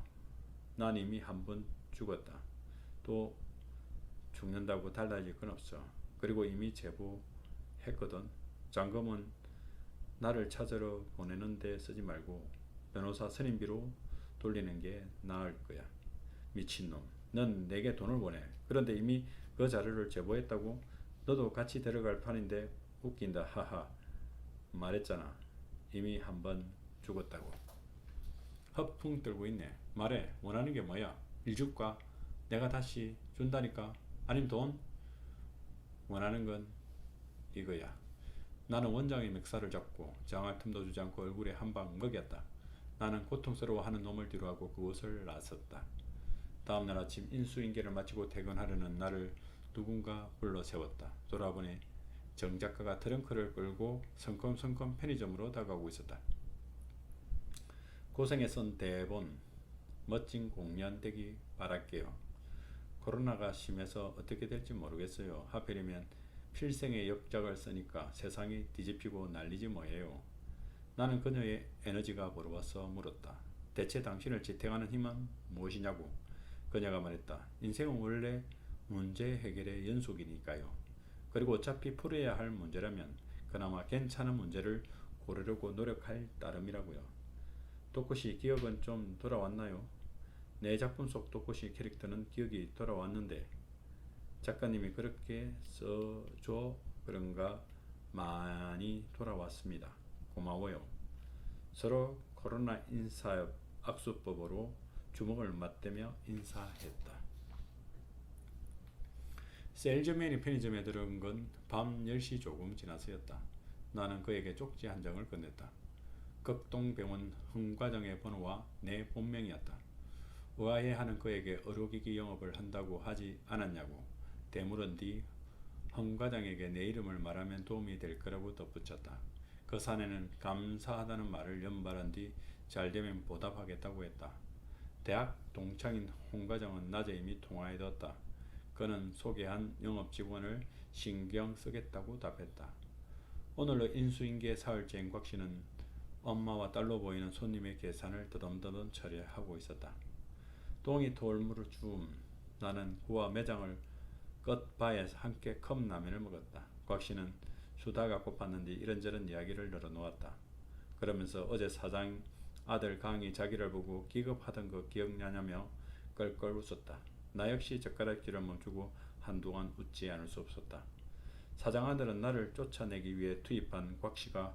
난 이미 한 번 죽었다. 또 죽는다고 달라질 건 없어. 그리고 이미 제보했거든. 잔금은 나를 찾으러 보내는 데 쓰지 말고 변호사 선임비로 돌리는 게 나을 거야. 미친놈. 넌 내게 돈을 보내. 그런데 이미 그 자료를 제보했다고? 너도 같이 데려갈 판인데 웃긴다. 하하. 말했잖아. 이미 한 번 죽었다고. 허풍 떨고 있네. 말해. 원하는 게 뭐야? 일 줄까? 내가 다시 준다니까. 아님 돈? 원하는 건 이거야. 나는 원장의 멱살을 잡고 장할 틈도 주지 않고 얼굴에 한 방 먹였다. 나는 고통스러워하는 놈을 뒤로하고 그곳을 나섰다. 다음날 아침 인수인계를 마치고 퇴근하려는 나를 누군가 불러 세웠다. 돌아보니 정 작가가 트렁크를 끌고 성큼성큼 편의점으로 다가오고 있었다. 고생에 쓴 대본, 멋진 공연 되기 바랄게요. 코로나가 심해서 어떻게 될지 모르겠어요. 하필이면 필생의 역작을 쓰니까 세상이 뒤집히고 난리지 뭐예요. 나는 그녀의 에너지가 부러워서 물었다. 대체 당신을 지탱하는 힘은 무엇이냐고. 그녀가 말했다. 인생은 원래 문제 해결의 연속이니까요. 그리고 어차피 풀어야 할 문제라면 그나마 괜찮은 문제를 고르려고 노력할 따름이라고요. 또쿠시 기억은 좀 돌아왔나요? 내 작품 속 또쿠시 캐릭터는 기억이 돌아왔는데 작가님이 그렇게 써줘 그런가 많이 돌아왔습니다. 고마워요. 서로 코로나 인사 악수법으로 주먹을 맞대며 인사했다. 셀즈맨이 편의점에 들어온 건 밤 10시 조금 지나서였다. 나는 그에게 쪽지 한 장을 건넸다. 극동병원 흥과장의 번호와 내 본명이었다. 의아해하는 그에게 의료기기 영업을 한다고 하지 않았냐고 되물은 뒤 흥과장에게 내 이름을 말하면 도움이 될 거라고 덧붙였다. 그 사내는 감사하다는 말을 연발한 뒤 잘되면 보답하겠다고 했다. 대학 동창인 홍과장은 낮에 이미 통화해뒀다. 그는 소개한 영업직원을 신경 쓰겠다고 답했다. 오늘로 인수인계 사흘째인 곽씨는 엄마와 딸로 보이는 손님의 계산을 더듬더듬 처리하고 있었다. 똥이 돌물을 줌. 나는 그와 매장을 끝바에 함께 컵라면을 먹었다. 곽씨는 수다가 고팠는데 이런저런 이야기를 늘어놓았다. 그러면서 어제 사장 아들 강이 자기를 보고 기겁하던 거 기억나냐며 껄껄 웃었다. 나 역시 젓가락질을 멈추고 한동안 웃지 않을 수 없었다. 사장 아들은 나를 쫓아내기 위해 투입한 곽씨가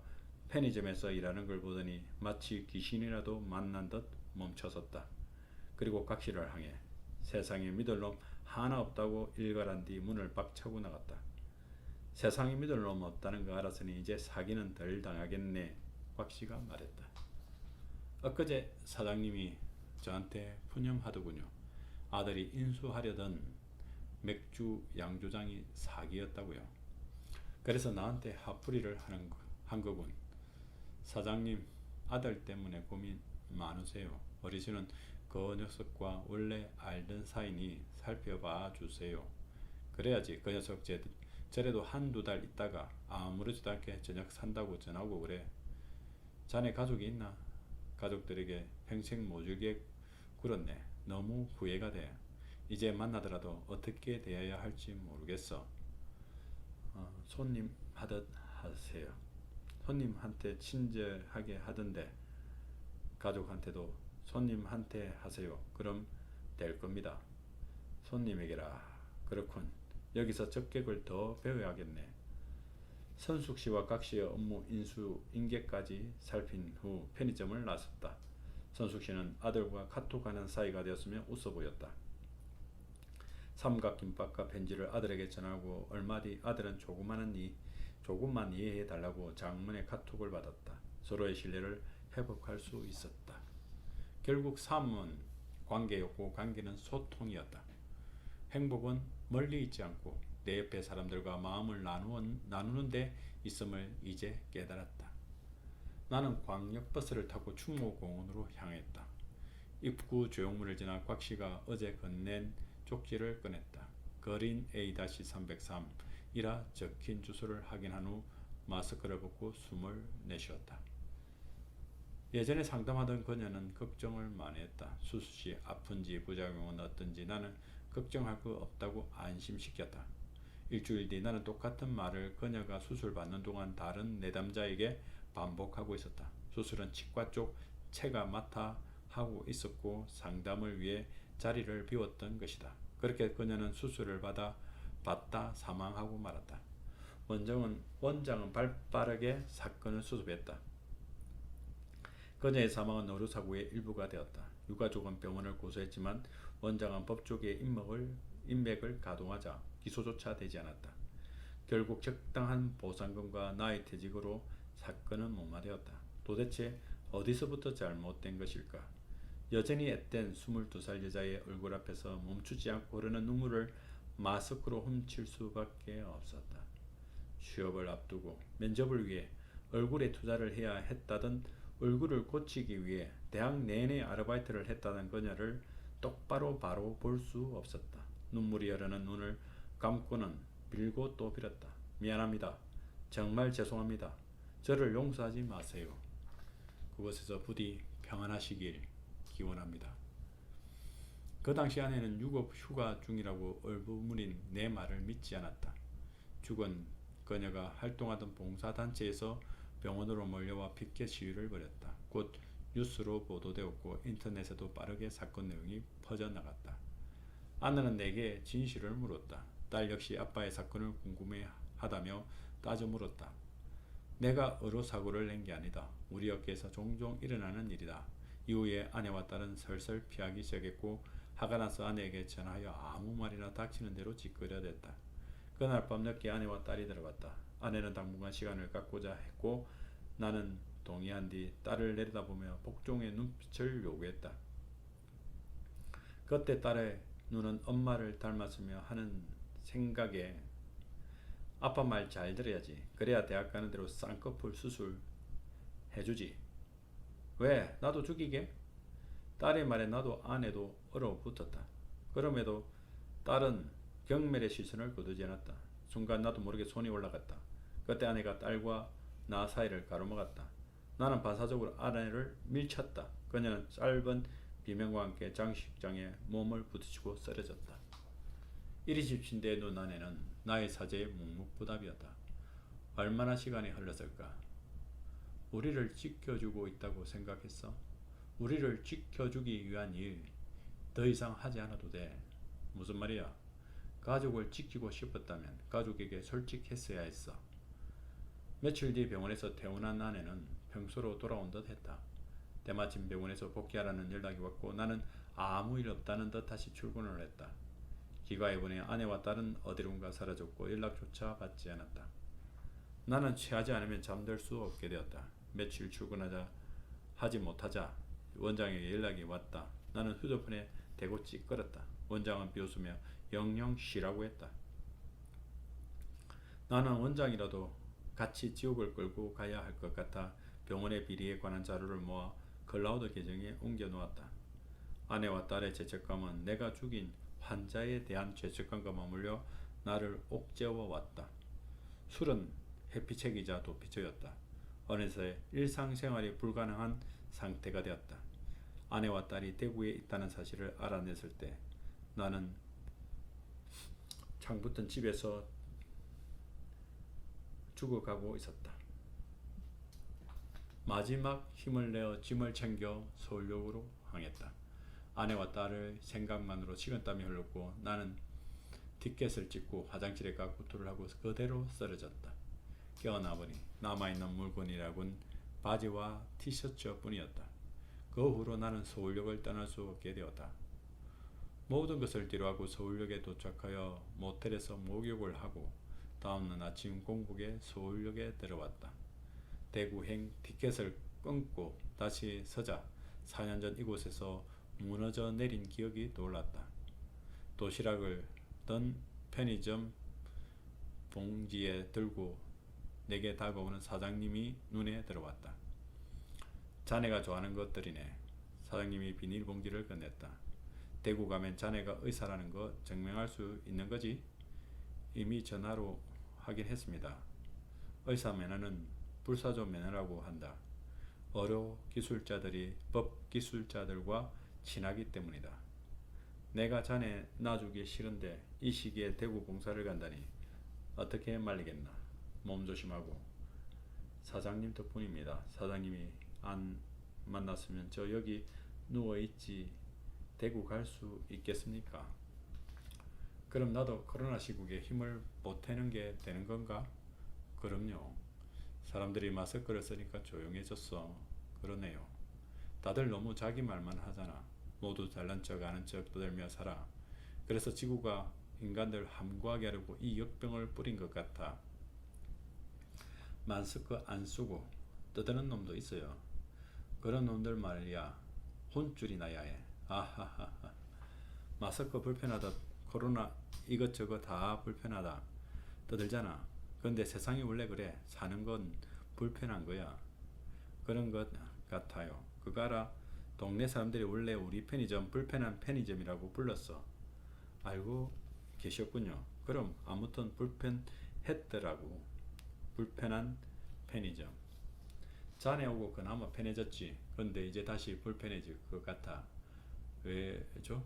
편의점에서 일하는 걸 보더니 마치 귀신이라도 만난 듯 멈춰섰다. 그리고 곽씨를 향해 세상에 믿을 놈 하나 없다고 일갈한 뒤 문을 박차고 나갔다. 세상에 믿을 놈 없다는 거 알았으니 이제 사기는 덜 당하겠네. 곽씨가 말했다. 엊그제 사장님이 저한테 푸념하더군요. 아들이 인수하려던 맥주 양조장이 사기였다고요. 그래서 나한테 화풀이를 한 거군. 사장님 아들 때문에 고민 많으세요. 어르신은 그 녀석과 원래 알던 사이니 살펴봐 주세요. 그래야지 그 녀석 저래도 한두 달 있다가 아무렇지도 않게 저녁 산다고 전하고 그래. 자네 가족이 있나? 가족들에게 평생 모질게 굴었네. 너무 후회가 돼. 이제 만나더라도 어떻게 대해야 할지 모르겠어. 손님 하듯 하세요. 손님한테 친절하게 하던데 가족한테도 손님한테 하세요. 그럼 될 겁니다. 손님에게라. 그렇군. 여기서 적격을 더 배워야겠네. 선숙씨와 각씨의 업무 인수 인계까지 살핀 후 편의점을 나섰다. 선숙씨는 아들과 카톡하는 사이가 되었으며 웃어 보였다. 삼각김밥과 편지를 아들에게 전하고 얼마 뒤 아들은 조금만 이해해 달라고 장문의 카톡을 받았다. 서로의 신뢰를 회복할 수 있었다. 결국 삶은 관계였고 관계는 소통이었다. 행복은 멀리 있지 않고 내 옆에 사람들과 마음을 나누는 데 있음을 이제 깨달았다. 나는 광역버스를 타고 충무공원으로 향했다. 입구 조형물을 지나 곽씨가 어제 건넨 쪽지를 꺼냈다. 거린 A-303이라 적힌 주소를 확인한 후 마스크를 벗고 숨을 내쉬었다. 예전에 상담하던 그녀는 걱정을 많이 했다. 수술시 아픈지 부작용은 어떤지 나는 걱정할 거 없다고 안심시켰다. 일주일 뒤 나는 똑같은 말을 그녀가 수술받는 동안 다른 내담자에게 반복하고 있었다. 수술은 치과 쪽 체가 맡아 하고 있었고 상담을 위해 자리를 비웠던 것이다. 그렇게 그녀는 수술을 받다 사망하고 말았다. 원장은 발빠르게 사건을 수습했다. 그녀의 사망은 의료사고의 일부가 되었다. 유가족은 병원을 고소했지만 원장은 법조계의 인맥을 가동하자 기소조차 되지 않았다. 결국 적당한 보상금과 나의 퇴직으로 사건은 무마되었다. 도대체 어디서부터 잘못된 것일까? 여전히 앳된 22살 여자의 얼굴 앞에서 멈추지 않고 흐르는 눈물을 마스크로 훔칠 수밖에 없었다. 취업을 앞두고 면접을 위해 얼굴에 투자를 해야 했다던 얼굴을 고치기 위해 대학 내내 아르바이트를 했다던 그녀를 똑바로 바로 볼 수 없었다. 눈물이 흐르는 눈을 감고는 빌고 또 빌었다. 미안합니다. 정말 죄송합니다. 저를 용서하지 마세요. 그곳에서 부디 평안하시길 기원합니다. 그 당시 아내는 유급 휴가 중이라고 얼버무린 내 말을 믿지 않았다. 죽은 그녀가 활동하던 봉사단체에서 병원으로 몰려와 피켓 시위를 벌였다. 곧 뉴스로 보도되었고 인터넷에도 빠르게 사건 내용이 퍼져나갔다. 아내는 내게 진실을 물었다. 딸 역시 아빠의 사건을 궁금해하다며 따져 물었다. 내가 의료사고를 낸 게 아니다. 우리 업계에서 종종 일어나는 일이다. 이후에 아내와 딸은 설설 피하기 시작했고 화가 나서 아내에게 전화하여 아무 말이나 닥치는 대로 짓거려댔다. 그날 밤 늦게 아내와 딸이 들어갔다. 아내는 당분간 시간을 갖고자 했고 나는 동의한 뒤 딸을 내려다보며 복종의 눈빛을 요구했다. 그때 딸의 눈은 엄마를 닮았으며 하는 생각에 아빠 말 잘 들어야지. 그래야 대학 가는 대로 쌍꺼풀 수술 해주지. 왜? 나도 죽이게? 딸의 말에 나도 아내도 얼어붙었다. 그럼에도 딸은 경멸의 시선을 거두지 않았다. 순간 나도 모르게 손이 올라갔다. 그때 아내가 딸과 나 사이를 가로막았다. 나는 반사적으로 아내를 밀쳤다. 그녀는 짧은 비명과 함께 장식장에 몸을 부딪히고 쓰러졌다. 이리 집신 내 눈 안에는 나의 사죄의 묵묵부답이었다. 얼마나 시간이 흘렀을까? 우리를 지켜주고 있다고 생각했어? 우리를 지켜주기 위한 일 더 이상 하지 않아도 돼. 무슨 말이야? 가족을 지키고 싶었다면 가족에게 솔직했어야 했어. 며칠 뒤 병원에서 퇴원한 아내는 평소로 돌아온 듯 했다. 때마침 병원에서 복귀하라는 연락이 왔고 나는 아무 일 없다는 듯 다시 출근을 했다. 귀가해 보니 아내와 딸은 어디론가 사라졌고 연락조차 받지 않았다. 나는 취하지 않으면 잠들 수 없게 되었다. 며칠 출근하자 하지 못하자 원장에게 연락이 왔다. 나는 휴대폰에 대고 찌끄렸다. 원장은 비웃으며 영영 쉬라고 했다. 나는 원장이라도 같이 지옥을 끌고 가야 할 것 같아 병원의 비리에 관한 자료를 모아 클라우드 계정에 옮겨 놓았다. 아내와 딸의 죄책감은 내가 죽인 환자에 대한 죄책감과 맞물려 나를 옥죄어 왔다. 술은 햇빛책이자 도피처였다. 어느새 일상생활이 불가능한 상태가 되었다. 아내와 딸이 대구에 있다는 사실을 알아냈을 때 나는 창붙은 집에서 죽어가고 있었다. 마지막 힘을 내어 짐을 챙겨 서울역으로 향했다. 아내와 딸을 생각만으로 식은땀이 흘렀고 나는 티켓을 찍고 화장실에 가 구토를 하고 그대로 쓰러졌다. 깨어나 보니 남아있는 물건이라곤 바지와 티셔츠뿐이었다. 그 후로 나는 서울역을 떠날 수 없게 되었다. 모든 것을 뒤로하고 서울역에 도착하여 모텔에서 목욕을 하고 다음날 아침 공복에 서울역에 들어왔다. 대구행 티켓을 끊고 다시 서자 4년 전 이곳에서 무너져 내린 기억이 떠올랐다. 도시락을 던 편의점 봉지에 들고 내게 다가오는 사장님이 눈에 들어왔다. 자네가 좋아하는 것들이네. 사장님이 비닐봉지를 건넸다. 대구 가면 자네가 의사라는 거 증명할 수 있는 거지? 이미 전화로 확인했습니다. 의사 면허는 불사조 면허라고 한다. 의료 기술자들이 법 기술자들과 친하기 때문이다. 내가 자네 놔주기 싫은데 이 시기에 대구 봉사를 간다니 어떻게 말리겠나. 몸 조심하고. 사장님 덕분입니다. 사장님이 안 만났으면 저 여기 누워있지 대구 갈 수 있겠습니까? 그럼 나도 코로나 시국에 힘을 보태는 게 되는 건가? 그럼요. 사람들이 마스크를 쓰니까 조용해졌어. 그러네요. 다들 너무 자기 말만 하잖아. 모두 잘난 척 아는 척 떠들며 살아. 그래서 지구가 인간들 함구하게 하려고 이 역병을 뿌린 것 같아. 마스크 안 쓰고 떠드는 놈도 있어요. 그런 놈들 말이야 혼쭐이 나야 해. 아하하하. 마스크 불편하다. 코로나 이것저것 다 불편하다. 떠들잖아. 근데 세상이 원래 그래. 사는 건 불편한 거야. 그런 것 같아요. 그거 알아? 동네 사람들이 원래 우리 편의점 불편한 편의점이라고 불렀어. 알고 계셨군요. 그럼 아무튼 불편했더라고. 불편한 편의점. 자네 오고 그나마 편해졌지. 근데 이제 다시 불편해질 것 같아. 왜죠?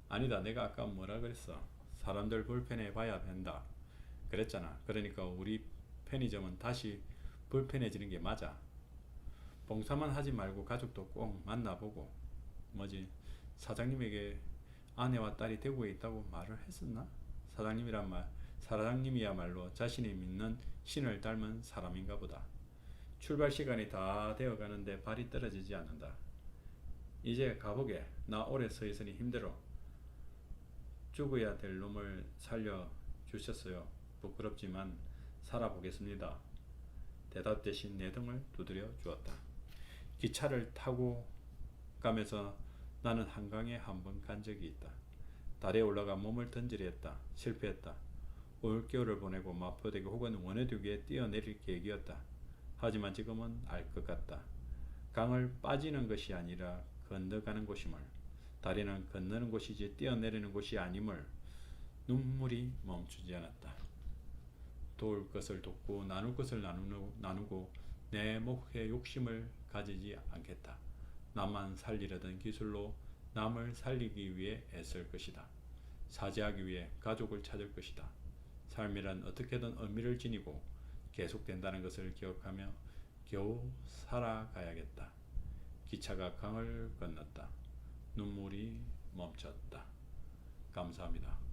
아니다. 내가 아까 뭐라 그랬어? 사람들 불편해 봐야 된다. 그랬잖아. 그러니까 우리 편의점은 다시 불편해지는 게 맞아. 봉사만 하지 말고 가족도 꼭 만나보고. 뭐지? 사장님에게 아내와 딸이 대구에 있다고 말을 했었나? 사장님이야말로 자신이 믿는 신을 닮은 사람인가 보다. 출발 시간이 다 되어 가는데 발이 떨어지지 않는다. 이제 가보게. 나 오래 서 있으니 힘들어. 죽어야 될 놈을 살려 주셨어요. 부끄럽지만 살아보겠습니다. 대답 대신 내 등을 두드려 주었다. 기차를 타고 가면서 나는 한강에 한 번 간 적이 있다. 달에 올라가 몸을 던지려 했다. 실패했다. 올겨울을 보내고 마포대교 혹은 원해대교에 뛰어내릴 계획이었다. 하지만 지금은 알 것 같다. 강을 빠지는 것이 아니라 건너가는 곳임을, 다리는 건너는 곳이지 뛰어내리는 곳이 아님을. 눈물이 멈추지 않았다. 도울 것을 돕고 나눌 것을 나누고 내 목에 욕심을 가지지 않겠다. 나만 살리려던 기술로 남을 살리기 위해 애쓸 것이다. 사죄하기 위해 가족을 찾을 것이다. 삶이란 어떻게든 의미를 지니고 계속된다는 것을 기억하며 겨우 살아가야겠다. 기차가 강을 건넜다. 눈물이 멈췄다. 감사합니다.